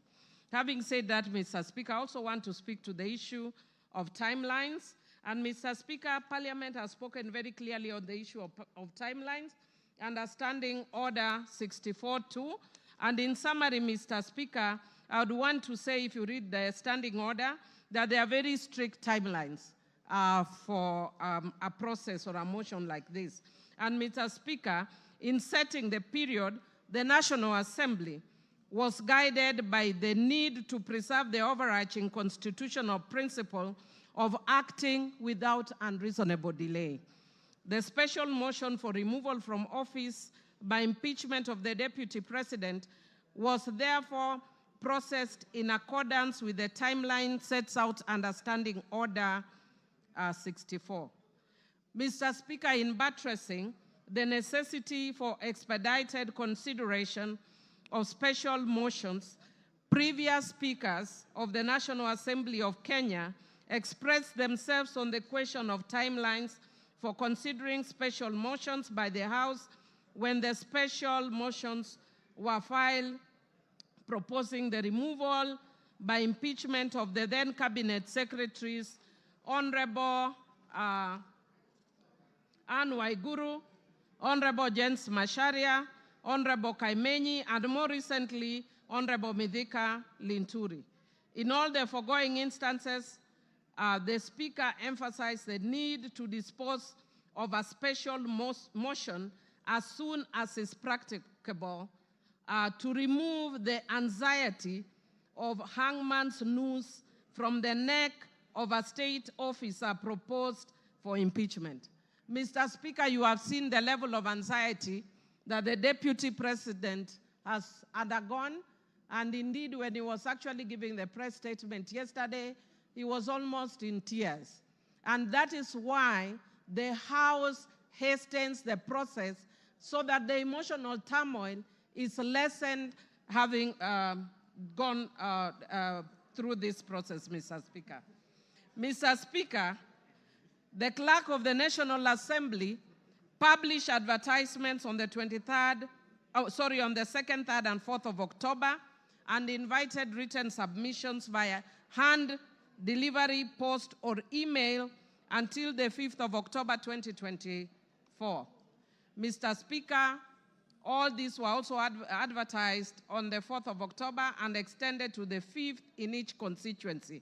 Having said that, Mr. Speaker, I also want to speak to the issue of timelines. And, Mr. Speaker, Parliament has spoken very clearly on the issue of timelines, understanding Order 64.2. And in summary, Mr. Speaker, I would want to say, if you read the standing order, that there are very strict timelines for a process or a motion like this. And, Mr. Speaker, in setting the period, the National Assembly was guided by the need to preserve the overarching constitutional principle of acting without unreasonable delay. The special motion for removal from office by impeachment of the Deputy President was therefore processed in accordance with the timeline sets out under Standing Order 64. Mr. Speaker, in buttressing the necessity for expedited consideration of special motions, previous speakers of the National Assembly of Kenya expressed themselves on the question of timelines for considering special motions by the House when the special motions were filed proposing the removal by impeachment of the then cabinet secretaries, Honorable Anne Waiguru, Honorable James Macharia, Honorable Kaimenyi, and more recently, Honorable Mithika Linturi. In all the foregoing instances, the Speaker emphasized the need to dispose of a special motion as soon as is practicable to remove the anxiety of hangman's noose from the neck of a state officer proposed for impeachment. Mr. Speaker, you have seen the level of anxiety that the Deputy President has undergone, and indeed when he was actually giving the press statement yesterday, he was almost in tears. And that is why the House hastens the process so that the emotional turmoil is lessened having gone through this process, Mr. Speaker. Mr. Speaker, the Clerk of the National Assembly published advertisements on the 2nd, 3rd, and 4th of October and invited written submissions via hand delivery, post, or email until the 5th of October 2024. Mr. Speaker, all these were also advertised on the 4th of October and extended to the 5th in each constituency.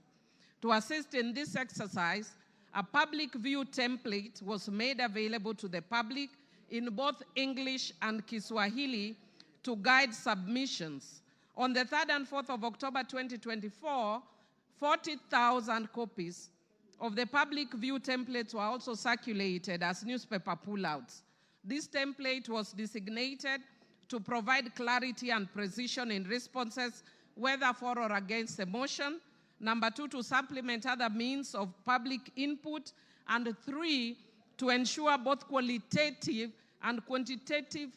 To assist in this exercise, a public view template was made available to the public in both English and Kiswahili to guide submissions. On the 3rd and 4th of October 2024, 40,000 copies of the public view templates were also circulated as newspaper pullouts. This template was designated to provide clarity and precision in responses, whether for or against the motion. Number 2, to supplement other means of public input. And 3, to ensure both qualitative and quantitative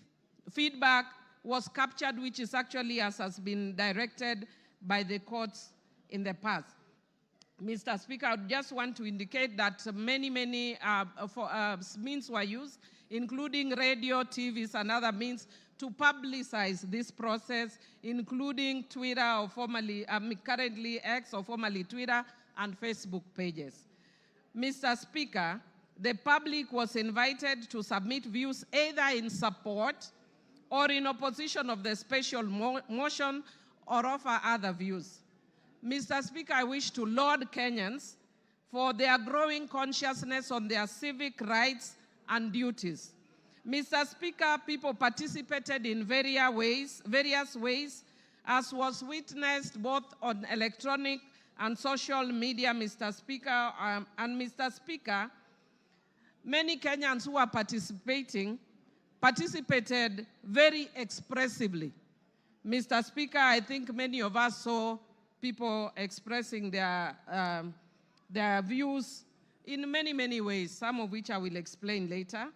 feedback was captured, which is actually as has been directed by the courts in the past. Mr. Speaker, I just want to indicate that many means were used, including radio, TVs, and other means to publicize this process, including Twitter, or formerly, currently X, or formerly Twitter, and Facebook pages. Mr. Speaker, the public was invited to submit views either in support or in opposition of the special motion or offer other views. Mr. Speaker, I wish to laud Kenyans for their growing consciousness on their civic rights and duties. Mr. Speaker, people participated in various ways, as was witnessed both on electronic and social media, Mr. Speaker. And Mr. Speaker, many Kenyans who are participated very expressively. Mr. Speaker, I think many of us saw people expressing their views in many ways, some of which I will explain later.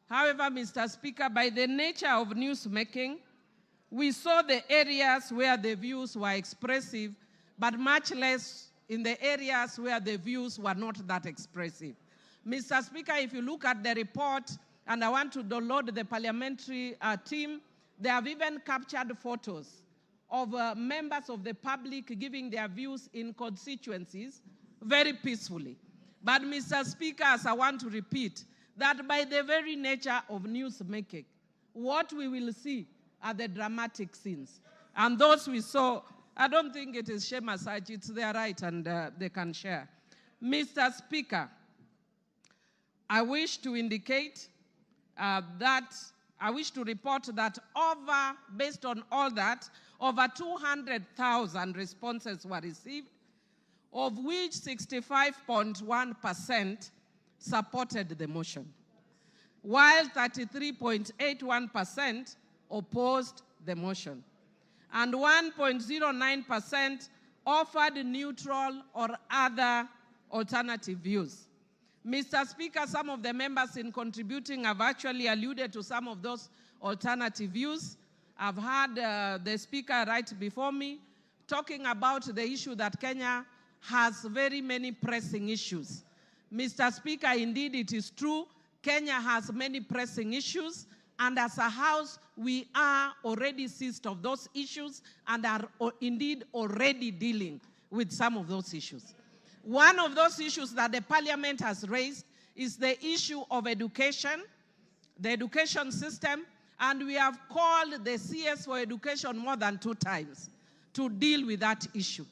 However, Mr. Speaker, by the nature of newsmaking, we saw the areas where the views were expressive, but much less in the areas where the views were not that expressive. Mr. Speaker, if you look at the report, and I want to download the parliamentary team, they have even captured photos of members of the public giving their views in constituencies very peacefully. But Mr. Speaker, as I want to repeat, that by the very nature of newsmaking, what we will see are the dramatic scenes. And those we saw, I don't think it is shame as such, it's their right and they can share. Mr. Speaker, I wish to indicate that I wish to report that based on all that, over 200,000 responses were received, of which 65.1% supported the motion, while 33.81% opposed the motion, and 1.09% offered neutral or other alternative views. Mr. Speaker, some of the members in contributing have actually alluded to some of those alternative views. I've heard the speaker right before me talking about the issue that Kenya has very many pressing issues. Mr. Speaker, indeed it is true, Kenya has many pressing issues, and as a House, we are already seized of those issues and are indeed already dealing with some of those issues. One of those issues that the Parliament has raised is the issue of education, the education system, and we have called the CS for Education more than 2 times to deal with that issue.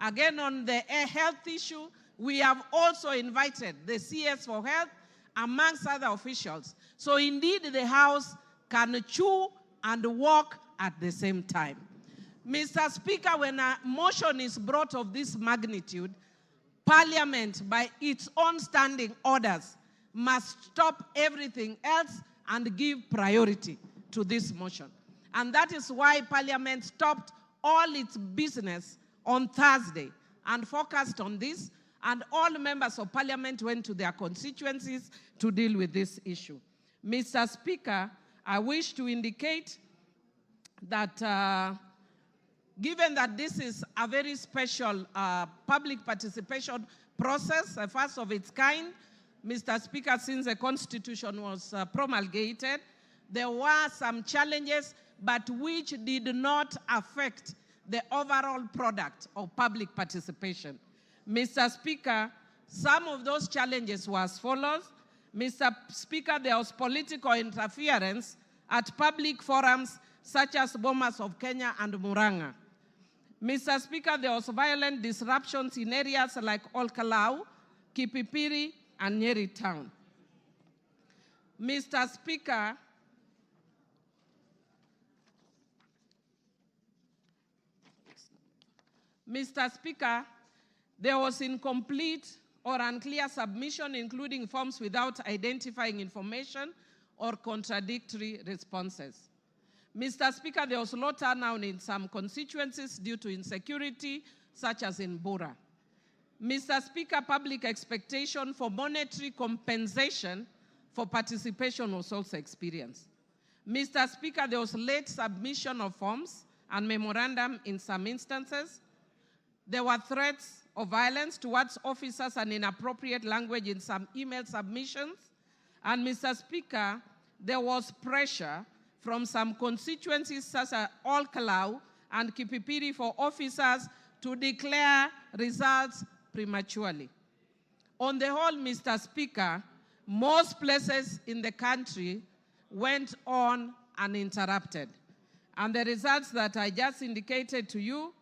Again, on the health issue, we have also invited the CS for Health amongst other officials. So indeed, the House can chew and walk at the same time. Mr. Speaker, when a motion is brought of this magnitude, Parliament, by its own standing orders, must stop everything else and give priority to this motion. And that is why Parliament stopped all its business on Thursday and focused on this, and all members of Parliament went to their constituencies to deal with this issue. Mr. Speaker, I wish to indicate that given that this is a very special public participation process, a first of its kind, Mr. Speaker, since the Constitution was promulgated, there were some challenges, but which did not affect the overall product of public participation. Mr. Speaker, some of those challenges were as follows. Mr. Speaker, there was political interference at public forums such as Bomas of Kenya and Murang'a. Mr. Speaker, there was violent disruptions in areas like Olkalau, Kipipiri, and Nyeri Town. Mr. Speaker, there was incomplete or unclear submission, including forms without identifying information or contradictory responses. Mr. Speaker, there was low turnout in some constituencies due to insecurity, such as in Bura. Mr. Speaker, public expectation for monetary compensation for participation was also experienced. Mr. Speaker, there was late submission of forms and memorandum in some instances. There were threats of violence towards officers and inappropriate language in some email submissions. And Mr. Speaker, there was pressure from some constituencies such as Olkalau and Kipipiri for officers to declare results prematurely. On the whole, Mr. Speaker, most places in the country went on uninterrupted. And the results that I just indicated to you,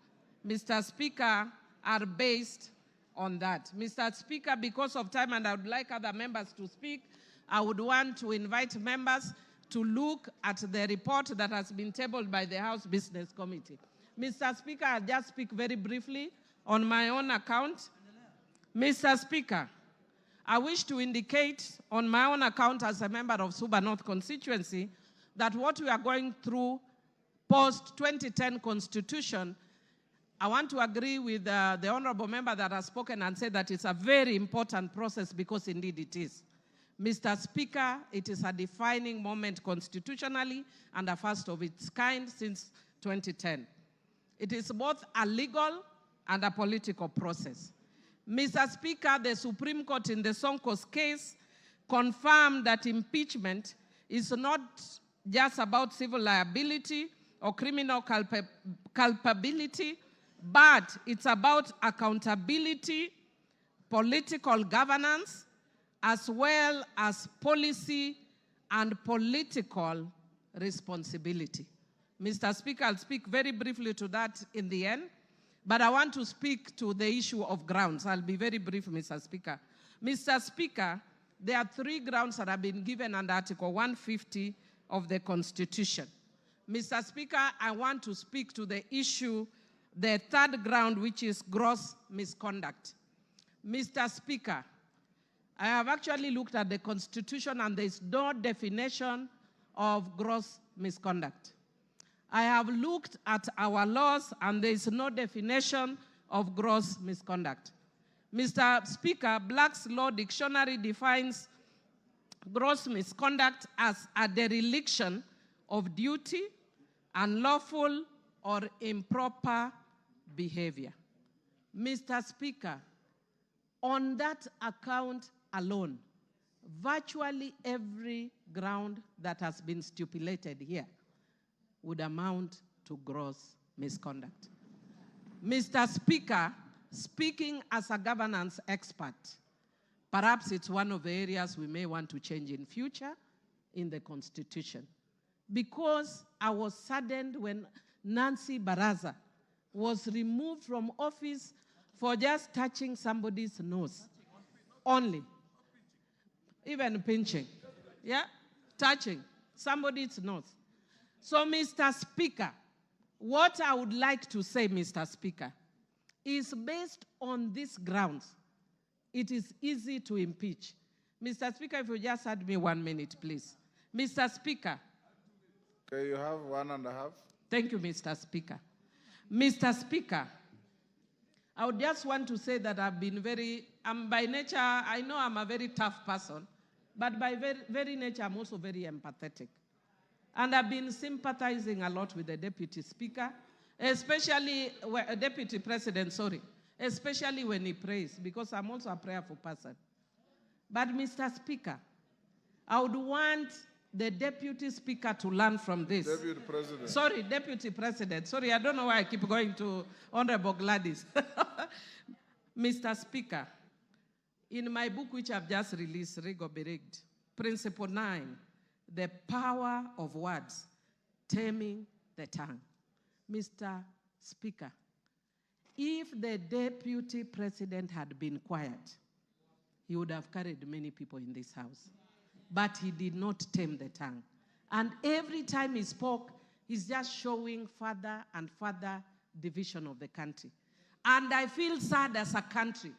Mr. Speaker, are based on that. Mr. Speaker, because of time, and I would like other members to speak, I would want to invite members to look at the report that has been tabled by the House Business Committee. Mr. Speaker, I'll just speak very briefly on my own account. Mr. Speaker, I wish to indicate on my own account as a member of Suba North constituency that what we are going through post-2010 Constitution, I want to agree with the honorable member that has spoken and said that it's a very important process, because indeed it is. Mr. Speaker, it is a defining moment constitutionally and a first of its kind since 2010. It is both a legal and a political process. Mr. Speaker, the Supreme Court in the Sonko's case confirmed that impeachment is not just about civil liability or criminal culpability, but it's about accountability, political governance, as well as policy and political responsibility. Mr. Speaker, I'll speak very briefly to that in the end, but I want to speak to the issue of grounds. I'll be very brief, Mr. Speaker. Mr. Speaker, there are 3 grounds that have been given under Article 150 of the Constitution. Mr. Speaker, I want to speak to the issue, the third ground, which is gross misconduct. Mr. Speaker, I have actually looked at the Constitution and there is no definition of gross misconduct. I have looked at our laws and there is no definition of gross misconduct. Mr. Speaker, Black's Law Dictionary defines gross misconduct as a dereliction of duty, unlawful or improper behavior. Mr. Speaker, on that account alone, virtually every ground that has been stipulated here would amount to gross misconduct. Mr. Speaker, speaking as a governance expert, perhaps it's one of the areas we may want to change in future in the Constitution. Because I was saddened when Nancy Baraza was removed from office for just touching somebody's nose. Only. Even pinching. Yeah? Touching somebody's nose. So, Mr. Speaker, what I would like to say, Mr. Speaker, is based on these grounds, it is easy to impeach. Mr. Speaker, if you just had me 1 minute, please. Mr. Speaker. Okay, you have 1.5. Thank you, Mr. Speaker. Mr. Speaker, I would just want to say that I've been by nature, I know I'm a very tough person, but by very nature, I'm also very empathetic. And I've been sympathizing a lot with the Deputy Speaker, especially, Deputy President, sorry, especially when he prays, because I'm also a prayerful person. But Mr. Speaker, I would want the Deputy Speaker to learn from this. Deputy President. Sorry, Deputy President. Sorry, I don't know why I keep going to Honorable Gladys. Mr. Speaker, in my book, which I've just released, Rigo Berigged, Principle 9, the power of words, taming the tongue. Mr. Speaker, if the Deputy President had been quiet, he would have carried many people in this house. But he did not tame the tongue. And every time he spoke, he's just showing further and further division of the country. And I feel sad as a country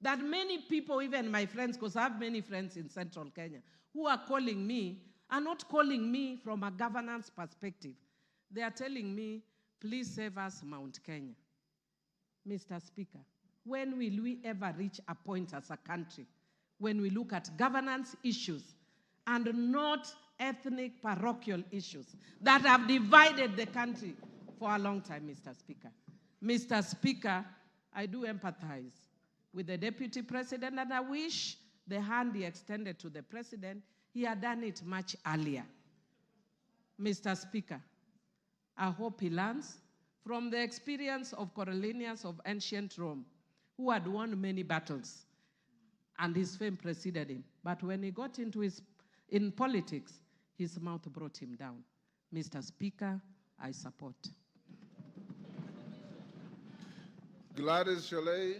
that many people, even my friends, because I have many friends in Central Kenya, who are calling me, are not calling me from a governance perspective. They are telling me, please save us Mount Kenya. Mr. Speaker, when will we ever reach a point as a country when we look at governance issues and not ethnic parochial issues that have divided the country for a long time, Mr. Speaker? Mr. Speaker, I do empathize with the Deputy President, and I wish the hand he extended to the President, he had done it much earlier. Mr. Speaker, I hope he learns from the experience of Coriolanus of ancient Rome, who had won many battles, and his fame preceded him. But when he got in politics, his mouth brought him down. Mr. Speaker, I support. Gladys Sholay,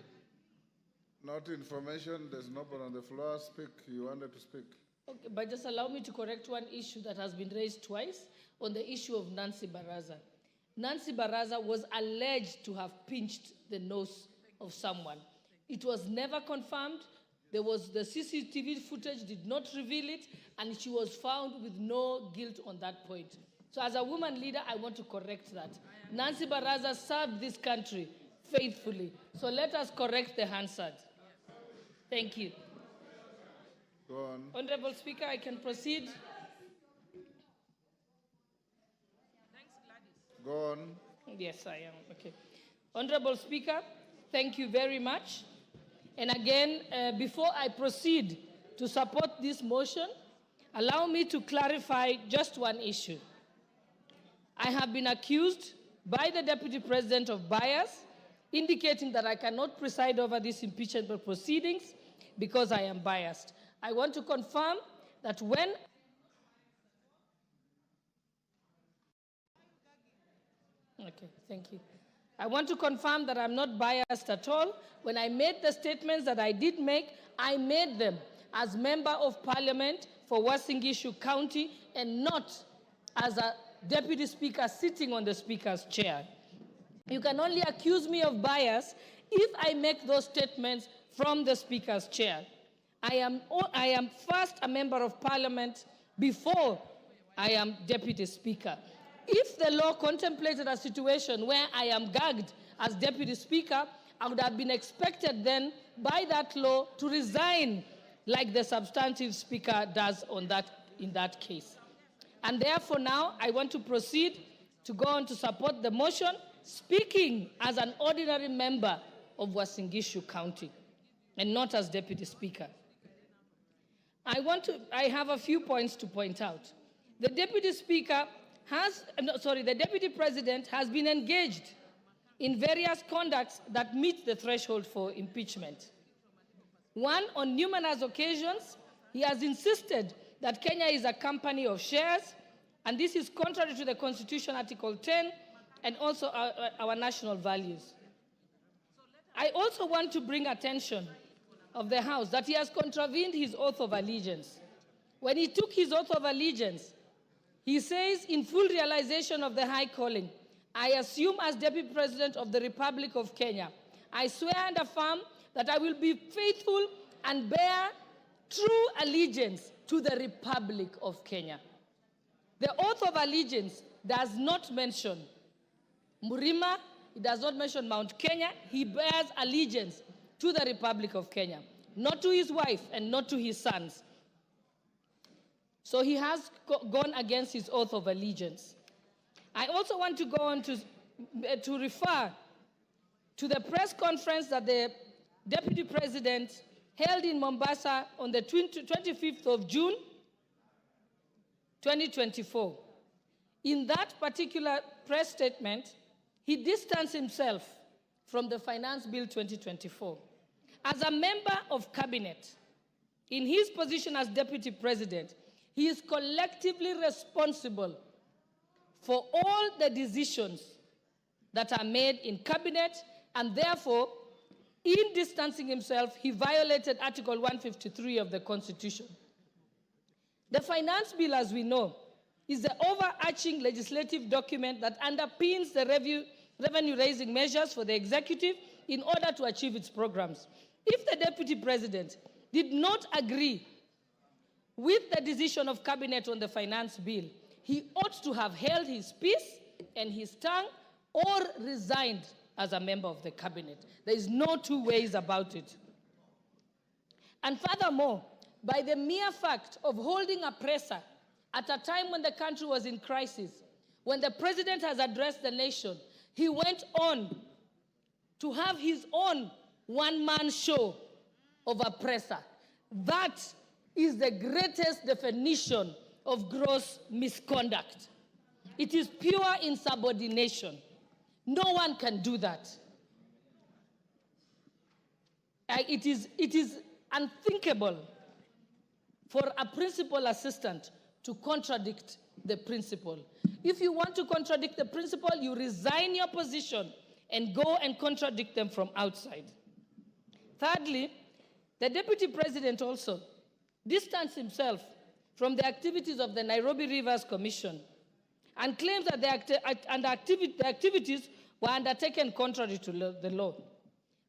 not information. There's nobody on the floor. Speak. You wanted to speak. Okay, but just allow me to correct one issue that has been raised twice on the issue of Nancy Baraza. Nancy Baraza was alleged to have pinched the nose of someone. It was never confirmed. The CCTV footage did not reveal it, and she was found with no guilt on that point. So as a woman leader, I want to correct that. Nancy Baraza served this country faithfully. So let us correct the Hansard. Thank you. Go on. Honorable Speaker, I can proceed. Thanks, Gladys. Go on. Yes, I am. Okay. Honorable Speaker, thank you very much. And again, before I proceed to support this motion, allow me to clarify just one issue. I have been accused by the Deputy President of bias, indicating that I cannot preside over these impeachment proceedings because I am biased. I want to confirm that when Okay, thank you. I want to confirm that I'm not biased at all. When I made the statements that I did make, I made them as Member of Parliament for Uasin Gishu County and not as a deputy speaker sitting on the speaker's chair. You can only accuse me of bias if I make those statements from the speaker's chair. I am first a member of parliament before I am deputy speaker. If the law contemplated a situation where I am gagged as deputy speaker, I would have been expected then by that law to resign like the substantive speaker does in that case. And therefore now I want to proceed to go on to support the motion, speaking as an ordinary member of Uasin Gishu County and not as deputy speaker. I have a few points to point out. The deputy president has been engaged in various conducts that meet the threshold for impeachment. One, on numerous occasions, he has insisted that Kenya is a company of shares, and this is contrary to the Constitution, Article 10, and also our national values. I also want to bring attention of the House that he has contravened his oath of allegiance. When he took his oath of allegiance, he says, in full realization of the high calling, I assume as Deputy President of the Republic of Kenya, I swear and affirm that I will be faithful and bear true allegiance to the Republic of Kenya. The oath of allegiance does not mention Murima, it does not mention Mount Kenya. He bears allegiance to the Republic of Kenya, not to his wife and not to his sons. So he has gone against his oath of allegiance. I also want to go on to refer to the press conference that the Deputy President held in Mombasa on the 25th of June, 2024. In that particular press statement, he distanced himself from the Finance Bill 2024. As a member of cabinet, in his position as Deputy President, he is collectively responsible for all the decisions that are made in cabinet, and therefore, in distancing himself, he violated Article 153 of the Constitution. The Finance Bill, as we know, is the overarching legislative document that underpins the revenue-raising measures for the executive in order to achieve its programs. If the Deputy President did not agree with the decision of Cabinet on the Finance Bill, he ought to have held his peace and his tongue or resigned as a member of the Cabinet. There is no two ways about it. And furthermore, by the mere fact of holding a presser at a time when the country was in crisis, when the President has addressed the nation, he went on to have his own one-man show of a presser. That is the greatest definition of gross misconduct. It is pure insubordination. No one can do that. It is unthinkable for a principal assistant to contradict the principal. If you want to contradict the principal, you resign your position and go and contradict them from outside. Thirdly, the Deputy President also distanced himself from the activities of the Nairobi Rivers Commission and claims that the activities were undertaken contrary to the law.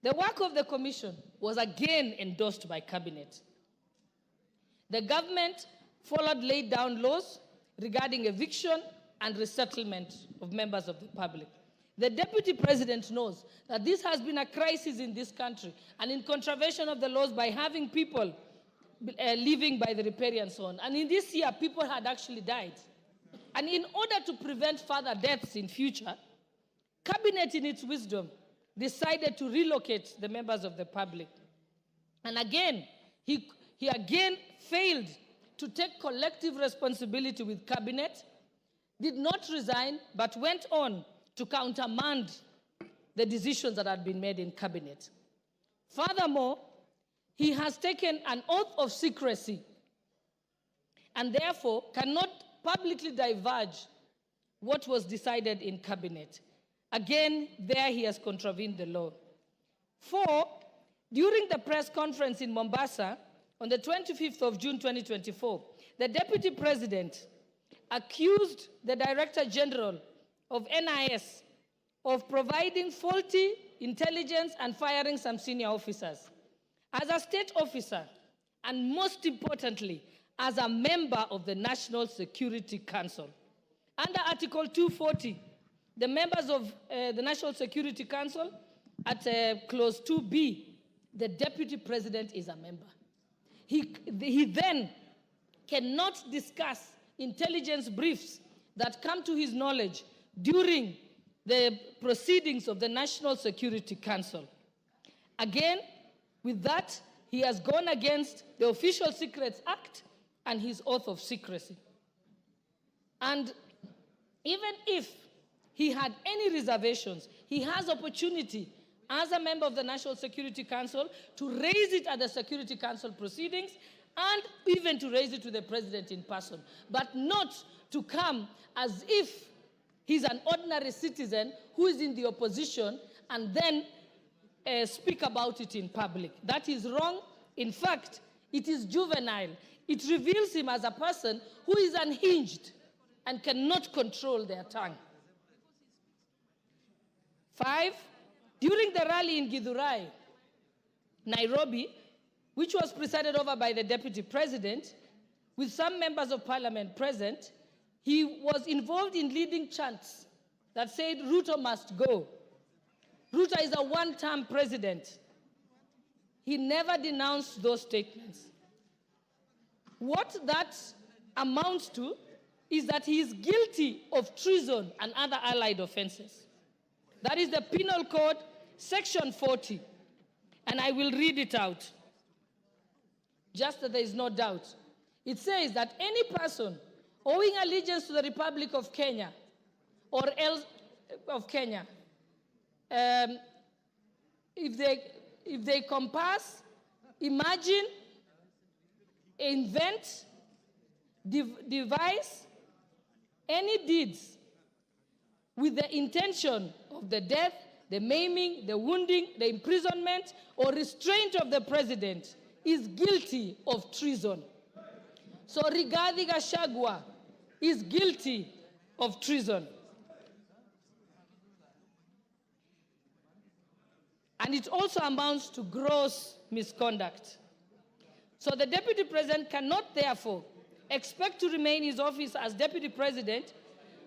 The work of the commission was again endorsed by Cabinet. The government followed laid down laws regarding eviction and resettlement of members of the public. The Deputy President knows that this has been a crisis in this country and in contravention of the laws by having people living by the riparian zone. And in this year, people had actually died. And in order to prevent further deaths in future, Cabinet, in its wisdom, decided to relocate the members of the public. And again, he again failed to take collective responsibility with Cabinet, did not resign, but went on to countermand the decisions that had been made in Cabinet. Furthermore, he has taken an oath of secrecy and therefore cannot publicly divulge what was decided in Cabinet. Again, there he has contravened the law. 4, during the press conference in Mombasa on the 25th of June 2024, the Deputy President accused the Director General of NIS of providing faulty intelligence and firing some senior officers. As a state officer, and most importantly, as a member of the National Security Council, under Article 240, the members of the National Security Council, at Clause 2B, the Deputy President is a member. He then cannot discuss intelligence briefs that come to his knowledge during the proceedings of the National Security Council. Again, with that, he has gone against the Official Secrets Act and his oath of secrecy. And even if he had any reservations, he has opportunity as a member of the National Security Council to raise it at the Security Council proceedings and even to raise it to the President in person, but not to come as if he's an ordinary citizen who is in the opposition and then speak about it in public. That is wrong. In fact, it is juvenile. It reveals him as a person who is unhinged and cannot control their tongue. 5, during the rally in Githurai, Nairobi, which was presided over by the Deputy President, with some members of Parliament present, he was involved in leading chants that said, Ruto must go. Ruto is a one-term president. He never denounced those statements. What that amounts to is that he is guilty of treason and other allied offenses. That is the Penal Code, Section 40. And I will read it out, just that there is no doubt. It says that any person owing allegiance to the Republic of Kenya or else of Kenya, if they compass, imagine, invent, devise any deeds with the intention of the death, the maiming, the wounding, the imprisonment, or restraint of the president is guilty of treason. So Rigathi Gachagua is guilty of treason. And it also amounts to gross misconduct. So the Deputy President cannot therefore expect to remain in his office as Deputy President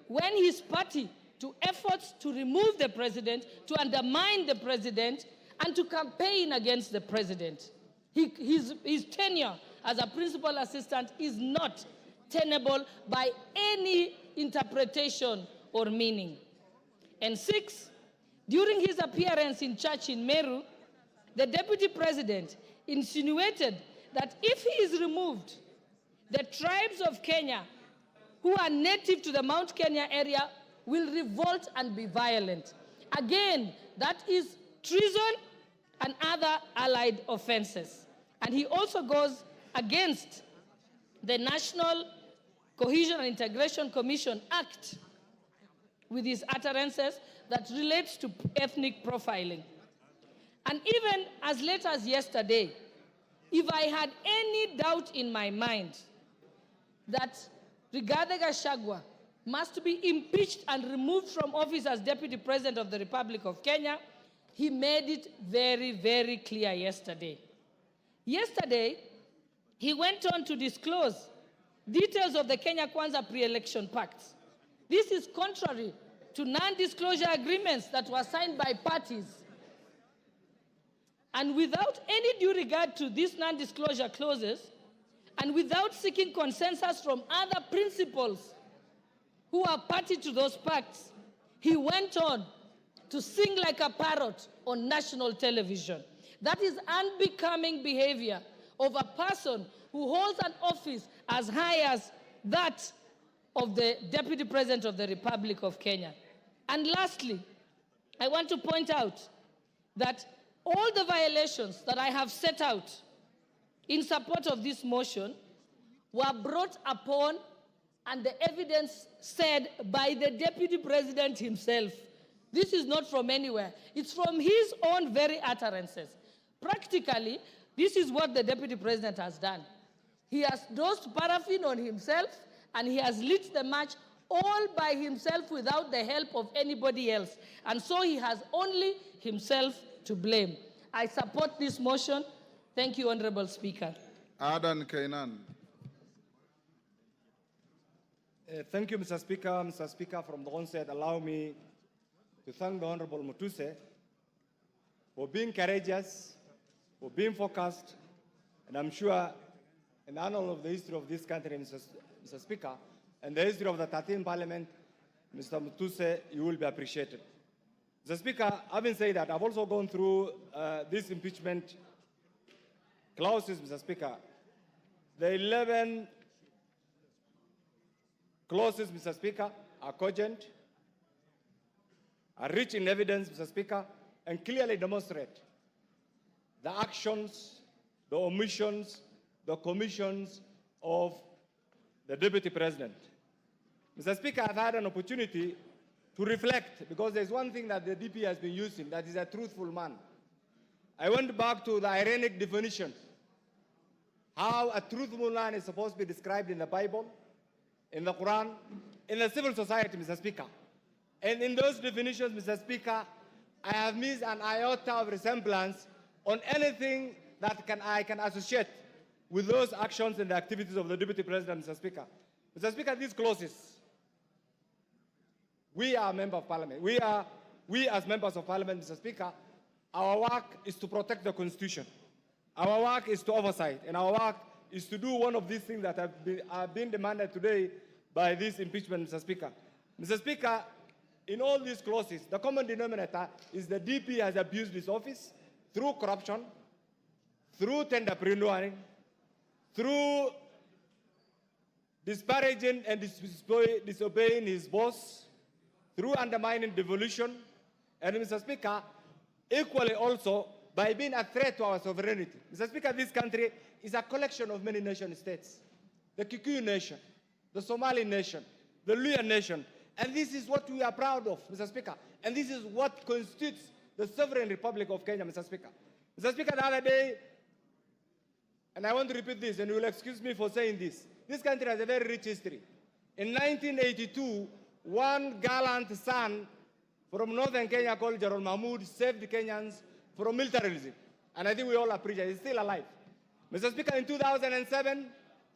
when his party to efforts to remove the President, to undermine the President, and to campaign against the President. His tenure as a principal assistant is not tenable by any interpretation or meaning. And 6, during his appearance in church in Meru, the Deputy President insinuated that if he is removed, the tribes of Kenya who are native to the Mount Kenya area will revolt and be violent. Again, that is treason and other allied offenses. And he also goes against the National Cohesion and Integration Commission Act with his utterances that relates to ethnic profiling. And even as late as yesterday, if I had any doubt in my mind that Rigathi Gachagua must be impeached and removed from office as Deputy President of the Republic of Kenya, he made it very, very clear yesterday. Yesterday, he went on to disclose details of the Kenya Kwanza pre-election pacts. This is contrary to non-disclosure agreements that were signed by parties. And without any due regard to these non-disclosure clauses, and without seeking consensus from other principals who are party to those pacts, he went on to sing like a parrot on national television. That is unbecoming behavior of a person who holds an office as high as that of the Deputy President of the Republic of Kenya. And lastly, I want to point out that all the violations that I have set out in support of this motion were brought upon and the evidence said by the Deputy President himself. This is not from anywhere. It's from his own very utterances. Practically, this is what the Deputy President has done. He has dosed paraffin on himself And he has lit the match all by himself without the help of anybody else. And so he has only himself to blame. I support this motion. Thank you, Honorable Speaker. Adan Kainan. Thank you, Mr. Speaker. Mr. Speaker, from the onset, allow me to thank the Honorable Mutuse for being courageous, for being focused, and I'm sure in the annal of the history of this country, Mr. Speaker, and the history of the 13th Parliament, Mr. Mutuse, you will be appreciated. Mr. Speaker, having said that, I've also gone through this impeachment clauses, Mr. Speaker. The 11 clauses, Mr. Speaker, are cogent, are rich in evidence, Mr. Speaker, and clearly demonstrate the actions, the omissions, the commissions of the Deputy President. Mr. Speaker, I've had an opportunity to reflect, because there's one thing that the DP has been using, that is a truthful man. I went back to the ironic definition, how a truthful man is supposed to be described in the Bible, in the Quran, in the civil society, Mr. Speaker. And in those definitions, Mr. Speaker, I have missed an iota of resemblance on anything that I can associate with those actions and the activities of the Deputy President, Mr. Speaker. Mr. Speaker, these clauses, we are a member of Parliament. We as members of Parliament, Mr. Speaker, our work is to protect the Constitution. Our work is to oversight, and our work is to do one of these things that have been demanded today by this impeachment, Mr. Speaker. Mr. Speaker, in all these clauses, the common denominator is the DP has abused his office through corruption, through tender pre-lawyering, through disparaging and disobeying his boss, through undermining devolution, and Mr. Speaker, equally also by being a threat to our sovereignty. Mr. Speaker, this country is a collection of many nation states. The Kikuyu nation, the Somali nation, the Luya nation, and this is what we are proud of, Mr. Speaker, and this is what constitutes the sovereign Republic of Kenya, Mr. Speaker. Mr. Speaker, the other day, and I want to repeat this, and you will excuse me for saying this country has a very rich history. In 1982, one gallant son from northern Kenya called Gerald Mahmoud saved Kenyans from militarism. And I think we all appreciate it. He's still alive. Mr. Speaker, in 2007,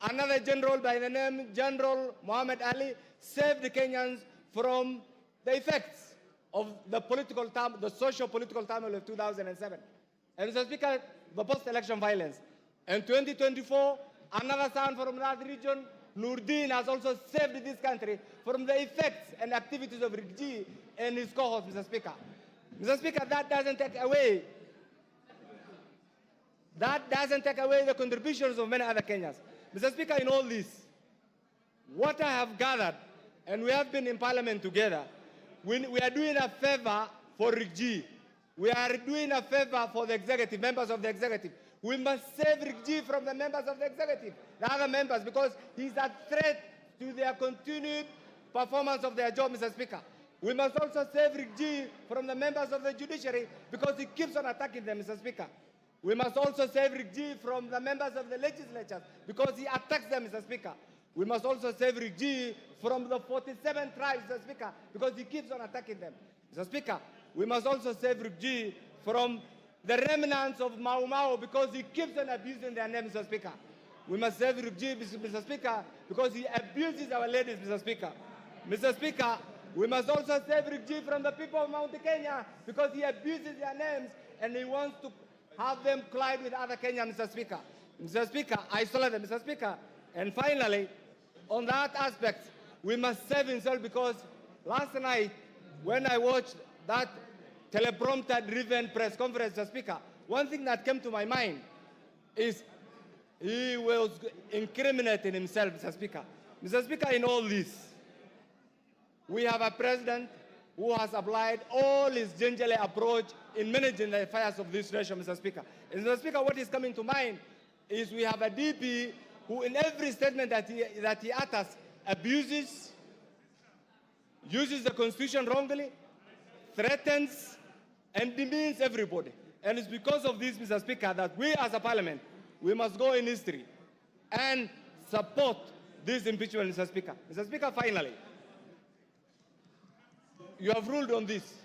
another general by the name General Muhammad Ali saved the Kenyans from the effects of the socio-political turmoil of 2007. And Mr. Speaker, the post-election violence. In 2024, another son from that region, Nurdin, has also saved this country from the effects and activities of Rigathi and his cohorts, Mr. Speaker. Mr. Speaker, that doesn't take away the contributions of many other Kenyans. Mr. Speaker, in all this, what I have gathered, and we have been in Parliament together, we are doing a favor for Rigathi. We are doing a favor for the executive, members of the executive. We must save Rigathi from the members of the executive, the other members, because he's a threat to their continued performance of their job, Mr. Speaker. We must also save Rigathi from the members of the judiciary because he keeps on attacking them, Mr. Speaker. We must also save Rigathi from the members of the legislature because he attacks them, Mr. Speaker. We must also save Rigathi from the 47 tribes, Mr. Speaker, because he keeps on attacking them. Mr. Speaker, we must also save Rigathi from the remnants of Mau Mau because he keeps on abusing their name, Mr. Speaker. We must save Rigathi, Mr. Speaker, because he abuses our ladies, Mr. Speaker. Mr. Speaker, we must also save Rigathi from the people of Mount Kenya because he abuses their names and he wants to have them collide with other Kenyans, Mr. Speaker. Mr. Speaker, isolate them, Mr. Speaker. And finally, on that aspect, we must save himself because last night, when I watched that teleprompter-driven press conference, Mr. Speaker, one thing that came to my mind is he was incriminating himself, Mr. Speaker. Mr. Speaker, in all this, we have a president who has applied all his gingerly approach in managing the affairs of this nation, Mr. Speaker. And Mr. Speaker, what is coming to mind is we have a DP who in every statement that he utters abuses, uses the Constitution wrongly, threatens, and demeans everybody. And it's because of this, Mr. Speaker, that we as a parliament, we must go in history and support this impeachment, Mr. Speaker. Mr. Speaker, finally, you have ruled on this.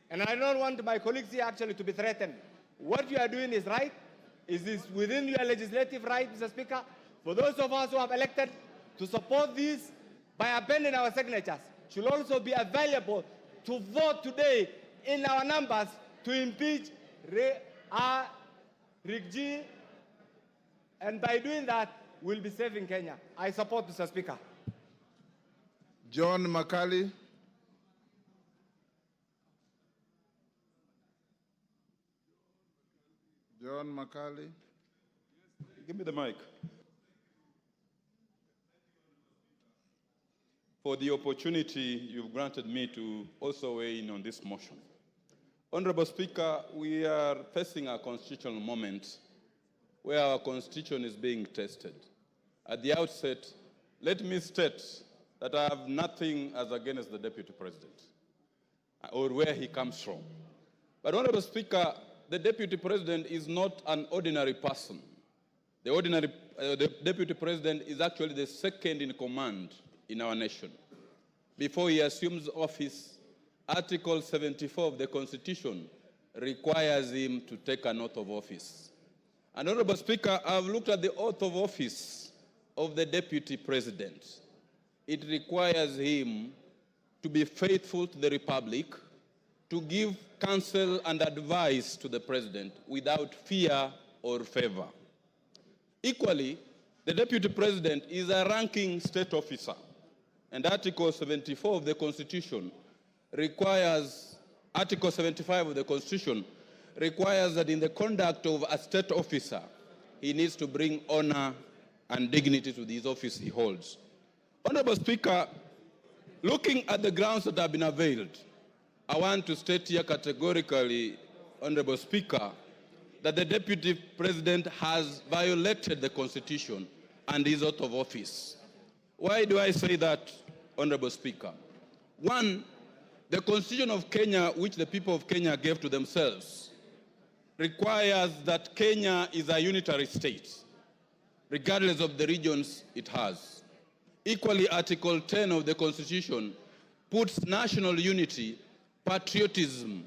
And I don't want my colleagues here actually to be threatened. What you are doing is right. Is this within your legislative right, Mr. Speaker, for those of us who have elected to support this by appending our signatures, should also be available to vote today in our numbers to impeach Rigathi, and by doing that, we'll be saving Kenya. I support, Mr. Speaker. John Makali. John Makali. Give me the mic. For the opportunity you've granted me to also weigh in on this motion. Honorable Speaker, we are facing a constitutional moment where our constitution is being tested. At the outset, let me state that I have nothing as against the Deputy President or where he comes from. But Honorable Speaker, the Deputy President is not an ordinary person. The Deputy President is actually the second in command in our nation. Before he assumes office, Article 74 of the Constitution requires him to take an oath of office. And Honorable Speaker, I've looked at the oath of office of the Deputy President. It requires him to be faithful to the Republic, to give counsel and advice to the President without fear or favor. Equally, the Deputy President is a ranking state officer, and Article 74 of the Constitution requires, Article 75 of the Constitution requires that in the conduct of a state officer, he needs to bring honor and dignity to this office he holds. Honorable Speaker, looking at the grounds that have been availed, I want to state here categorically, Honorable Speaker, that the Deputy President has violated the Constitution and his oath of office. Why do I say that, Honorable Speaker? One, the Constitution of Kenya, which the people of Kenya gave to themselves, requires that Kenya is a unitary state, regardless of the regions it has. Equally, Article 10 of the Constitution puts national unity, patriotism,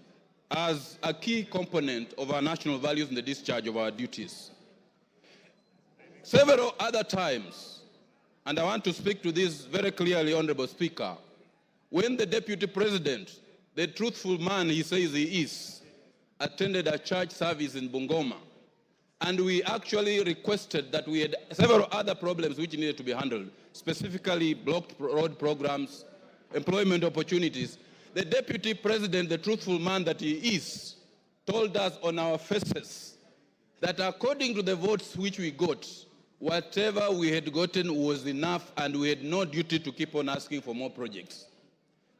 as a key component of our national values in the discharge of our duties. Several other times, and I want to speak to this very clearly, Honorable Speaker, when the Deputy President, the truthful man he says he is, attended a church service in Bungoma, and we actually requested that we had several other problems which needed to be handled, specifically blocked road programs, employment opportunities. The Deputy President, the truthful man that he is, told us on our faces that according to the votes which we got, whatever we had gotten was enough and we had no duty to keep on asking for more projects.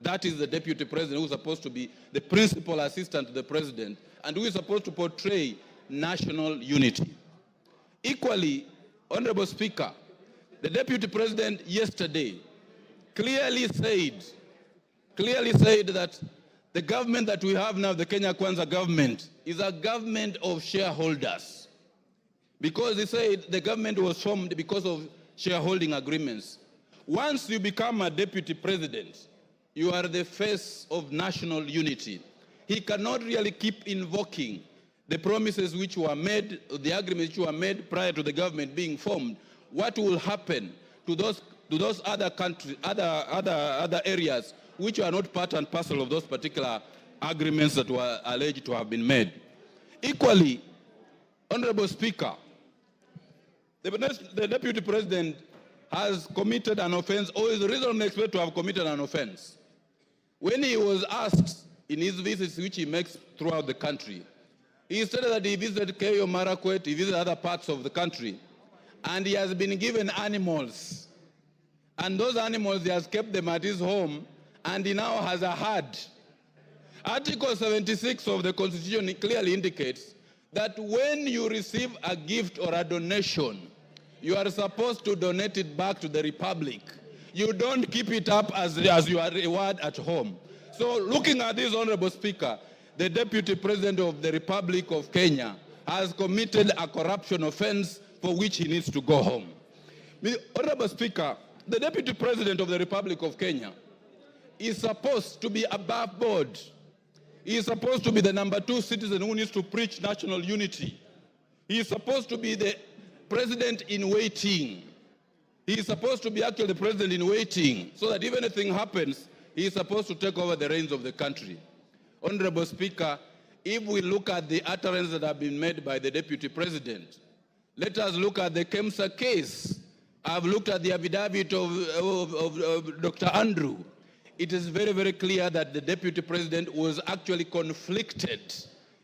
That is the Deputy President who is supposed to be the principal assistant to the President and who is supposed to portray national unity. Equally, Honorable Speaker, the Deputy President yesterday clearly said that the government that we have now, the Kenya Kwanza government, is a government of shareholders. Because he said the government was formed because of shareholding agreements. Once you become a Deputy President, you are the face of national unity. He cannot really keep invoking the promises which were made, the agreements which were made prior to the government being formed. What will happen to those other countries, other areas which are not part and parcel of those particular agreements that were alleged to have been made? Equally, Honorable Speaker, the Deputy President has committed an offense, or is reasonably expected to have committed an offense. When he was asked in his visits which he makes throughout the country, he stated that he visited Keyo Marakwet, he visited other parts of the country, and he has been given animals. And those animals, he has kept them at his home, and he now has a herd. Article 76 of the Constitution clearly indicates that when you receive a gift or a donation, you are supposed to donate it back to the Republic. You don't keep it up as your reward at home. So looking at this, Honorable Speaker, the Deputy President of the Republic of Kenya has committed a corruption offense for which he needs to go home. Honorable Speaker, the Deputy President of the Republic of Kenya is supposed to be above board. He is supposed to be the number 2 citizen who needs to preach national unity. He is supposed to be the president in waiting. He is supposed to be actually the president in waiting, so that if anything happens, he is supposed to take over the reins of the country. Honorable Speaker, if we look at the utterances that have been made by the Deputy President, let us look at the KEMSA case. I've looked at the affidavit of Dr. Andrew. It is very, very clear that the Deputy President was actually conflicted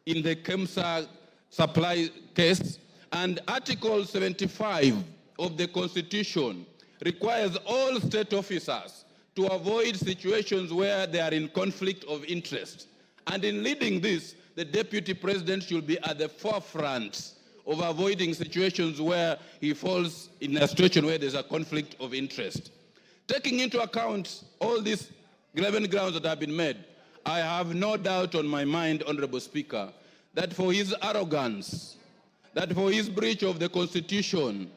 in the KEMSA supply case, and Article 75 of the Constitution requires all state officers to avoid situations where they are in conflict of interest. And in leading this, the Deputy President should be at the forefront of avoiding situations where he falls in a situation where there's a conflict of interest. Taking into account all these 11 grounds that have been made, I have no doubt on my mind, Honorable Speaker, that for his arrogance, that for his breach of the Constitution,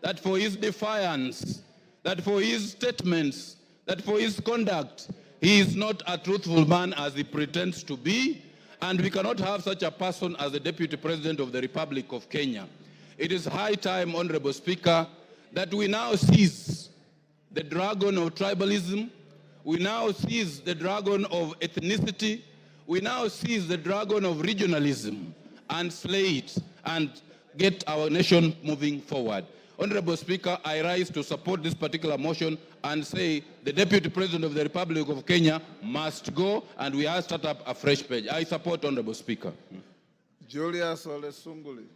that for his defiance, that for his statements, that for his conduct, he is not a truthful man as he pretends to be, and we cannot have such a person as the Deputy President of the Republic of Kenya. It is high time, Honorable Speaker, that we now seize the dragon of tribalism, we now seize the dragon of ethnicity, we now seize the dragon of regionalism and slay it and get our nation moving forward. Honorable Speaker, I rise to support this particular motion and say the Deputy President of the Republic of Kenya must go, and we have to start up a fresh page. I support, Honorable Speaker. Julius Ole Sunguli.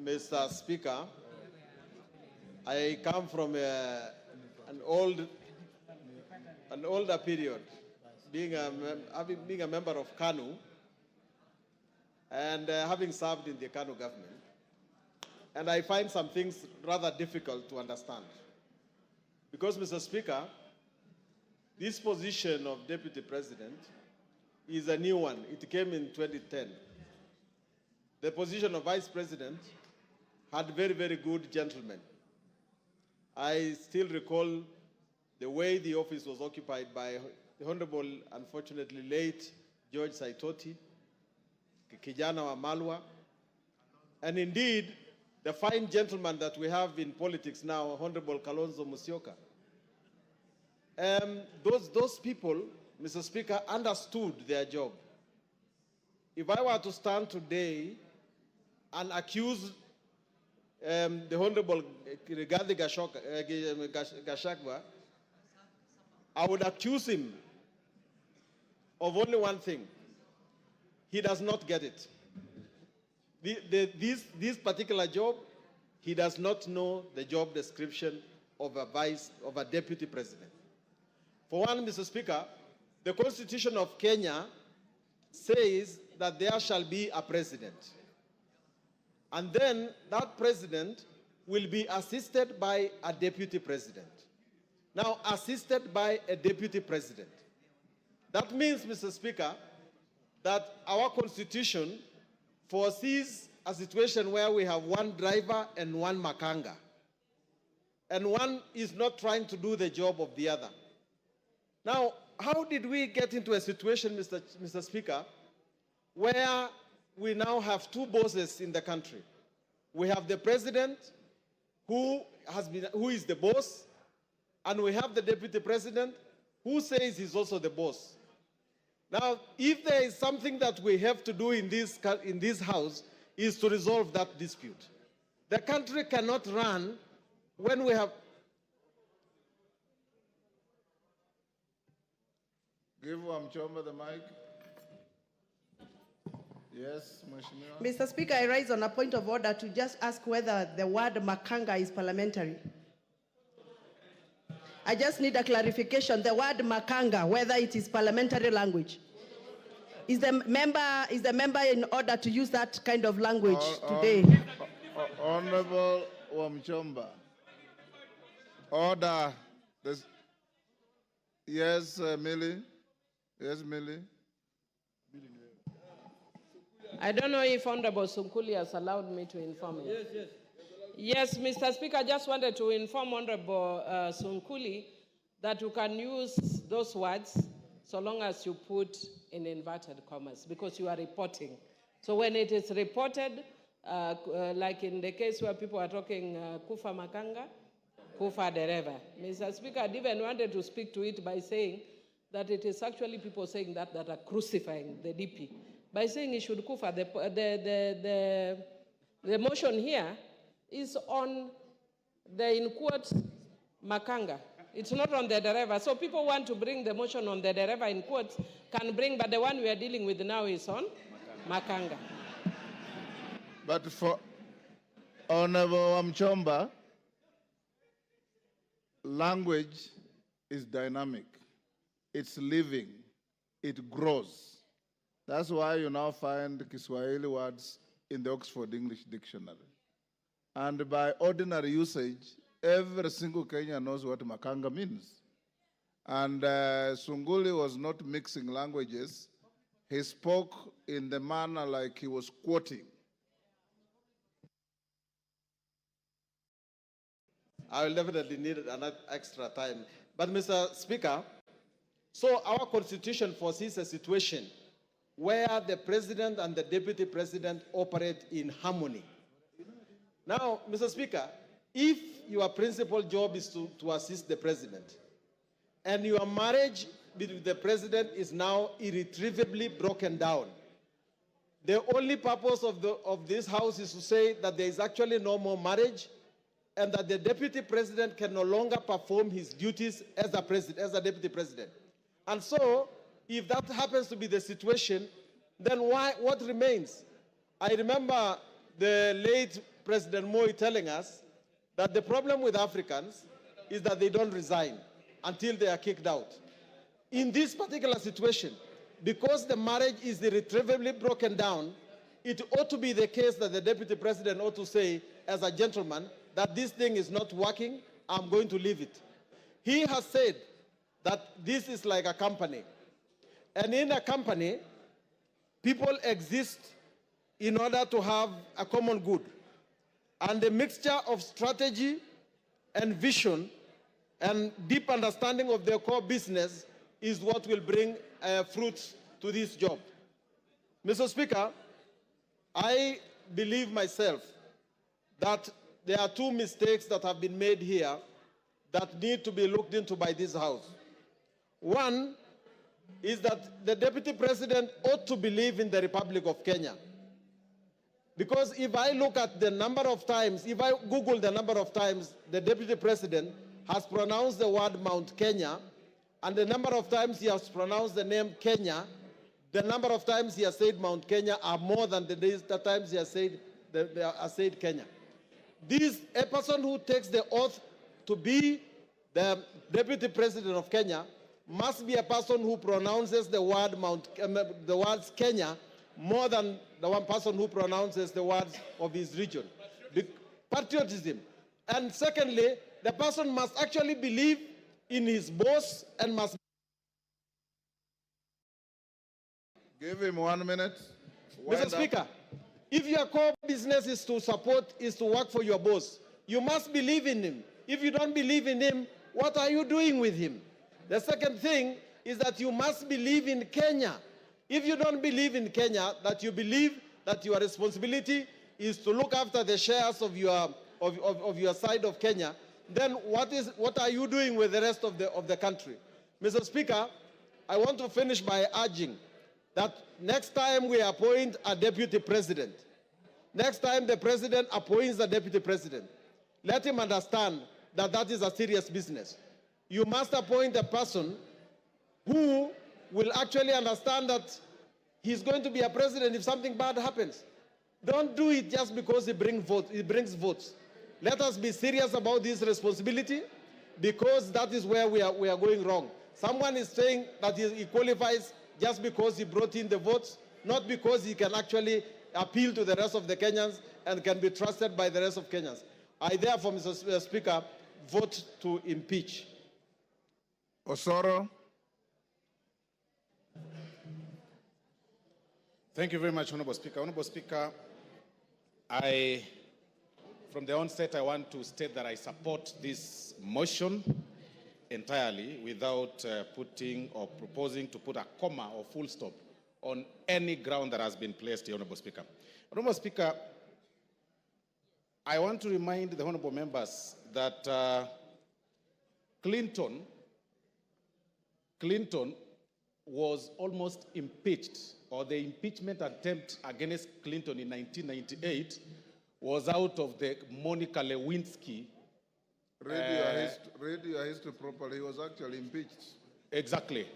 Mr. Speaker, I come from an older period, being a member of KANU, and having served in the KANU government. And I find some things rather difficult to understand. Because, Mr. Speaker, this position of Deputy President is a new one. It came in 2010. The position of Vice President had very, very good gentlemen. I still recall the way the office was occupied by the Honorable, unfortunately late, George Saitoti, Kijana wa Malwa, and indeed, the fine gentleman that we have in politics now, Honorable Kalonzo Musyoka. Those people, Mr. Speaker, understood their job. If I were to stand today and accuse the Honorable Rigathi Gachagua, I would accuse him of only one thing. He does not get it. This particular job, he does not know the job description of a deputy president. For one, Mr. Speaker, the Constitution of Kenya says that there shall be a president. And then that president will be assisted by a deputy president. Now, assisted by a deputy president. That means, Mr. Speaker, that our Constitution foresees a situation where we have one driver and one makanga. And one is not trying to do the job of the other. Now, how did we get into a situation, Mr. Speaker, where we now have two bosses in the country? We have the president who is the boss, and we have the deputy president who says he's also the boss. Now, if there is something that we have to do in this house is to resolve that dispute. The country cannot run when we have... Give Wamchomba the mic. Yes, Mheshimiwa. Mr. Speaker, I rise on a point of order to just ask whether the word makanga is parliamentary. I just need a clarification. The word makanga, whether it is parliamentary language. Is the member in order to use that kind of language today? Honorable Wamchomba. Order. Yes, Millie. Yes, Millie. I don't know if Honorable Sunkuli has allowed me to inform you. Yes. Yes, Mr. Speaker, I just wanted to inform Honorable Sunkuli that you can use those words so long as you put in inverted commas, because you are reporting. So when it is reported, like in the case where people are talking Kufa Makanga, Kufa Dereva. Mr. Speaker, I'd even wanted to speak to it by saying that it is actually people saying that are crucifying the DP. By saying he should Kufa, the motion here is on the, in quotes, Makanga. It's not on the Dereva. So people want to bring the motion on the Dereva in quotes, can bring, but the one we are dealing with now is on Makanga. But for Honorable Mchomba, language is dynamic. It's living. It grows. That's why you now find Kiswahili words in the Oxford English Dictionary. And by ordinary usage, every single Kenyan knows what Makanga means. And Sunguli was not mixing languages. He spoke in the manner like he was quoting. I will definitely need another extra time. But Mr. Speaker, so our constitution foresees a situation where the president and the deputy president operate in harmony. Now, Mr. Speaker, if your principal job is to assist the president, and your marriage with the president is now irretrievably broken down, the only purpose of this house is to say that there is actually no more marriage, and that the deputy president can no longer perform his duties as a deputy president. And so, if that happens to be the situation, then what remains? I remember the late President Moi telling us that the problem with Africans is that they don't resign until they are kicked out. In this particular situation, because the marriage is irretrievably broken down, it ought to be the case that the deputy president ought to say, as a gentleman, that this thing is not working, I'm going to leave it. He has said that this is like a company. And in a company, people exist in order to have a common good. And the mixture of strategy and vision and deep understanding of their core business is what will bring fruits to this job. Mr. Speaker, I believe myself that there are two mistakes that have been made here that need to be looked into by this House. One is that the Deputy President ought to believe in the Republic of Kenya. Because if I look at the number of times, if I Google the number of times the Deputy President has pronounced the word Mount Kenya, and the number of times he has pronounced the name Kenya, the number of times he has said Mount Kenya are more than the times he has said Kenya. A person who takes the oath to be the Deputy President of Kenya must be a person who pronounces the words Kenya more than the one person who pronounces the words of his region. Patriotism. And secondly, the person must actually believe in his boss and must... Give him 1 minute. Mr. Speaker, if your core business is to work for your boss, you must believe in him. If you don't believe in him, what are you doing with him? The second thing is that you must believe in Kenya. If you don't believe in Kenya, that you believe that your responsibility is to look after the shares of your side of Kenya, then what are you doing with the rest of the country? Mr. Speaker, I want to finish by urging that next time we appoint a deputy president, next time the president appoints a deputy president, let him understand that that is a serious business. You must appoint a person who will actually understand that he's going to be a president if something bad happens. Don't do it just because he brings votes. Let us be serious about this responsibility, because that is where we are going wrong. Someone is saying that he qualifies just because he brought in the votes, not because he can actually appeal to the rest of the Kenyans and can be trusted by the rest of Kenyans. I therefore, Mr. Speaker, vote to impeach. Osoro. Thank you very much, Honorable Speaker. Honorable Speaker, from the onset, I want to state that I support this motion entirely without putting or proposing to put a comma or full stop on any ground that has been placed here, Honorable Speaker. Honorable Speaker, I want to remind the honorable members that Clinton was almost impeached, or the impeachment attempt against Clinton in 1998 was out of the Monica Lewinsky. Read your history properly. He was actually impeached. Exactly.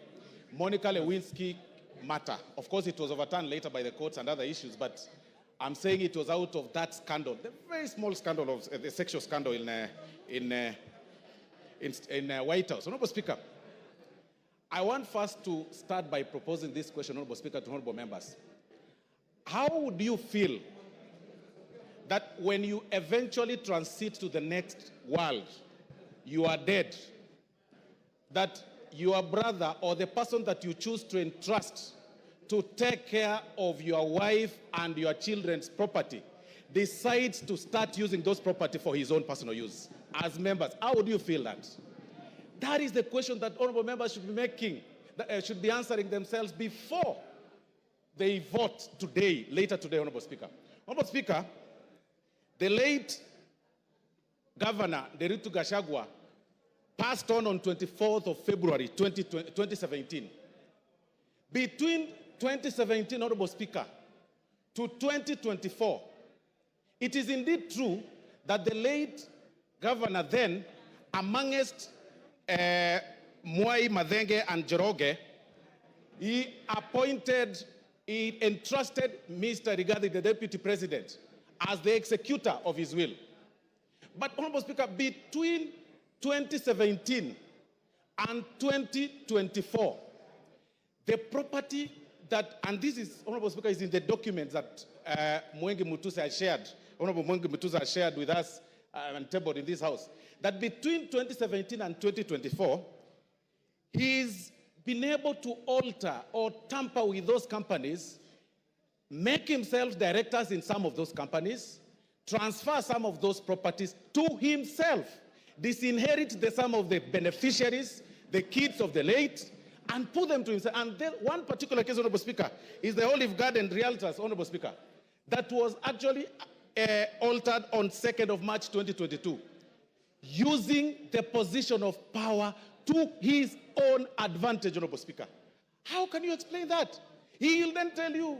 Monica Lewinsky matter. Of course, it was overturned later by the courts and other issues, but I'm saying it was out of that scandal, the very small scandal of the sexual scandal in White House. Honorable Speaker, I want first to start by proposing this question, Honorable Speaker, to honorable members. How would you feel that when you eventually transit to the next world, you are dead, that your brother or the person that you choose to entrust to take care of your wife and your children's property decides to start using those property for his own personal use? As members, how would you feel that? That is the question that honorable members should be making, should be answering themselves before they vote today, later today, Honorable Speaker. Honorable Speaker, the late Governor Rigathi Gachagua passed on 24th of February 2017. Between 2017, Honorable Speaker, to 2024, it is indeed true that the late governor then, amongst Mwai, Madenge, and Joroge, he entrusted Mr. Rigathi, the Deputy President, as the executor of his will. But, Honorable Speaker, between 2017 and 2024, the property that, and this is, Honorable Speaker, is in the documents that Mwengi Mutusa has shared, Honorable Mwengi Mutusa has shared with us and tabled in this House, that between 2017 and 2024, he's been able to alter or tamper with those companies, make himself directors in some of those companies, transfer some of those properties to himself, disinherit some of the beneficiaries, the kids of the late, and put them to himself. And then one particular case, Honorable Speaker, is the Olive Garden Realtors, Honorable Speaker, that was actually altered on 2nd of March 2022, using the position of power to his own advantage, Honorable Speaker. How can you explain that? He'll then tell you,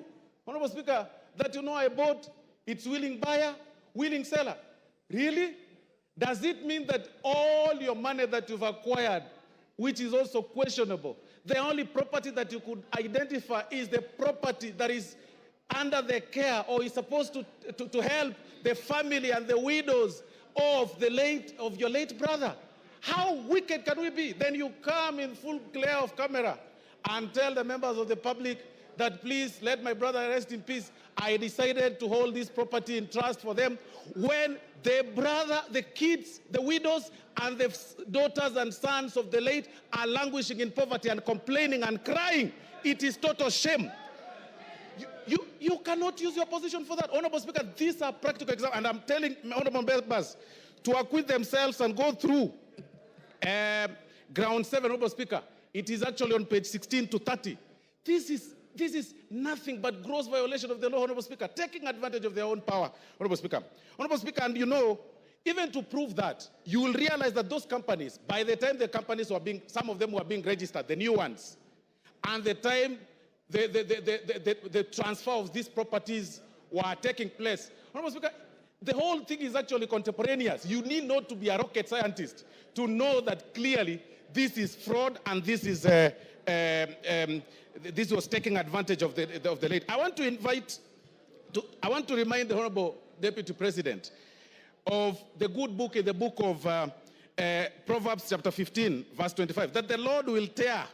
Honorable Speaker, that I bought, it's willing buyer, willing seller. Really? Does it mean that all your money that you've acquired, which is also questionable, the only property that you could identify is the property that is under the care or is supposed to help the family and the widows of your late brother? How wicked can we be? Then you come in full glare of camera and tell the members of the public that please let my brother rest in peace. I decided to hold this property in trust for them, when the brother, the kids, the widows, and the daughters and sons of the late are languishing in poverty and complaining and crying. It is total shame. You cannot use your position for that. Honorable Speaker, these are practical examples, and I'm telling honorable members to acquit themselves and go through ground 7, Honorable Speaker. It is actually on page 16 to 30. This is nothing but gross violation of the law, Honorable Speaker, taking advantage of their own power, Honorable Speaker. Honorable Speaker, and even to prove that, you will realize that those companies, by the time the companies some of them were being registered, the new ones, and the time the transfer of these properties were taking place, Honorable Speaker, the whole thing is actually contemporaneous. You need not to be a rocket scientist to know that clearly this is fraud and this is this was taking advantage of the late. I want to remind the Honorable Deputy President of the good book in the book of Proverbs chapter 15, verse 25, that the Lord will tear,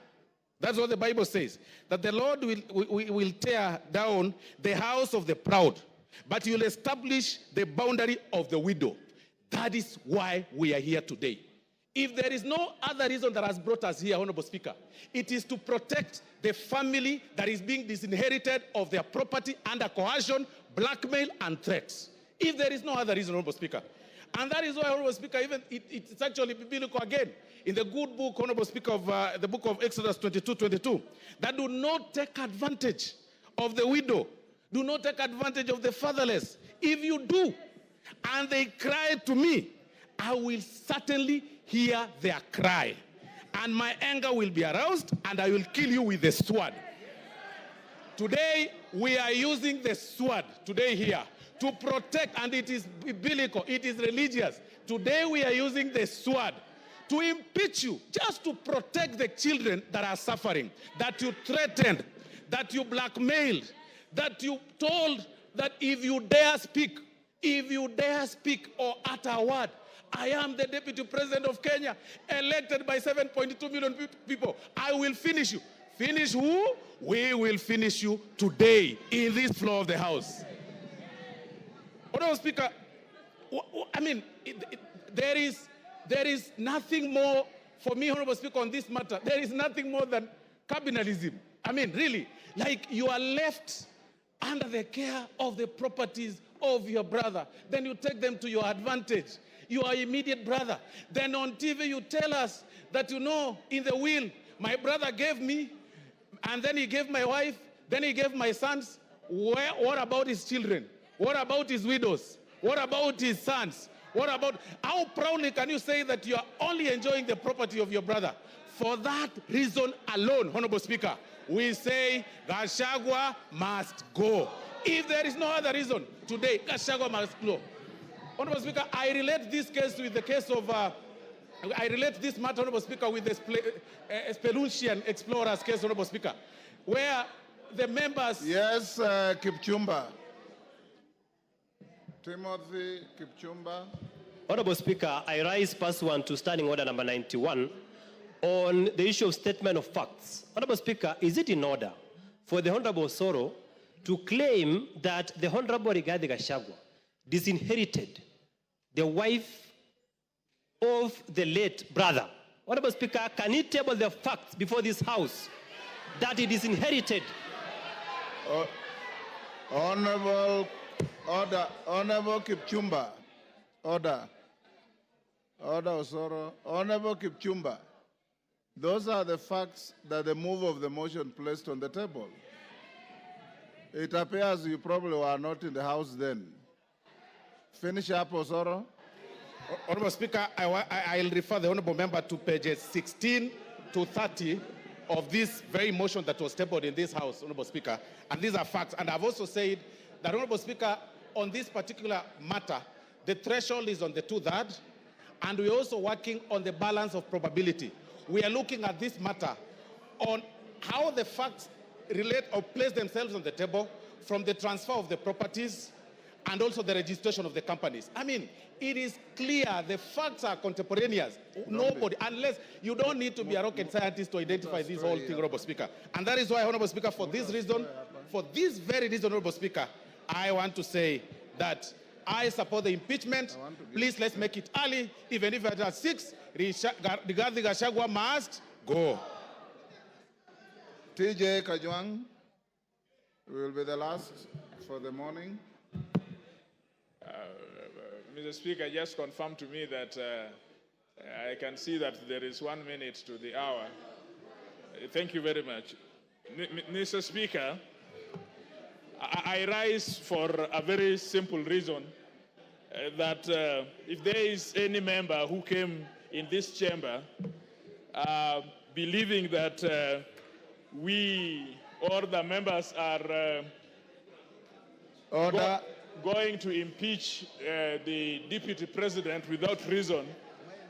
that's what the Bible says, that the Lord will tear down the house of the proud, but he will establish the boundary of the widow. That is why we are here today. If there is no other reason that has brought us here, Honorable Speaker, it is to protect the family that is being disinherited of their property under coercion, blackmail, and threats. If there is no other reason, Honorable Speaker. And that is why, Honorable Speaker, even it's actually biblical again. In the good book, Honorable Speaker, of the book of Exodus 22:22, that do not take advantage of the widow, do not take advantage of the fatherless. If you do, and they cry to me, I will certainly hear their cry. And my anger will be aroused, and I will kill you with the sword. Today, we are using the sword, today here, to protect, and it is biblical, it is religious. Today, we are using the sword to impeach you, just to protect the children that are suffering, that you threatened, that you blackmailed, that you told that if you dare speak or utter a word, I am the Deputy President of Kenya, elected by 7.2 million people. I will finish you. Finish who? We will finish you today in this floor of the House. Honorable Speaker, I mean, there is nothing more for me, Honorable Speaker, on this matter. There is nothing more than cabinalism. I mean, really, like you are left under the care of the properties of your brother. Then you take them to your advantage. Your immediate brother. Then on TV you tell us that, you know, in the will, my brother gave me, and then he gave my wife, then he gave my sons. What about his children? What about his widows? What about his sons? What about, how proudly can you say that you are only enjoying the property of your brother? For that reason alone, Honorable Speaker, we say Gachagua must go. If there is no other reason, today, Gachagua must go. Honorable Speaker, I relate this case with the case of, I relate this matter, Honorable Speaker, with the Spelunchian explorers case, Honorable Speaker, where the members... Yes, Kipchumba. Timothy Kipchumba. Honorable Speaker, I rise pursuant to Standing Order number 91 on the issue of statement of facts. Honorable Speaker, is it in order for the Honorable Soro to claim that the Honorable Rigathi Gachagua disinherited the wife of the late brother? Honorable Speaker, can he table the facts before this House that he disinherited? Honorable Kipchumba. Order, Osoro. Honorable Kipchumba. Those are the facts that the move of the motion placed on the table. It appears you probably were not in the House then. Finish up, Osoro. Honorable Speaker, I'll refer the honorable member to pages 16 to 30 of this very motion that was tabled in this House, Honorable Speaker. And these are facts. And I've also said that, Honorable Speaker, on this particular matter, the threshold is on the 2/3, and we're also working on the balance of probability. We are looking at this matter on how the facts relate or place themselves on the table from the transfer of the properties and also the registration of the companies. I mean, it is clear, the facts are contemporaneous. Nobody, unless you don't need to be a rocket scientist to identify this whole thing, Honorable Speaker. And that is why, Honorable Speaker, for this reason, for this very reason, Honorable Speaker, I want to say that I support the impeachment. Please, let's make it early. Even if it at 6, Rigathi Gachagua must go. TJ Kajwang will be the last for the morning. Mr. Speaker, just confirm to me that I can see that there is 1 minute to the hour. Thank you very much. Mr. Speaker, I rise for a very simple reason, that if there is any member who came in this chamber believing that we or the members are going to impeach the deputy president without reason,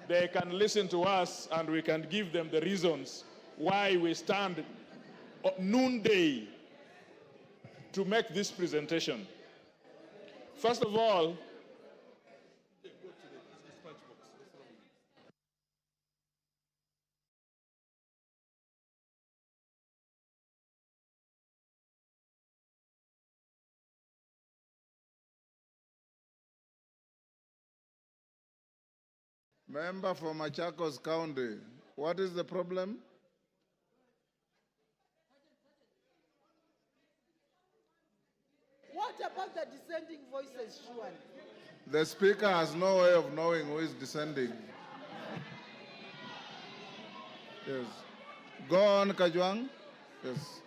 they can listen to us and we can give them the reasons why we stand noonday to make this presentation. First of all, Member for Machakos County, what is the problem? What about the dissenting voices, Shuan? The speaker has no way of knowing who is descending. Yes. Go on, Kajwang. Yes.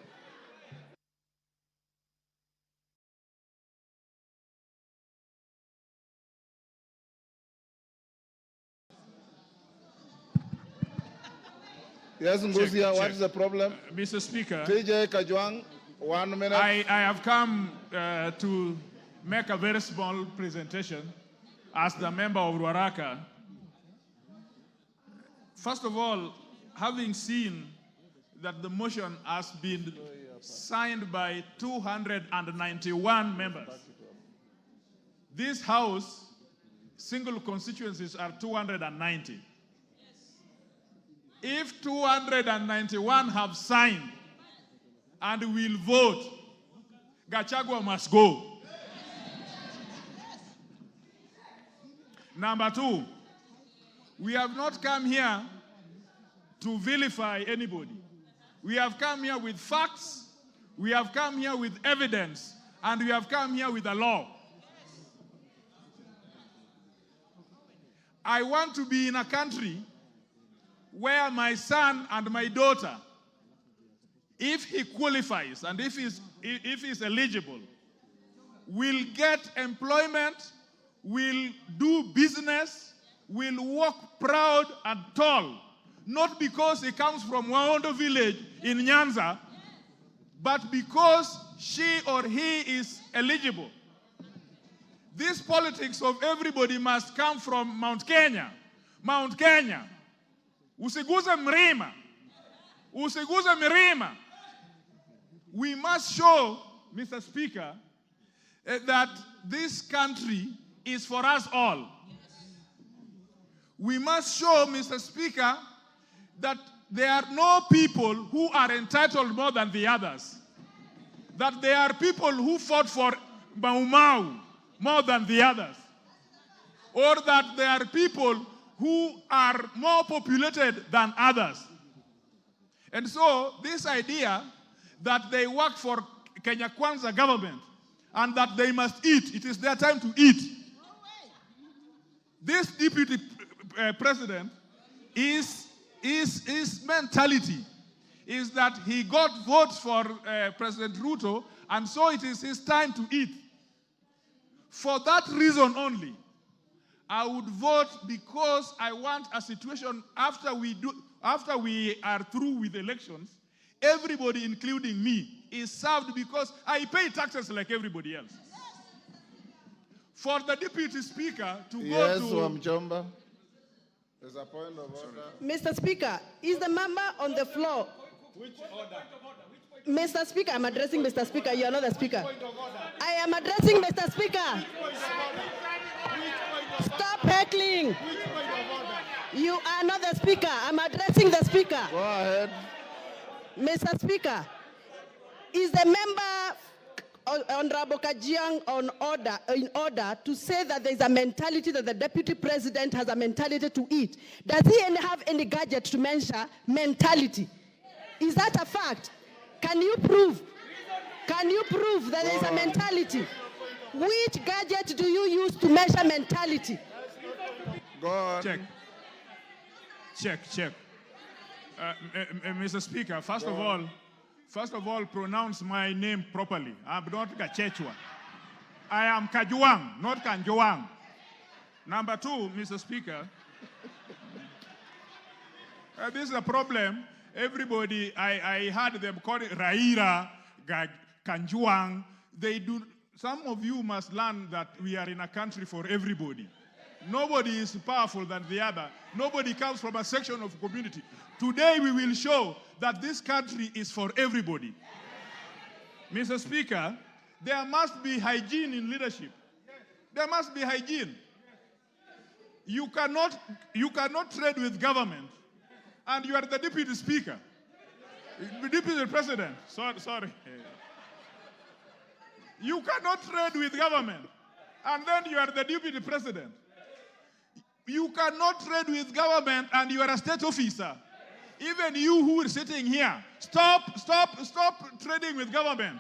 Yes, Ngusia, what is the problem? Mr. Speaker, TJ Kajwang, 1 minute. I have come to make a very small presentation as the member of Ruaraka. First of all, having seen that the motion has been signed by 291 members, this House, single constituencies are 290. If 291 have signed and will vote, Gachagua must go. Number two, we have not come here to vilify anybody. We have come here with facts, we have come here with evidence, and we have come here with the law. I want to be in a country where my son and my daughter, if he qualifies and if he's eligible, will get employment, will do business, will walk proud and tall, not because he comes from Waondo village in Nyanza, but because she or he is eligible. This politics of everybody must come from Mount Kenya. Mount Kenya. Usiguze mlima. Usiguze milima. We must show, Mr. Speaker, that this country is for us all. We must show, Mr. Speaker, that there are no people who are entitled more than the others. That there are people who fought for Mau Mau more than the others. Or that there are people who are more populated than others. And so this idea that they work for Kenya Kwanza government and that they must eat, it is their time to eat. This deputy president his mentality is that he got votes for President Ruto, and so it is his time to eat. For that reason only, I would vote, because I want a situation after we are through with elections, everybody, including me, is served because I pay taxes like everybody else. For the deputy speaker to go to... Yes, Wamchomba. There's a point of order. Mr. Speaker, is the member on the floor? Which order? Mr. Speaker, I'm addressing Mr. Speaker. You are not the Speaker. I am addressing Mr. Speaker. Stop heckling. You are not the Speaker. I'm addressing the Speaker. Go ahead. Mr. Speaker, is the member Honorable Kajiang in order to say that there is a mentality that the deputy president has a mentality to eat? Does he have any gadget to measure mentality? Is that a fact? Can you prove? Can you prove that there is a mentality? Which gadget do you use to measure mentality? Go on. Check. Mr. Speaker, first of all, pronounce my name properly. I'm not Gachechwa. I am Kajwang, not Kanjwang. Number two, Mr. Speaker, this is a problem. Everybody, I heard them call it Raira, Kanjwang. Some of you must learn that we are in a country for everybody. Nobody is powerful than the other. Nobody comes from a section of community. Today we will show that this country is for everybody. Mr. Speaker, there must be hygiene in leadership. There must be hygiene. You cannot trade with government, and you are the deputy speaker. Deputy president, sorry. You cannot trade with government, and then you are the deputy president. You cannot trade with government and you are a state officer. Even you who are sitting here, stop trading with government.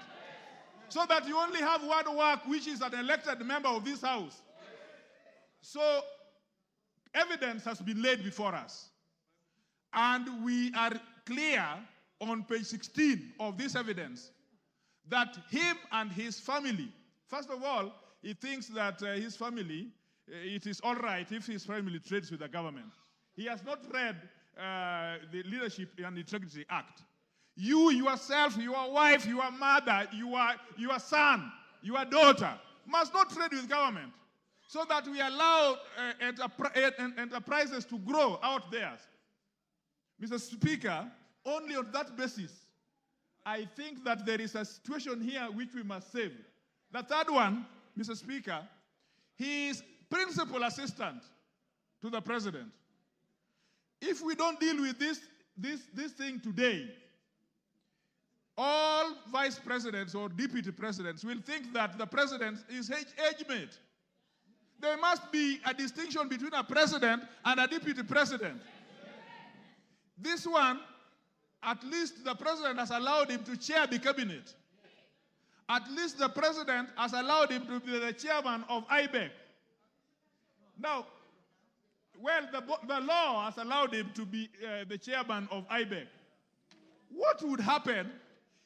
So that you only have one work, which is an elected member of this house. So evidence has been laid before us. And we are clear on page 16 of this evidence that him and his family, first of all, he thinks that his family, it is all right if his family trades with the government. He has not read the Leadership and Integrity Act. You, yourself, your wife, your mother, your son, your daughter must not trade with government so that we allow enterprises to grow out there. Mr. Speaker, only on that basis, I think that there is a situation here which we must save. The third one, Mr. Speaker, he is principal assistant to the president. If we don't deal with this thing today, all vice presidents or deputy presidents will think that the president is age mate. There must be a distinction between a president and a deputy president. This one, at least the president has allowed him to chair the cabinet. At least the president has allowed him to be the chairman of IBEC. Now, well, the law has allowed him to be the chairman of IBEC. What would happen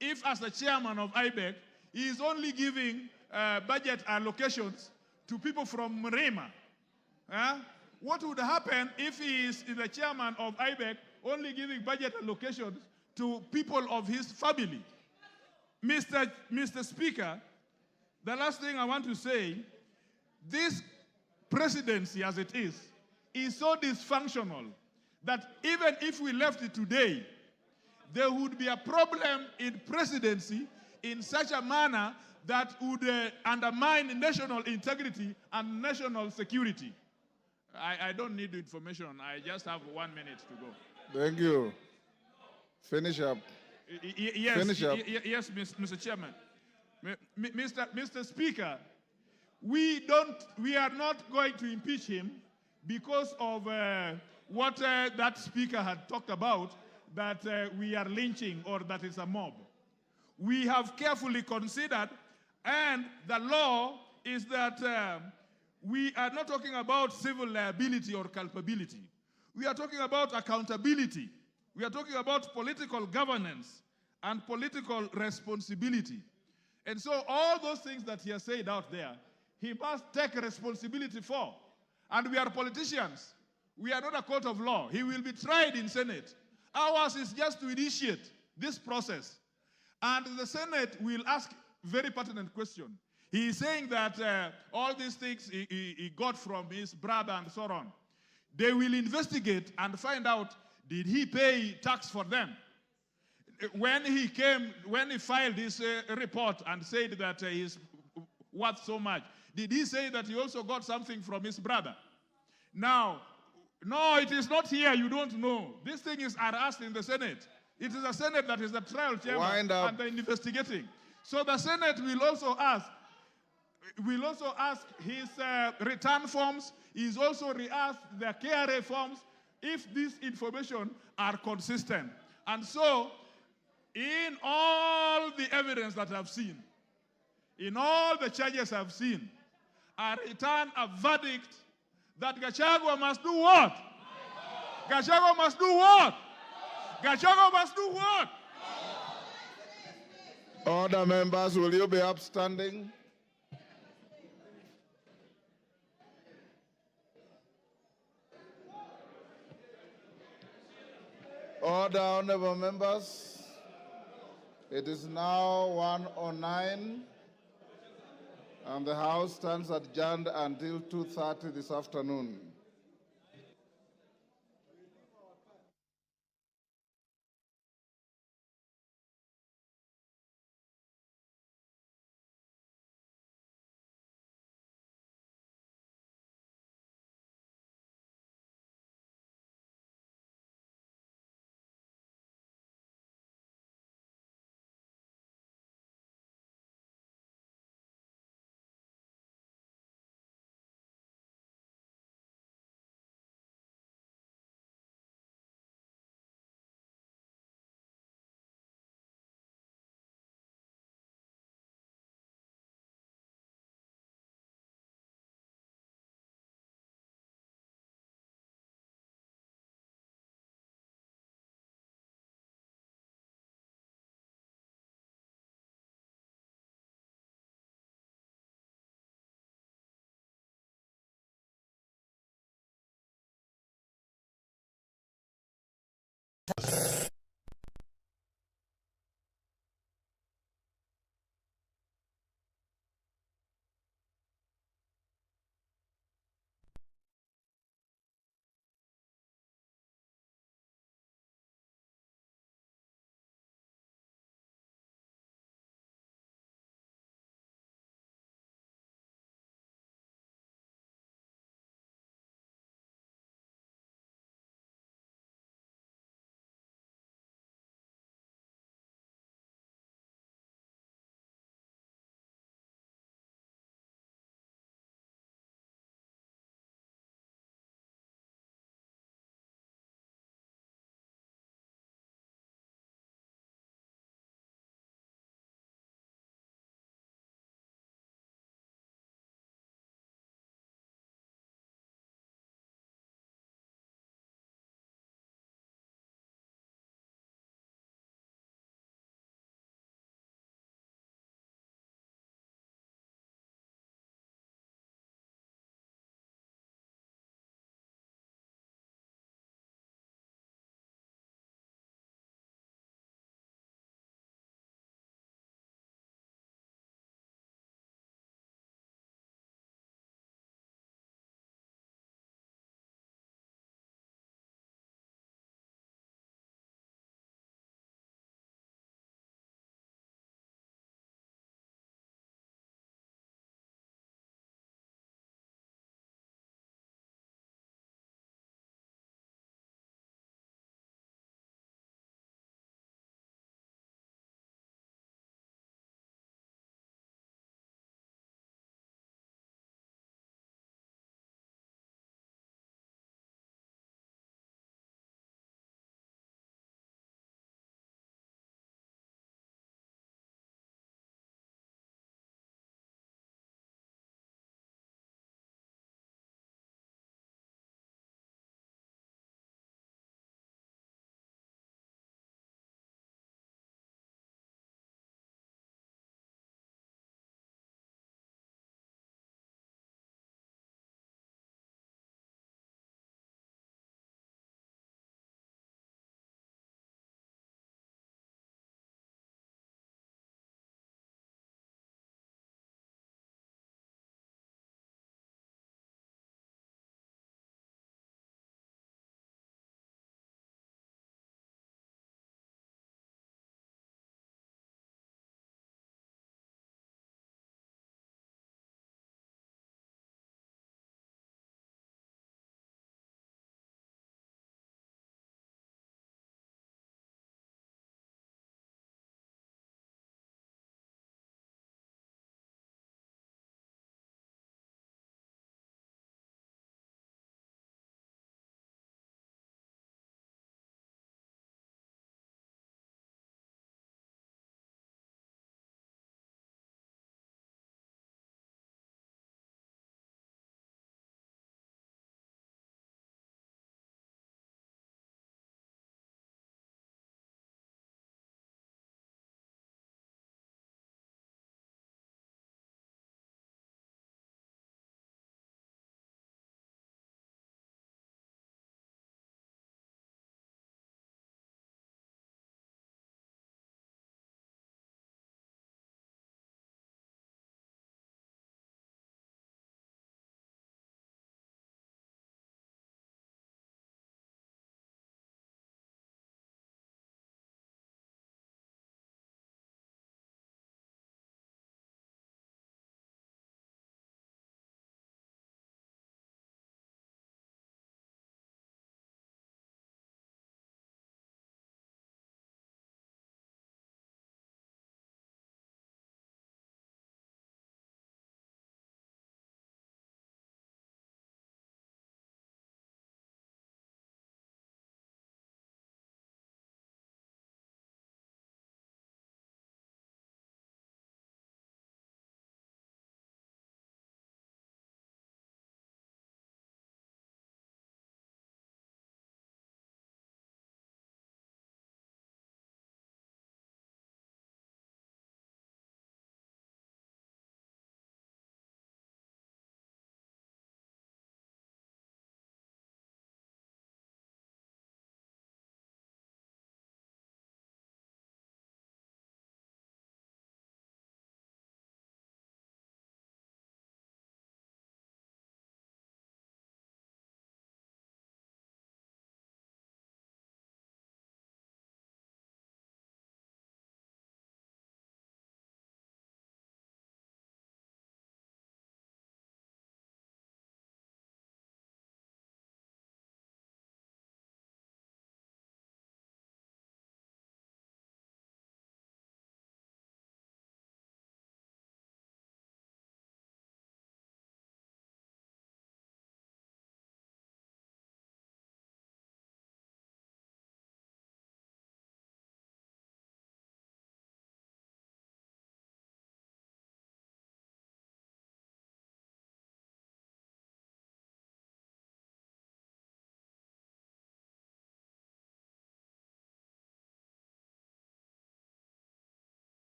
if, as the chairman of IBEC, he is only giving budget allocations to people from Mrema? What would happen if he is the chairman of IBEC, only giving budget allocations to people of his family? Mr. Speaker, the last thing I want to say, this presidency as it is so dysfunctional that even if we left it today, there would be a problem in presidency in such a manner that would undermine national integrity and national security. I don't need the information. I just have 1 minute to go. Thank you. Finish up. Yes, Finish up. Yes, Mr. Chairman. Mr. Speaker, we are not going to impeach him because of what that speaker had talked about, that we are lynching or that it's a mob. We have carefully considered, and the law is that we are not talking about civil liability or culpability. We are talking about accountability. We are talking about political governance and political responsibility. And so all those things that he has said out there, he must take responsibility for. And we are politicians. We are not a court of law. He will be tried in Senate. Ours is just to initiate this process. And the Senate will ask very pertinent question. He is saying that all these things he got from his brother and so on. They will investigate and find out, did he pay tax for them? When he filed his report and said that he's worth so much, did he say that he also got something from his brother? Now, no, it is not here. You don't know. This thing is asked in the Senate. It is the Senate that is the trial chairman and the investigating. So the Senate will also ask his return forms. He's also re-asked the KRA forms if this information are consistent. And so, in all the evidence that I've seen, in all the charges I've seen, I return a verdict that Gachagua must do what? Gachagua must do what? Gachagua must do what? Order, members, will you be upstanding? Order, honorable members. It is now 1:09, and the House stands adjourned until 2:30 this afternoon.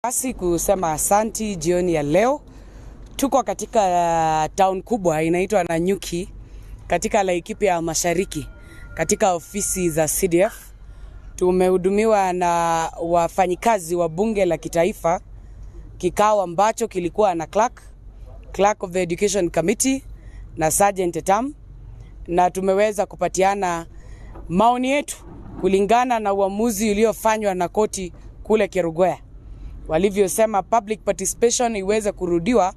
Basi kusema asanti jioni ya leo. Tuko katika town kubwa inaitwa Nanyuki katika Laikipia Mashariki katika ofisi za CDF. Tumehudumiwa na wafanyikazi wa bunge la kitaifa, kikao ambacho kilikuwa na clerk of the Education Committee na Sergeant Etam, na tumeweza kupatiana maoni yetu kulingana na uamuzi uliofanywa na koti kule Kerugoya. Walivyosema public participation iweze kurudiwa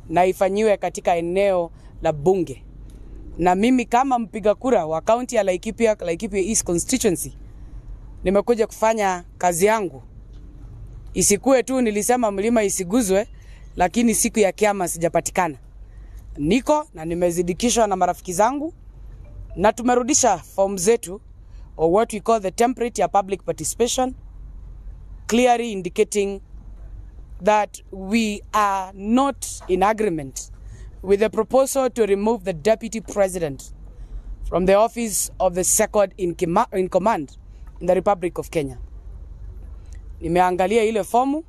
na ifanyiwe katika eneo la bunge. Na mimi kama mpiga kura wa county ya Laikipia East constituency, nimekuja kufanya kazi yangu. Isikue tu nilisema mlima isiguzwe, lakini siku ya kiama sijapatikana. Niko na nimezidikishwa na marafiki zangu, na tumerudisha form zetu, or what we call the template ya public participation, clearly indicating that we are not in agreement with the proposal to remove the deputy president from the office of the second in command in the Republic of Kenya. Nimeangalia ile fomu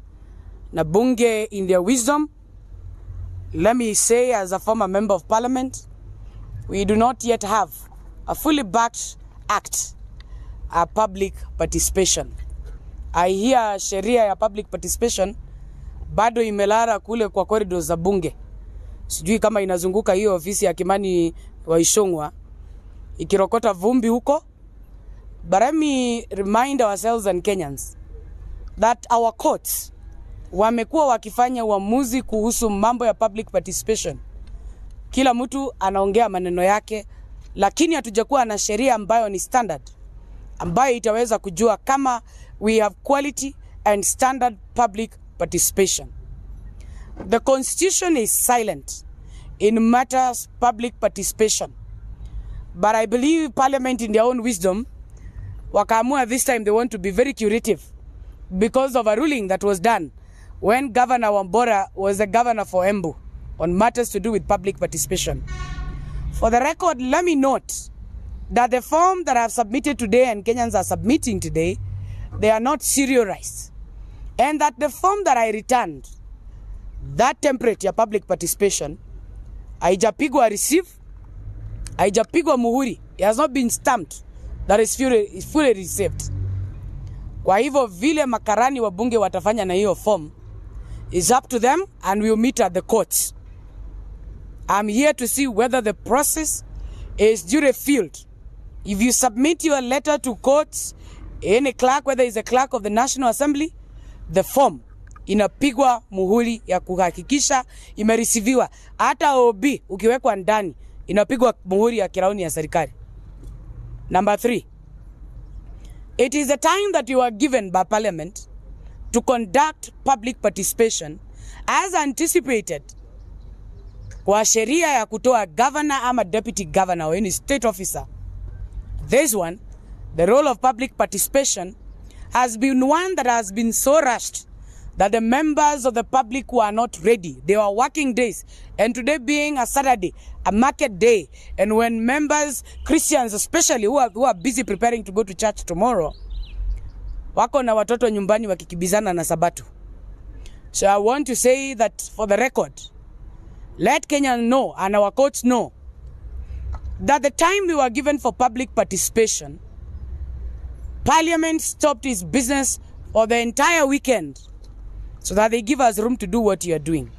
na bunge in their wisdom. Let me say, as a former member of parliament, we do not yet have a fully backed act a public participation. I hear sheria ya public participation bado imelara kule kwa corridors za bunge. Sijui kama inazunguka hiyo ofisi ya Kimani wa Ishongwa ikirokota vumbi huko. But let me remind ourselves and Kenyans that our courts wamekuwa wakifanya uamuzi kuhusu mambo ya public participation. Kila mtu anaongea maneno yake, lakini hatujakuwa na sheria ambayo ni standard, ambayo itaweza kujua kama we have quality and standard public participation. The constitution is silent in matters public participation, but I believe parliament in their own wisdom wakaamua this time they want to be very curative because of a ruling that was done when Governor Wambora was the governor for Embu on matters to do with public participation. For the record, let me note that the form that I have submitted today and Kenyans are submitting today, they are not serialized. And that the form that I returned, that template ya public participation, haijapigwa receive, haijapigwa muhuri, it has not been stamped, that is fully received. Kwa hivyo vile makarani wa bunge watafanya na hiyo form is up to them, and we'll meet at the courts. I'm here to see whether the process is duly filled. If you submit your letter to courts, any clerk, whether it's a clerk of the National Assembly, the form inapigwa muhuri ya kuhakikisha imerisiviwa. Hata OB ukiwekwa ndani inapigwa muhuri ya kirauni ya serikali. Number 3, it is the time that you are given by Parliament to conduct public participation as anticipated kwa sheria ya kutoa governor ama deputy governor or any state officer. This one, the role of public participation has been one that has been so rushed that the members of the public were not ready. They were working days, and today being a Saturday, a market day, and when members, Christians especially, who are busy preparing to go to church tomorrow, wako na watoto nyumbani wakikibizana na Sabato. So I want to say that for the record, let Kenyans know and our courts know that the time we were given for public participation, Parliament stopped its business for the entire weekend so that they give us room to do what you are doing.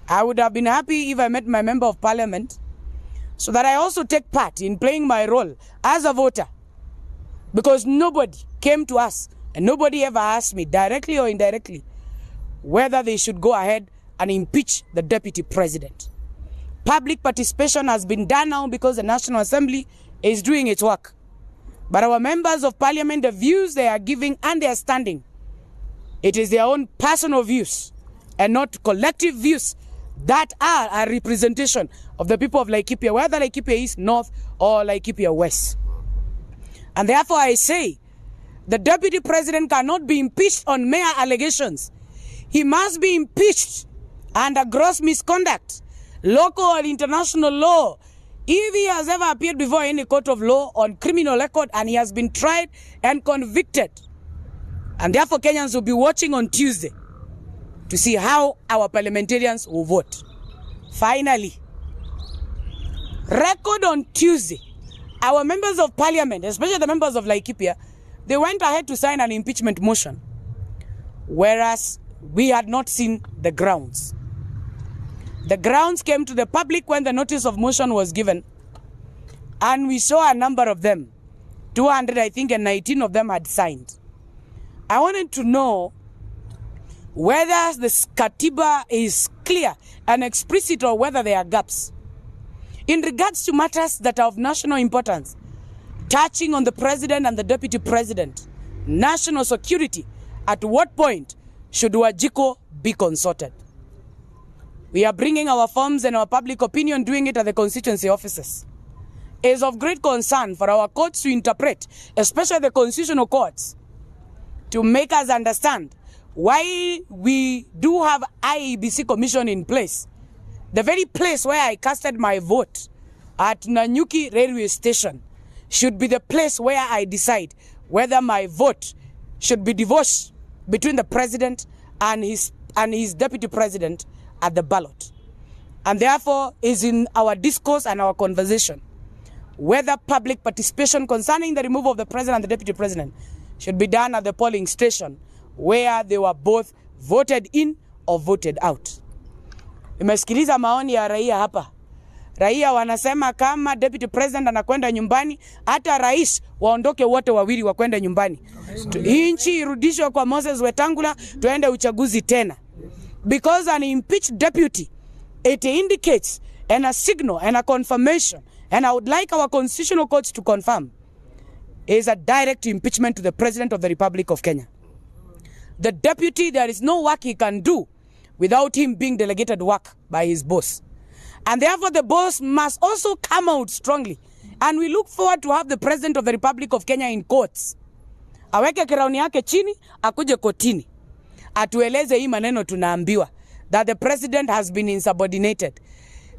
I would have been happy if I met my member of Parliament so that I also take part in playing my role as a voter, because nobody came to us and nobody ever asked me directly or indirectly whether they should go ahead and impeach the deputy president. Public participation has been done now because the National Assembly is doing its work. But our members of Parliament, the views they are giving and they are standing, it is their own personal views and not collective views that are a representation of the people of Laikipia, whether Laikipia East, North, or Laikipia West. And therefore I say, the deputy president cannot be impeached on mere allegations. He must be impeached under gross misconduct, local or international law. If he has ever appeared before any court of law on criminal record and he has been tried and convicted, and therefore Kenyans will be watching on Tuesday to see how our parliamentarians will vote. Finally, record on Tuesday, our members of parliament, especially the members of Laikipia, they went ahead to sign an impeachment motion, whereas we had not seen the grounds. The grounds came to the public when the notice of motion was given, and we saw a number of them, 200 I think, and 19 of them had signed. I wanted to know whether the Katiba is clear and explicit or whether there are gaps. In regards to matters that are of national importance, touching on the president and the deputy president, national security, at what point should Wajiko be consulted? We are bringing our forms and our public opinion, doing it at the constituency offices. It is of great concern for our courts to interpret, especially the constitutional courts, to make us understand why we do have IEBC commission in place. The very place where I casted my vote at Nanyuki railway station should be the place where I decide whether my vote should be divorced between the president and his deputy president at the ballot. And therefore is in our discourse and our conversation whether public participation concerning the removal of the president and the deputy president should be done at the polling station where they were both voted in or voted out. Nimesikiliza maoni ya raia hapa. Raia wanasema kama deputy president anakwenda nyumbani, hata rais waondoke wote wawili wakwenda nyumbani. Hii nchi irudishwe kwa Moses Wetangula, tuende uchaguzi tena. Because an impeached deputy, it indicates and a signal and a confirmation, and I would like our constitutional courts to confirm, is a direct impeachment to the President of the Republic of Kenya. The deputy, there is no work he can do without him being delegated work by his boss. And therefore the boss must also come out strongly. And we look forward to have the President of the Republic of Kenya in courts. Aweke kirauni yake chini, akuje kotini. Atueleze hii maneno tunaambiwa, that the President has been insubordinated.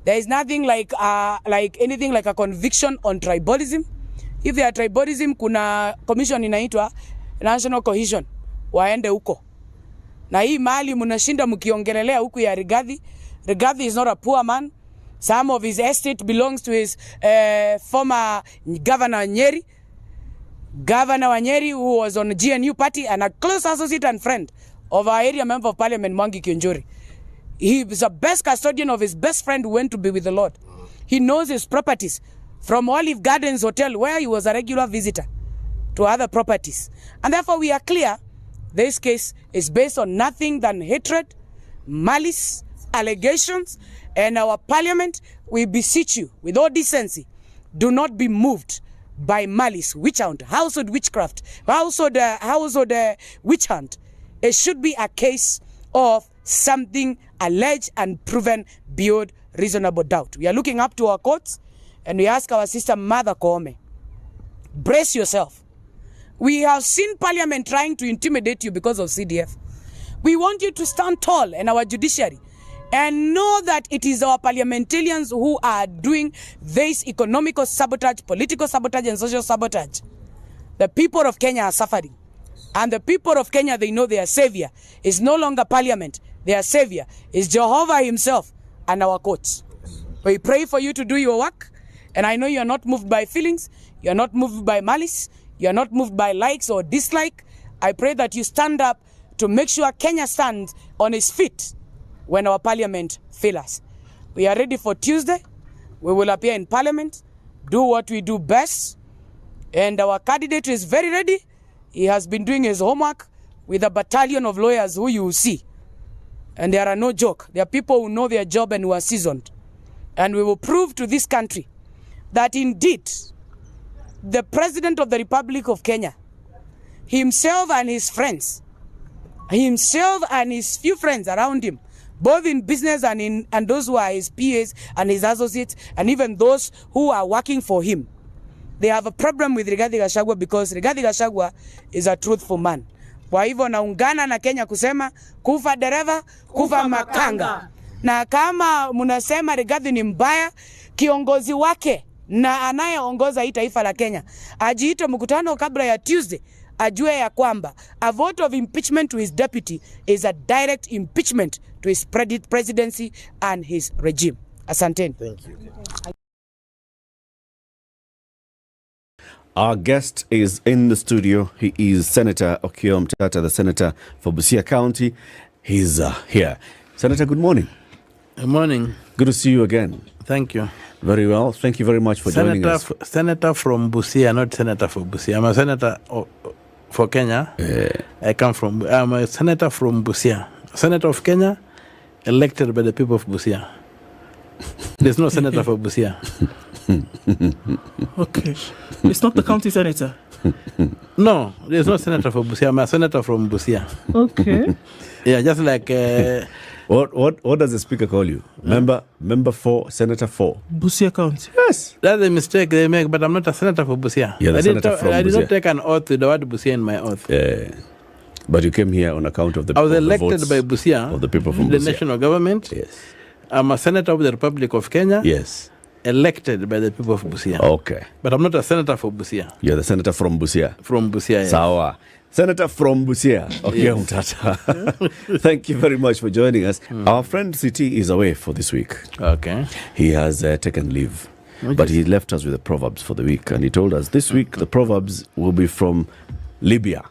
There is nothing like anything like a conviction on tribalism. If there are tribalism, kuna commission inaitwa National Cohesion. Waende huko. Na hii mali munashinda mkiongelelea huku ya Rigathi. Rigathi is not a poor man. Some of his estate belongs to his former Governor Nyeri. Governor Nyeri, who was on the GNU party and a close associate and friend of our area member of parliament, Mwangi Kionjuri. He is the best custodian of his best friend who went to be with the Lord. He knows his properties from Olive Gardens Hotel, where he was a regular visitor, to other properties. And therefore we are clear, this case is based on nothing than hatred, malice, allegations, and our parliament, we beseech you, with all decency, do not be moved by malice, witch hunt, household witchcraft, household witch hunt. It should be a case of something alleged and proven beyond reasonable doubt. We are looking up to our courts, and we ask our sister Mother Koome, brace yourself. We have seen parliament trying to intimidate you because of CDF. We want you to stand tall in our judiciary and know that it is our parliamentarians who are doing this economical sabotage, political sabotage, and social sabotage. The people of Kenya are suffering. And the people of Kenya, they know their savior is no longer parliament. Their savior is Jehovah himself and our courts. We pray for you to do your work. And I know you are not moved by feelings. You are not moved by malice. You are not moved by likes or dislike. I pray that you stand up to make sure Kenya stands on its feet when our parliament fails us. We are ready for Tuesday. We will appear in parliament, do what we do best. And our candidate is very ready. He has been doing his homework with a battalion of lawyers who you will see. And there are no joke. There are people who know their job and who are seasoned. And we will prove to this country that indeed the President of the Republic of Kenya, himself and his friends, himself and his few friends around him, both in business and those who are his PAs and his associates, and even those who are working for him, they have a problem with Rigathi Gachagua because Rigathi Gachagua is a truthful man. Kwa hivyo naungana na Kenya kusema kufa dereva, kufa makanga. Na kama munasema Rigathi ni mbaya, kiongozi wake na anayeongoza hii taifa la Kenya ajiite mkutano kabla ya Tuesday, ajue ya kwamba a vote of impeachment to his deputy is a direct impeachment to his presidency and his regime. Asanteni. Thank you. Our guest is in the studio. He is Senator Okiya Omtatah, the senator for Busia County. He's here. Senator, good morning. Good morning. Good to see you again. Thank you. Very well. Thank you very much for joining us. Senator from Busia, not senator for Busia. I'm a senator for Kenya. I'm a senator from Busia. Senator of Kenya, elected by the people of Busia. There's no senator for Busia. Okay. It's not the county senator. No, there's no senator for Busia. I'm a senator from Busia. Okay. Yeah, just like... What does the speaker call you? Member for, senator for? Busia County. Yes. That's a mistake they make, but I'm not a senator for Busia. You're the senator from Busia. I did not take an oath with the word Busia in my oath. But you came here on account of the I was elected by Busia, of the people from the Busia. national government. Yes. I'm a senator of the Republic of Kenya. Yes. Elected by the people of Busia. Okay. But I'm not a senator for Busia. You're the senator from Busia. From Busia, yes. Sawa. Senator from Busia, Okiya Omtatah. Thank you very much for joining us. Our friend Siti is away for this week. Okay. He has taken leave. But he left us with the proverbs for the week. And he told us this week the proverbs will be from Libya.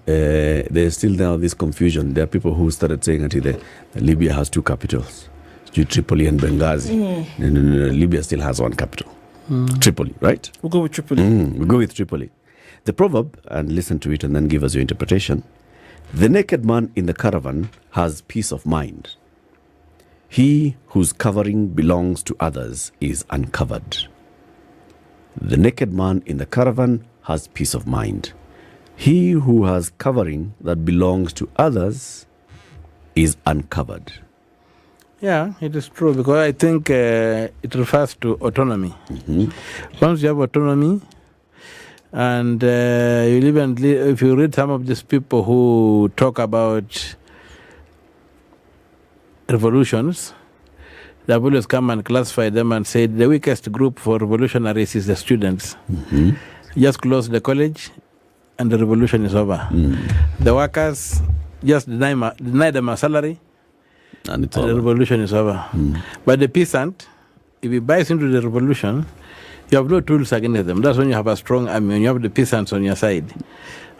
There's still now this confusion. There are people who started saying that Libya has two capitals, Tripoli and Benghazi. No, Libya still has one capital, Tripoli, right? We'll go with Tripoli. We'll go with Tripoli. The proverb, and listen to it and then give us your interpretation. The naked man in the caravan has peace of mind. He whose covering belongs to others is uncovered. The naked man in the caravan has peace of mind. He who has covering that belongs to others is uncovered. Yeah, it is true, because I think it refers to autonomy. Once you have autonomy, and you live and if you read some of these people who talk about revolutions, they have always come and classify them and say the weakest group for revolutionaries is the students. Just close the college and the revolution is over. The workers just deny them a salary and the revolution is over. But the peasant, if he buys into the revolution, you have no tools against them. That's when you have a strong army, when you have the peasants on your side.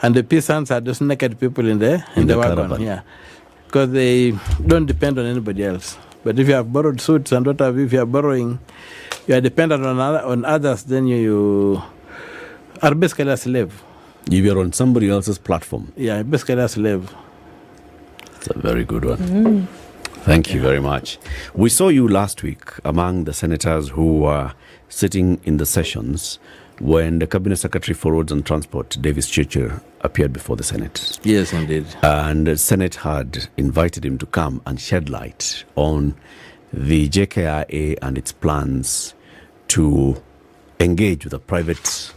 And the peasants are just naked people in the wagon. Yeah. Because they don't depend on anybody else. But if you have borrowed suits and what have you, if you are borrowing, you are dependent on others, then you are basically a slave. If you're on somebody else's platform. Yeah, basically a slave. It's a very good one. Thank you very much. We saw you last week among the senators who were sitting in the sessions when the Cabinet Secretary for Roads and Transport, Davis Chirchir, appeared before the Senate. Yes, indeed. And the Senate had invited him to come and shed light on the JKIA and its plans to engage with a private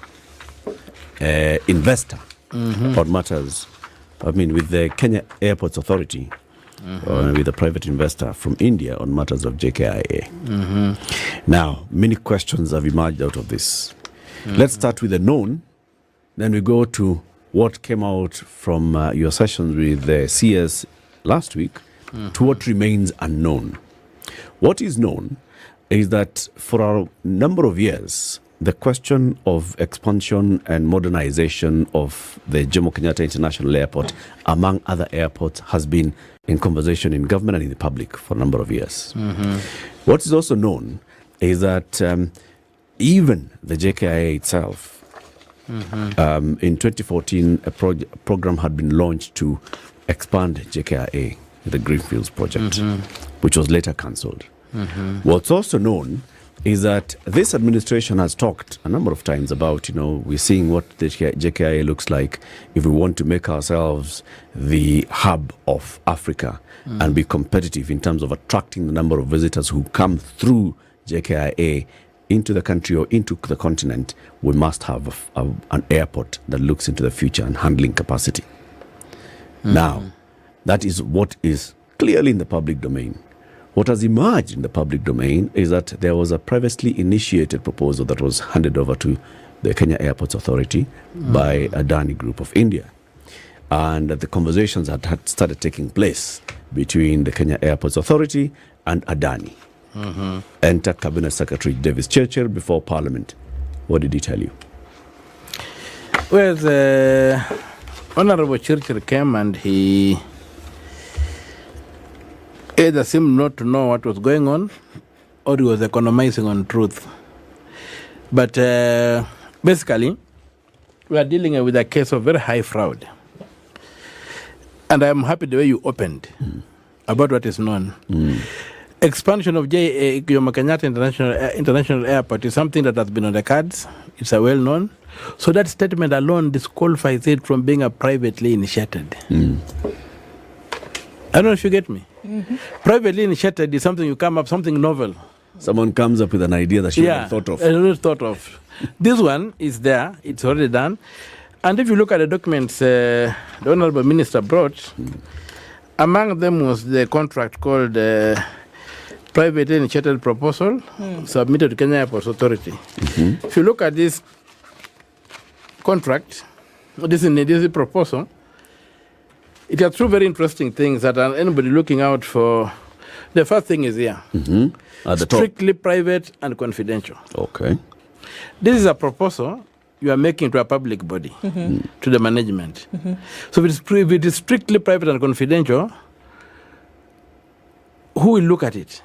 investor on matters, with the Kenya Airports Authority, with a private investor from India on matters of JKIA. Now, many questions have emerged out of this. Let's start with the known, then we go to what came out from your sessions with the CS last week to what remains unknown. What is known is that for a number of years, the question of expansion and modernization of the Jomo Kenyatta International Airport, among other airports, has been in conversation in government and in the public for a number of years. What is also known is that even the JKIA itself, in 2014, a program had been launched to expand JKIA, the Greenfields project, which was later cancelled. What's also known is that this administration has talked a number of times about, we're seeing what the JKIA looks like if we want to make ourselves the hub of Africa and be competitive in terms of attracting the number of visitors who come through JKIA into the country or into the continent. We must have an airport that looks into the future and handling capacity. Now, that is what is clearly in the public domain. What has emerged in the public domain is that there was a privately initiated proposal that was handed over to the Kenya Airports Authority by Adani Group of India. And the conversations had started taking place between the Kenya Airports Authority and Adani. Enter Cabinet Secretary Davis Churchill before Parliament. What did he tell you? Well, the Honorable Churchill came and he either seemed not to know what was going on or he was economizing on truth. But basically, we are dealing with a case of very high fraud. And I'm happy the way you opened about what is known. Expansion of Jomo Kenyatta International Airport is something that has been on the cards. It's a well-known. So that statement alone disqualifies it from being a privately initiated. I don't know if you get me. Privately initiated is something you come up, something novel. Someone comes up with an idea that you haven't thought of. Thought of. This one is there. It's already done. And if you look at the documents the Honorable Minister brought, among them was the contract called Privately Initiated Proposal submitted to Kenya Airports Authority. If you look at this contract, this is a proposal, it has two very interesting things that are anybody looking out for. The first thing is here. At the strictly private and confidential. Okay. This is a proposal you are making to a public body, to the management. So if it is strictly private and confidential, who will look at it?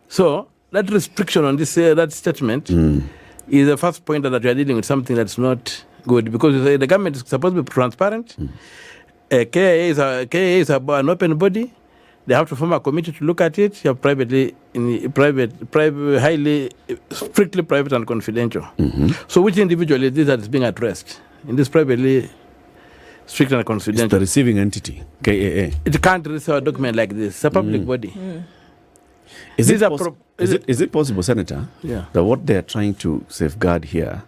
So that restriction on this that statement is the first point that we are dealing with something that's not good, because the government is supposed to be transparent. KIA is an open body. They have to form a committee to look at it. You have highly, strictly private and confidential. So which individual is this that is being addressed in this privately, strict and confidential? It's the receiving entity, KAA. It can't receive a document like this. It's a public body. Is it possible, Senator, that what they're trying to safeguard here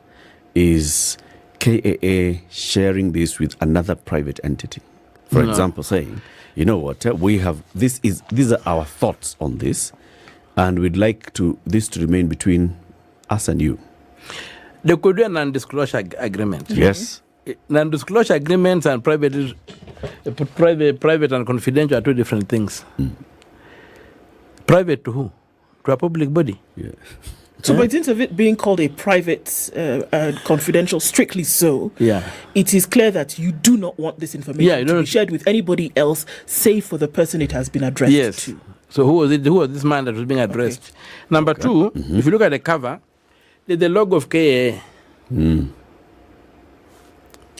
is KAA sharing this with another private entity? For example, saying, you know what, we have these are our thoughts on this, and we'd like this to remain between us and you. There could be a non-disclosure agreement. Yes. Non-disclosure agreements and private and confidential are two different things. Private to who? To a public body. Yeah. So by dint of it being called a private, confidential, strictly so, it is clear that you do not want this information to be shared with anybody else, save for the person it has been addressed to. So who was it? Who was this man that was being addressed? Number two, if you look at the cover, there's the logo of KAA.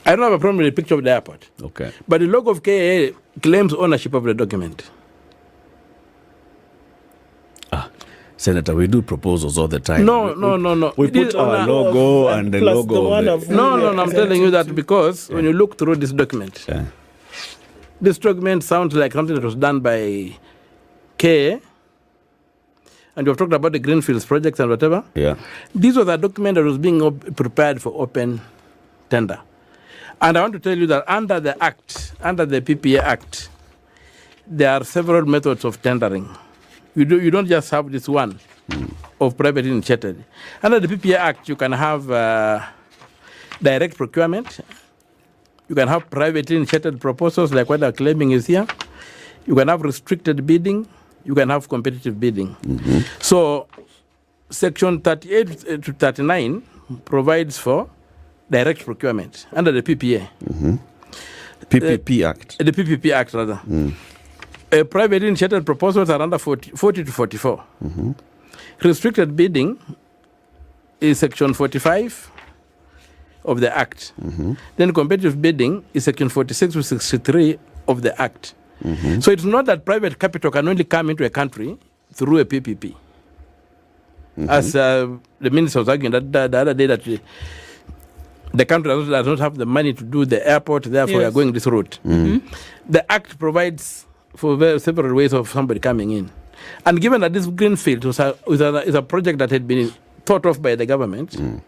I don't have a problem with the picture of the airport. Okay. But the logo of KAA claims ownership of the document. Senator, we do proposals all the time. No. We put our logo and the logo of the... No, I'm telling you that because when you look through this document, this document sounds like something that was done by KA, and you've talked about the Greenfields projects and whatever. Yeah. This was a document that was being prepared for open tender. And I want to tell you that under the Act, under the PPA Act, there are several methods of tendering. You don't just have this one of private initiated. Under the PPA Act, you can have direct procurement. You can have privately initiated proposals like what they're claiming is here. You can have restricted bidding. You can have competitive bidding. So Section 38 to 39 provides for direct procurement under the PPA. PPP Act. The PPP Act, rather. Private initiated proposals are under 40 to 44. Restricted bidding is Section 45 of the Act. Then competitive bidding is Section 46 to 63 of the Act. So it's not that private capital can only come into a country through a PPP. As the minister was arguing the other day that the country does not have the money to do the airport, therefore we are going this route. The Act provides for several ways of somebody coming in. And given that this Greenfield is a project that had been thought of by the government, and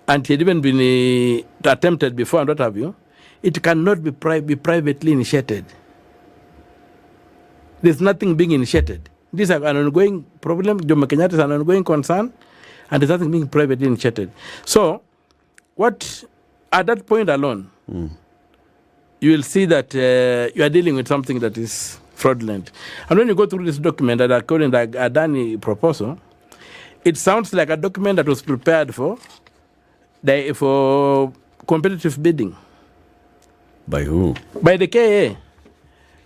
it had even been attempted before and what have you, it cannot be privately initiated. There's nothing being initiated. This is an ongoing problem. Jomo Kenyatta is an ongoing concern. and there's nothing being privately initiated. So, what at that point alone, you will see that you are dealing with something that is fraudulent. And when you go through this document that according to the Adani proposal, it sounds like a document that was prepared for competitive bidding. By who? By the KA.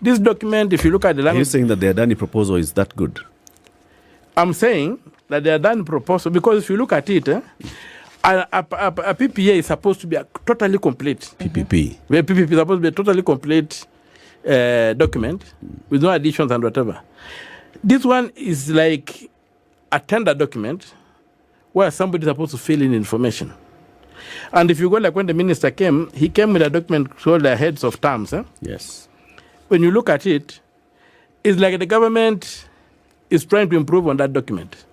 This document, if you look at the language... Are you saying that the Adani proposal is that good? I'm saying that the Adani proposal, because if you look at it, a PPA is supposed to be totally complete. PPP. The PPP is supposed to be a totally complete document with no additions and whatever. This one is like a tender document where somebody is supposed to fill in information. And if you go like when the minister came, he came with a document called the heads of terms. Yes. When you look at it, it's like the government is trying to improve on that document.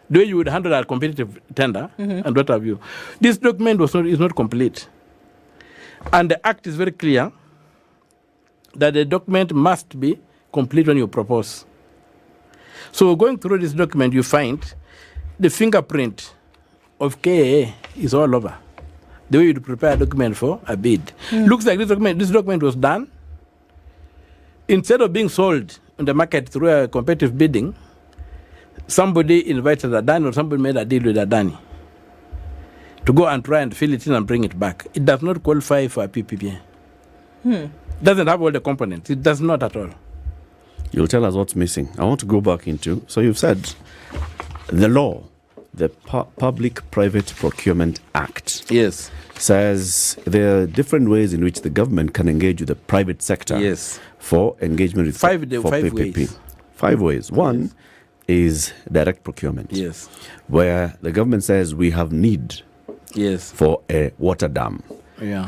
The way you would handle a competitive tender and what have you. This document is not complete. And the act is very clear that the document must be complete when you propose. So going through this document, you find the fingerprint of KAA is all over. The way you prepare a document for a bid. Looks like this document was done. Instead of being sold in the market through a competitive bidding, somebody invited Adani or somebody made a deal with Adani to go and try and fill it in and bring it back. It does not qualify for a PPP. Doesn't have all the components. It does not at all. You'll tell us what's missing. I want to go back into, so you've said the law, the Public-Private Procurement Act. Yes. Says there are different ways in which the government can engage with the private sector. Yes. For engagement with five PPP. Ways. 5 ways. One is direct procurement. Yes. Where the government says we have need for a water dam. Yeah.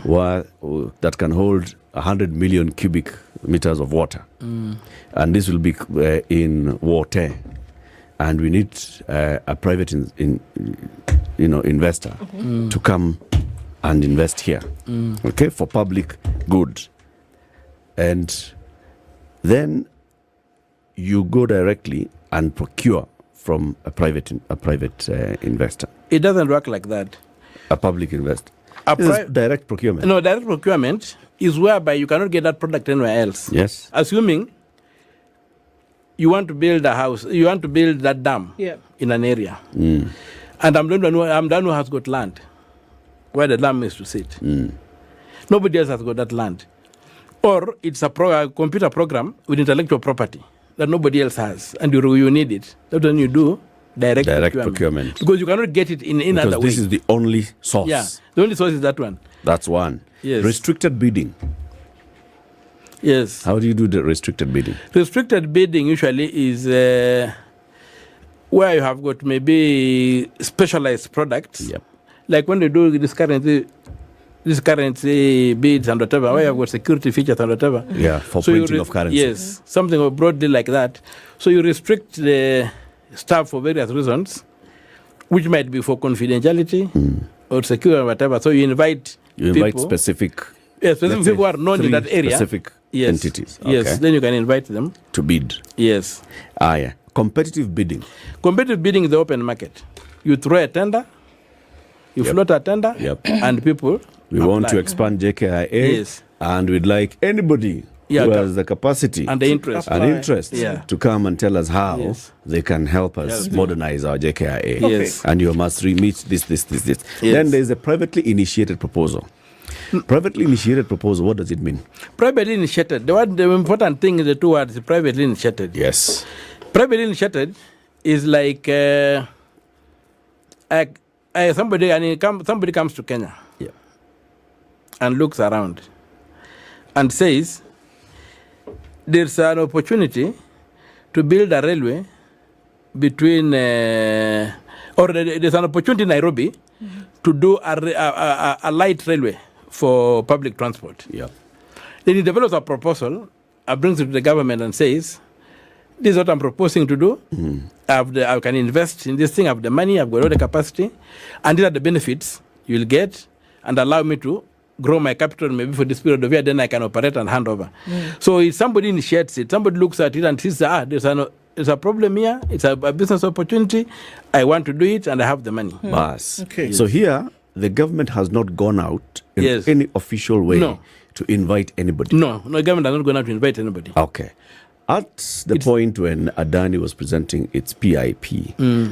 That can hold 100 million cubic meters of water. And this will be in water. And we need a private investor to come and invest here. Okay, for public good. And then you go directly and procure from a private investor. It doesn't work like that. A public investor. This is direct procurement. No, direct procurement is whereby you cannot get that product anywhere else. Yes. Assuming you want to build a house, you want to build that dam in an area. And I'm the one who has got land where the dam is to sit. Nobody else has got that land. Or it's a computer program with intellectual property that nobody else has, and you need it. That's when you do direct procurement. Because you cannot get it in other way. Because this is the only source. Yeah, the only source is that one. That's one. Yes. Restricted bidding. Yes. How do you do the restricted bidding? Restricted bidding usually is where you have got maybe specialized products. Yep. Like when they do this currency bids and whatever, where you have got security features and whatever. Yeah, for printing of currency. Yes, something broadly like that. So you restrict the staff for various reasons, which might be for confidentiality or security or whatever. So you invite people, specific people who are known in that area. Specific entities. Okay. Yes, then you can invite them to bid. Yes. Yeah. Competitive bidding. Competitive bidding is the open market. You throw a tender, you float a tender, and people We want to expand JKIA, and we'd like anybody who has the capacity and the interest, to come and tell us how they can help us modernize our JKIA. Yes. And you must meet this. Yes. Then there's a privately initiated proposal. Privately initiated proposal, what does it mean? Privately initiated. The important thing is the two words, privately initiated. Yes. Privately initiated is like somebody comes to Kenya and looks around and says, there's an opportunity to build a railway between, or there's an opportunity in Nairobi to do a light railway for public transport. Yeah. Then he develops a proposal, brings it to the government and says, this is what I'm proposing to do. I can invest in this thing, I have the money, I've got all the capacity, and these are the benefits you'll get, and allow me to grow my capital maybe for this period of year, then I can operate and hand over. So if somebody initiates it, somebody looks at it and says, there's a problem here, it's a business opportunity, I want to do it and I have the money. Bas. Okay. So here, the government has not gone out in any official way to invite anybody. No, government has not gone out to invite anybody. Okay. At the point when Adani was presenting its PIP,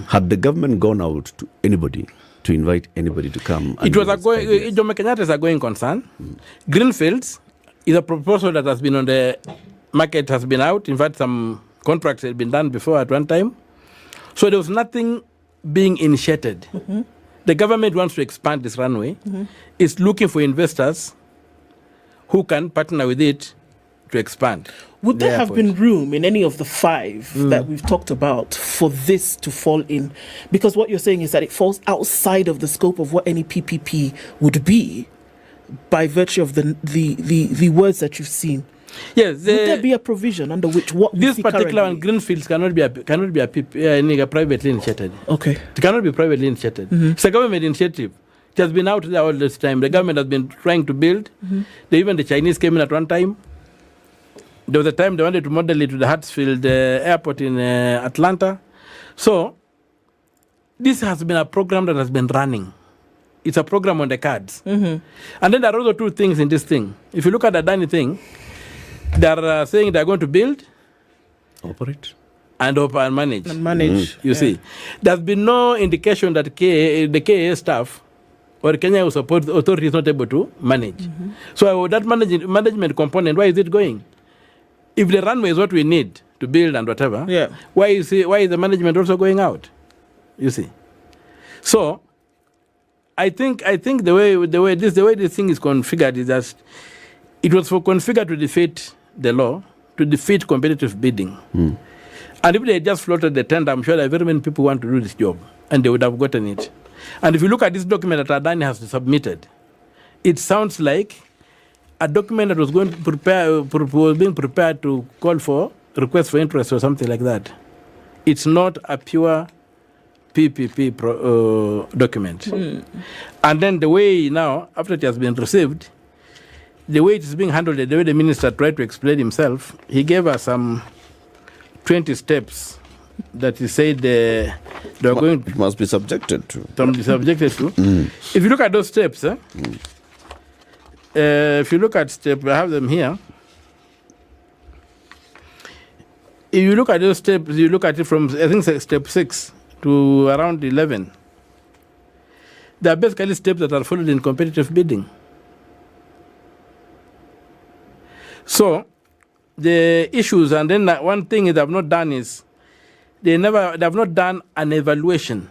had the government gone out to anybody to invite anybody to come? It was Jomo Kenyatta is a going concern. Greenfields is a proposal that has been on the market, has been out. In fact, some contracts had been done before at one time. So there was nothing being initiated. The government wants to expand this runway. It's looking for investors who can partner with it to expand. Would there have been room in any of the 5 that we've talked about for this to fall in? Because what you're saying is that it falls outside of the scope of what any PPP would be by virtue of the words that you've seen. Yes. Would there be a provision under which what we this see particular one, currently? Greenfields cannot be privately initiated. Okay. It cannot be privately initiated. It's a government initiative. It has been out there all this time. The government has been trying to build. Even the Chinese came in at one time. There was a time they wanted to model it to the Hartsfield airport in Atlanta. So this has been a program that has been running. It's a program on the cards. And then there are also 2 things in this thing. If you look at the Adani thing, they are saying they are going to build, operate, and manage. And manage. You see, there's been no indication that the KA staff or Kenya Support Authority is not able to manage. So that management component, where is it going? If the runway is what we need to build and whatever, why is the management also going out? You see. So I think the way this thing is configured is that it was configured to defeat the law, to defeat competitive bidding. And if they just floated the tender, I'm sure that very many people want to do this job, and they would have gotten it. And if you look at this document that Adani has submitted, it sounds like a document that was going to was being prepared to call for request for interest or something like that. It's not a pure PPP document. And then the way now, after it has been received, the way it is being handled, the way the minister tried to explain himself, he gave us some 20 steps that he said they are going to... It must be subjected to. If you look at those steps, if you look at step, I have them here. If you look at those steps, you look at it from, I think, step 6 to around 11. They are basically steps that are followed in competitive bidding. So, the issues, and then one thing they have not done is, they have not done an evaluation.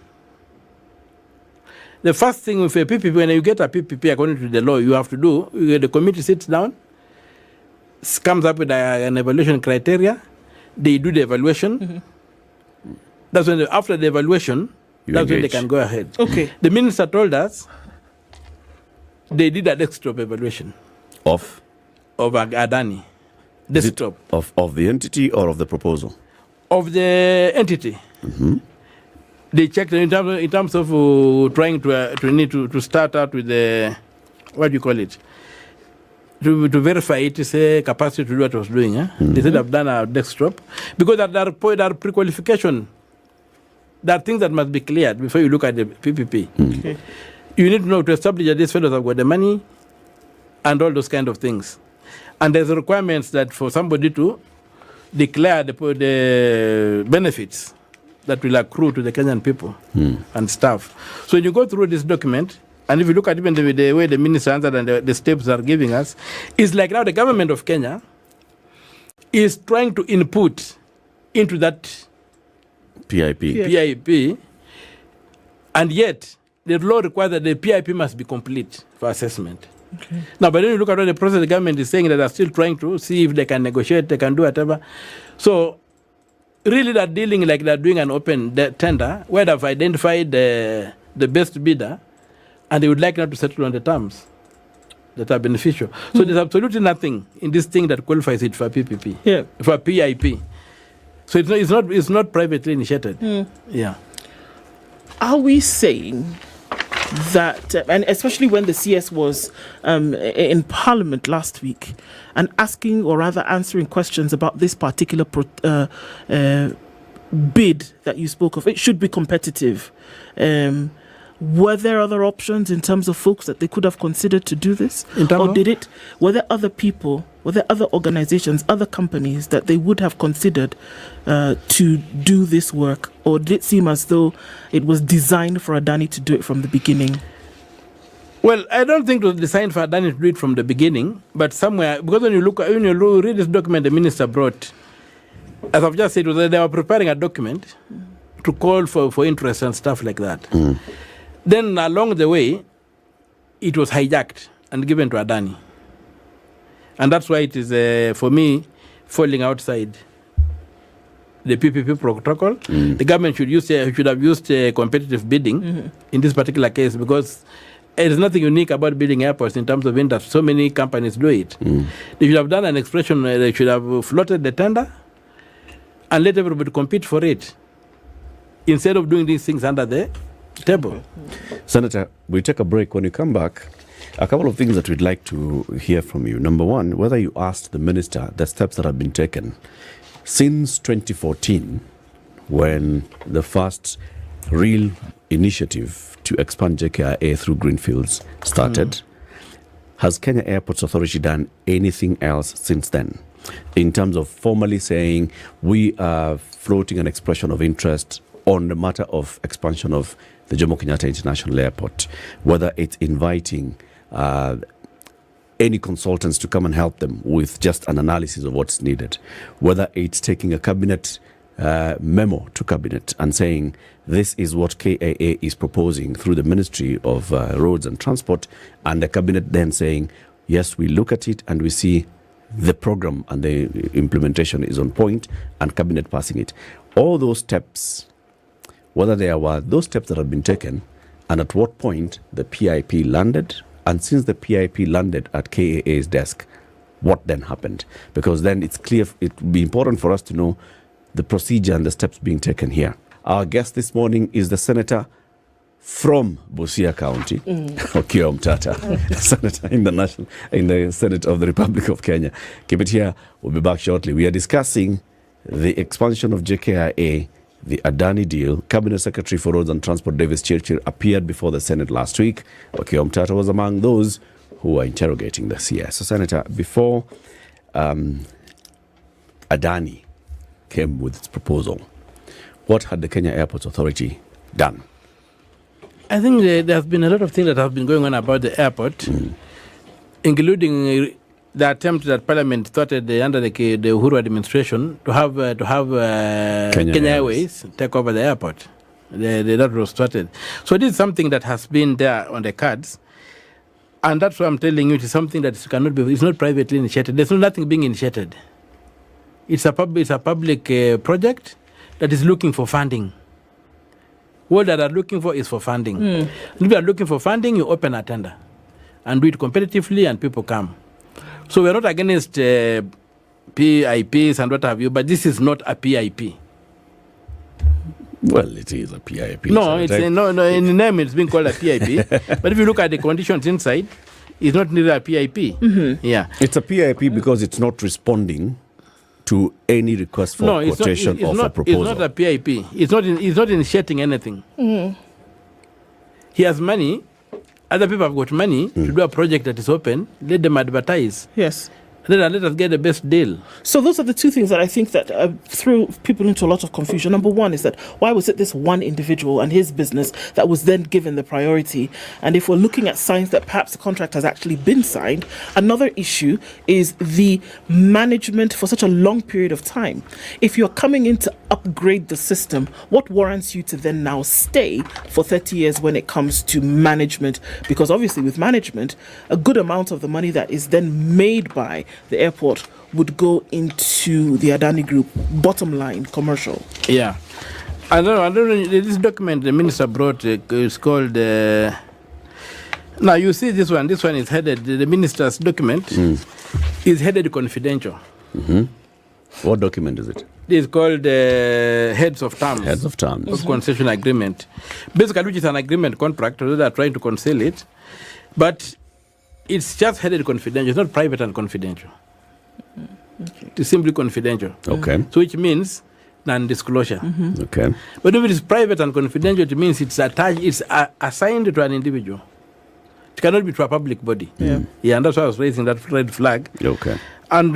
The first thing with a PPP, when you get a PPP according to the law, you have to do, the committee sits down, comes up with an evaluation criteria, they do the evaluation. That's when, after the evaluation, that's when they can go ahead. Okay. The minister told us they did a desktop evaluation. Of Adani. Desktop. Of the entity or of the proposal? Of the entity. They checked in terms of trying to start out with the, what do you call it? To verify it, say capacity to do what it was doing. They said I've done a desktop. Because there are pre-qualification. There are things that must be cleared before you look at the PPP. Okay. You need to know to establish that these fellows have got the money and all those kind of things. And there's requirements that for somebody to declare the benefits that will accrue to the Kenyan people and staff. So when you go through this document, and if you look at even the way the minister answered and the steps are giving us, it's like now the government of Kenya is trying to input into that PIP, and yet the law requires that the PIP must be complete for assessment. Okay. Now, but then you look at what the process the government is saying that they're still trying to see if they can negotiate, they can do whatever. So, really they're dealing like they're doing an open tender where they've identified the best bidder and they would like now to settle on the terms that are beneficial. So there's absolutely nothing in this thing that qualifies it for PPP, for PIP. So it's not privately initiated. Yeah. Are we saying that, and especially when the CS was in Parliament last week, and asking, or rather answering questions about this particular bid that you spoke of. It should be competitive. Were there other options in terms of folks that they could have considered to do this? Or were there other people, were there other organizations, other companies that they would have considered to do this work? Or did it seem as though it was designed for Adani to do it from the beginning? Well, I don't think it was designed for Adani to do it from the beginning, but somewhere, because when you read this document the minister brought, as I've just said, they were preparing a document to call for interest and stuff like that. Then along the way, it was hijacked and given to Adani. And that's why it is, for me, falling outside the PPP protocol. The government should have used competitive bidding in this particular case, because there is nothing unique about building airports in terms of industry. So many companies do it. They should have done an expression, they should have floated the tender and let everybody compete for it, instead of doing these things under the table. Senator, we take a break. When you come back, a couple of things that we'd like to hear from you. Number one, whether you asked the minister the steps that have been taken since 2014, when the first real initiative to expand JKIA through Greenfields started. Has Kenya Airports Authority done anything else since then, in terms of formally saying we are floating an expression of interest on the matter of expansion of the Jomo Kenyatta International Airport, whether it's inviting any consultants to come and help them with just an analysis of what's needed, whether it's taking a cabinet memo to cabinet and saying this is what KAA is proposing through the Ministry of Roads and Transport, and the cabinet then saying, yes, we look at it and we see the program and the implementation is on point, and cabinet passing it. All those steps, whether there were those steps that have been taken, and at what point the PIP landed, and since the PIP landed at KAA's desk, what then happened? Because then it's clear, it would be important for us to know the procedure and the steps being taken here. Our guest this morning is the senator from Busia County, Okiya Omtata, senator in the Senate of the Republic of Kenya. Keep it here. We'll be back shortly. We are discussing the expansion of JKIA, the Adani deal. Cabinet Secretary for Roads and Transport Davis Chirchir appeared before the Senate last week. Okiya Omtata was among those who were interrogating the CS. So, Senator, before Adani came with its proposal, what had the Kenya Airports Authority done? I think there have been a lot of things that have been going on about the airport, including the attempt that Parliament started under the Uhuru administration to have Kenya Airways take over the airport. That was started. So this is something that has been there on the cards, and that's why I'm telling you it is something that cannot be. It's not privately initiated. There's nothing being initiated. It's a public project that is looking for funding. What that are looking for is for funding. If you are looking for funding, you open a tender and do it competitively, and people come. So we're not against PIPs and what have you, but this is not a PIP. Well, it is a PIP. No, it's in the name it's being called a PIP. But if you look at the conditions inside, it's not nearly a PIP. Yeah, it's a PIP because it's not responding to any request for quotation or for proposal. It's not a PIP. It's not initiating anything. He has money. Other people have got money to do a project that is open. Let them advertise. Yes. Let us get the best deal. So those are the two things that I think that threw people into a lot of confusion. Number one is that why was it this one individual and his business that was then given the priority? And if we're looking at signs that perhaps the contract has actually been signed, another issue is the management for such a long period of time. If you're coming in to upgrade the system, what warrants you to then now stay for 30 years when it comes to management? Because obviously with management, a good amount of the money that is then made by the airport would go into the Adani Group, bottom line, commercial. Yeah. I don't know, this document the minister brought is called, now you see this one is headed, the minister's document is headed confidential. What document is it? It is called Heads of Terms. Heads of Terms. Of concession agreement. Basically, which is an agreement contract, although they are trying to conceal it. But it's just headed confidential. It's not private and confidential. Okay. It's simply confidential. Okay. So which means non-disclosure. Okay. But if it is private and confidential, it means it's attached, assigned to an individual. It cannot be to a public body. Yeah, and that's why I was raising that red flag. Okay. And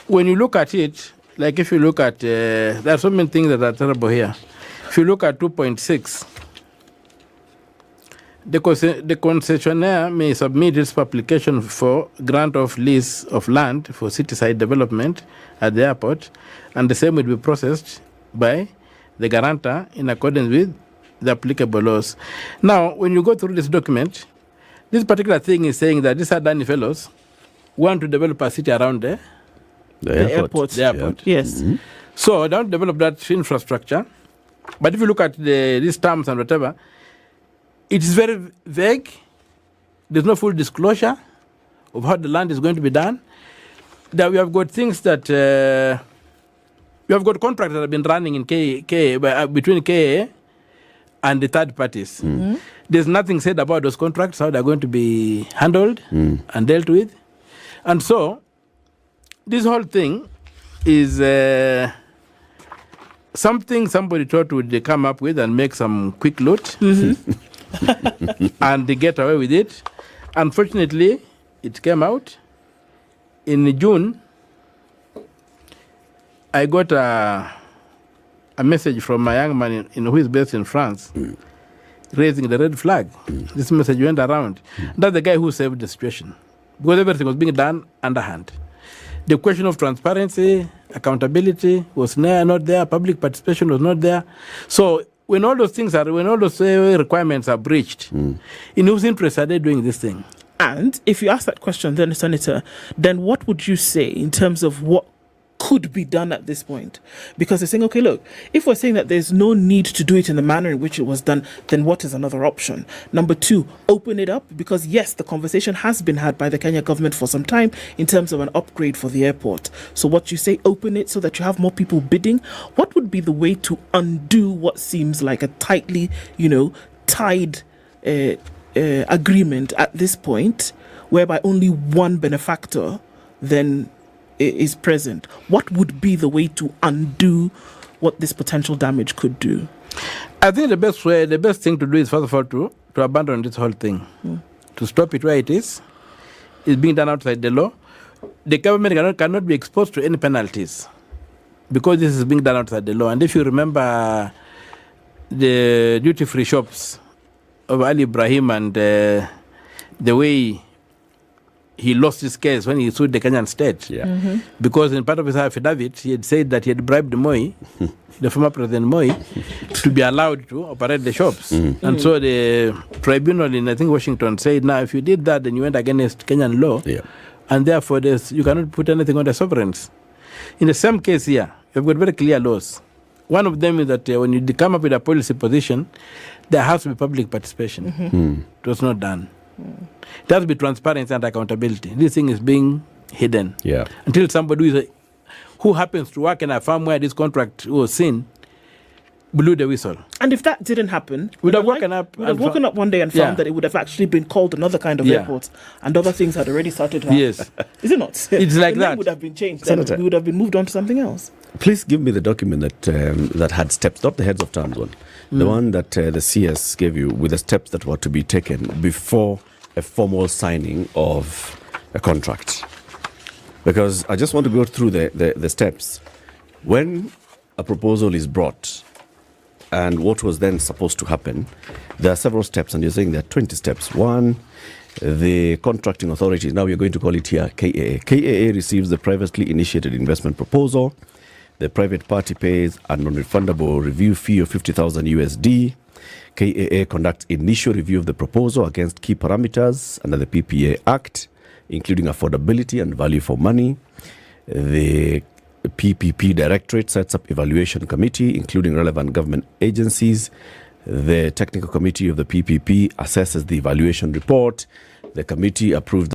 when you look at it, like if you look at, there are so many things that are terrible here. If you look at 2.6, the concessionaire may submit its application for grant of lease of land for city-side development at the airport, and the same will be processed by the guarantor in accordance with the applicable laws. Now, when you go through this document, this particular thing is saying that these Adani fellows want to develop a city around there. The airport. The airport. Yeah. Yes. So don't develop that infrastructure. But if you look at these terms and whatever, it is very vague. There's no full disclosure of how the land is going to be done. That we have got things that we have got contracts that have been running in between KA and the third parties. There's nothing said about those contracts, how they're going to be handled and dealt with. And so this whole thing is something somebody thought would come up with and make some quick loot and they get away with it. Unfortunately, it came out in June. I got a message from a young man who is based in France raising the red flag. This message went around. That's the guy who saved the situation because everything was being done underhand. The question of transparency, accountability was not there, public participation was not there. So when all those things when all those requirements are breached, in whose interest are they doing this thing? And if you ask that question, then, Senator, then what would you say in terms of what could be done at this point? Because they're saying, okay, look, if we're saying that there's no need to do it in the manner in which it was done, then what is another option? Number two, open it up, because yes, the conversation has been had by the Kenya government for some time in terms of an upgrade for the airport. So what you say, open it so that you have more people bidding. What would be the way to undo what seems like a tightly, tied agreement at this point, whereby only one benefactor then is present? What would be the way to undo what this potential damage could do? I think the best thing to do is, first of all, to abandon this whole thing, to stop it where it is. It's being done outside the law. The government cannot be exposed to any penalties because this is being done outside the law. And if you remember the duty-free shops of Ali Ibrahim and the way he lost his case when he sued the Kenyan state. Because in part of his affidavit, he had said that he had bribed Moi, the former President Moi, to be allowed to operate the shops. And so the tribunal in, I think, Washington said, now, if you did that, then you went against Kenyan law, and therefore you cannot put anything on the sovereigns. In the same case here, you've got very clear laws. One of them is that when you come up with a policy position, there has to be public participation. It was not done. It has to be transparency and accountability. This thing is being hidden. Until somebody who happens to work in a firm where this contract was seen blew the whistle. And if that didn't happen, would have woken up one day and found that it would have actually been called another kind of airport, and other things had already started to happen. Yes. Is it not? It's like the that. name would have been changed. Senator, we would have been moved on to something else. Please give me the document that had steps, not the heads of terms one. The one that the CS gave you with the steps that were to be taken before a formal signing of a contract. Because I just want to go through the steps. When a proposal is brought and what was then supposed to happen, there are several steps, and you're saying there are 20 steps. One, the contracting authority, now we're going to call it here KAA. KAA receives the privately initiated investment proposal. The private party pays a non-refundable review fee of 50,000 USD. KAA conducts initial review of the proposal against key parameters under the PPA Act, including affordability and value for money. The PPP Directorate sets up evaluation committee, including relevant government agencies. The technical committee of the PPP assesses the evaluation report. The committee approves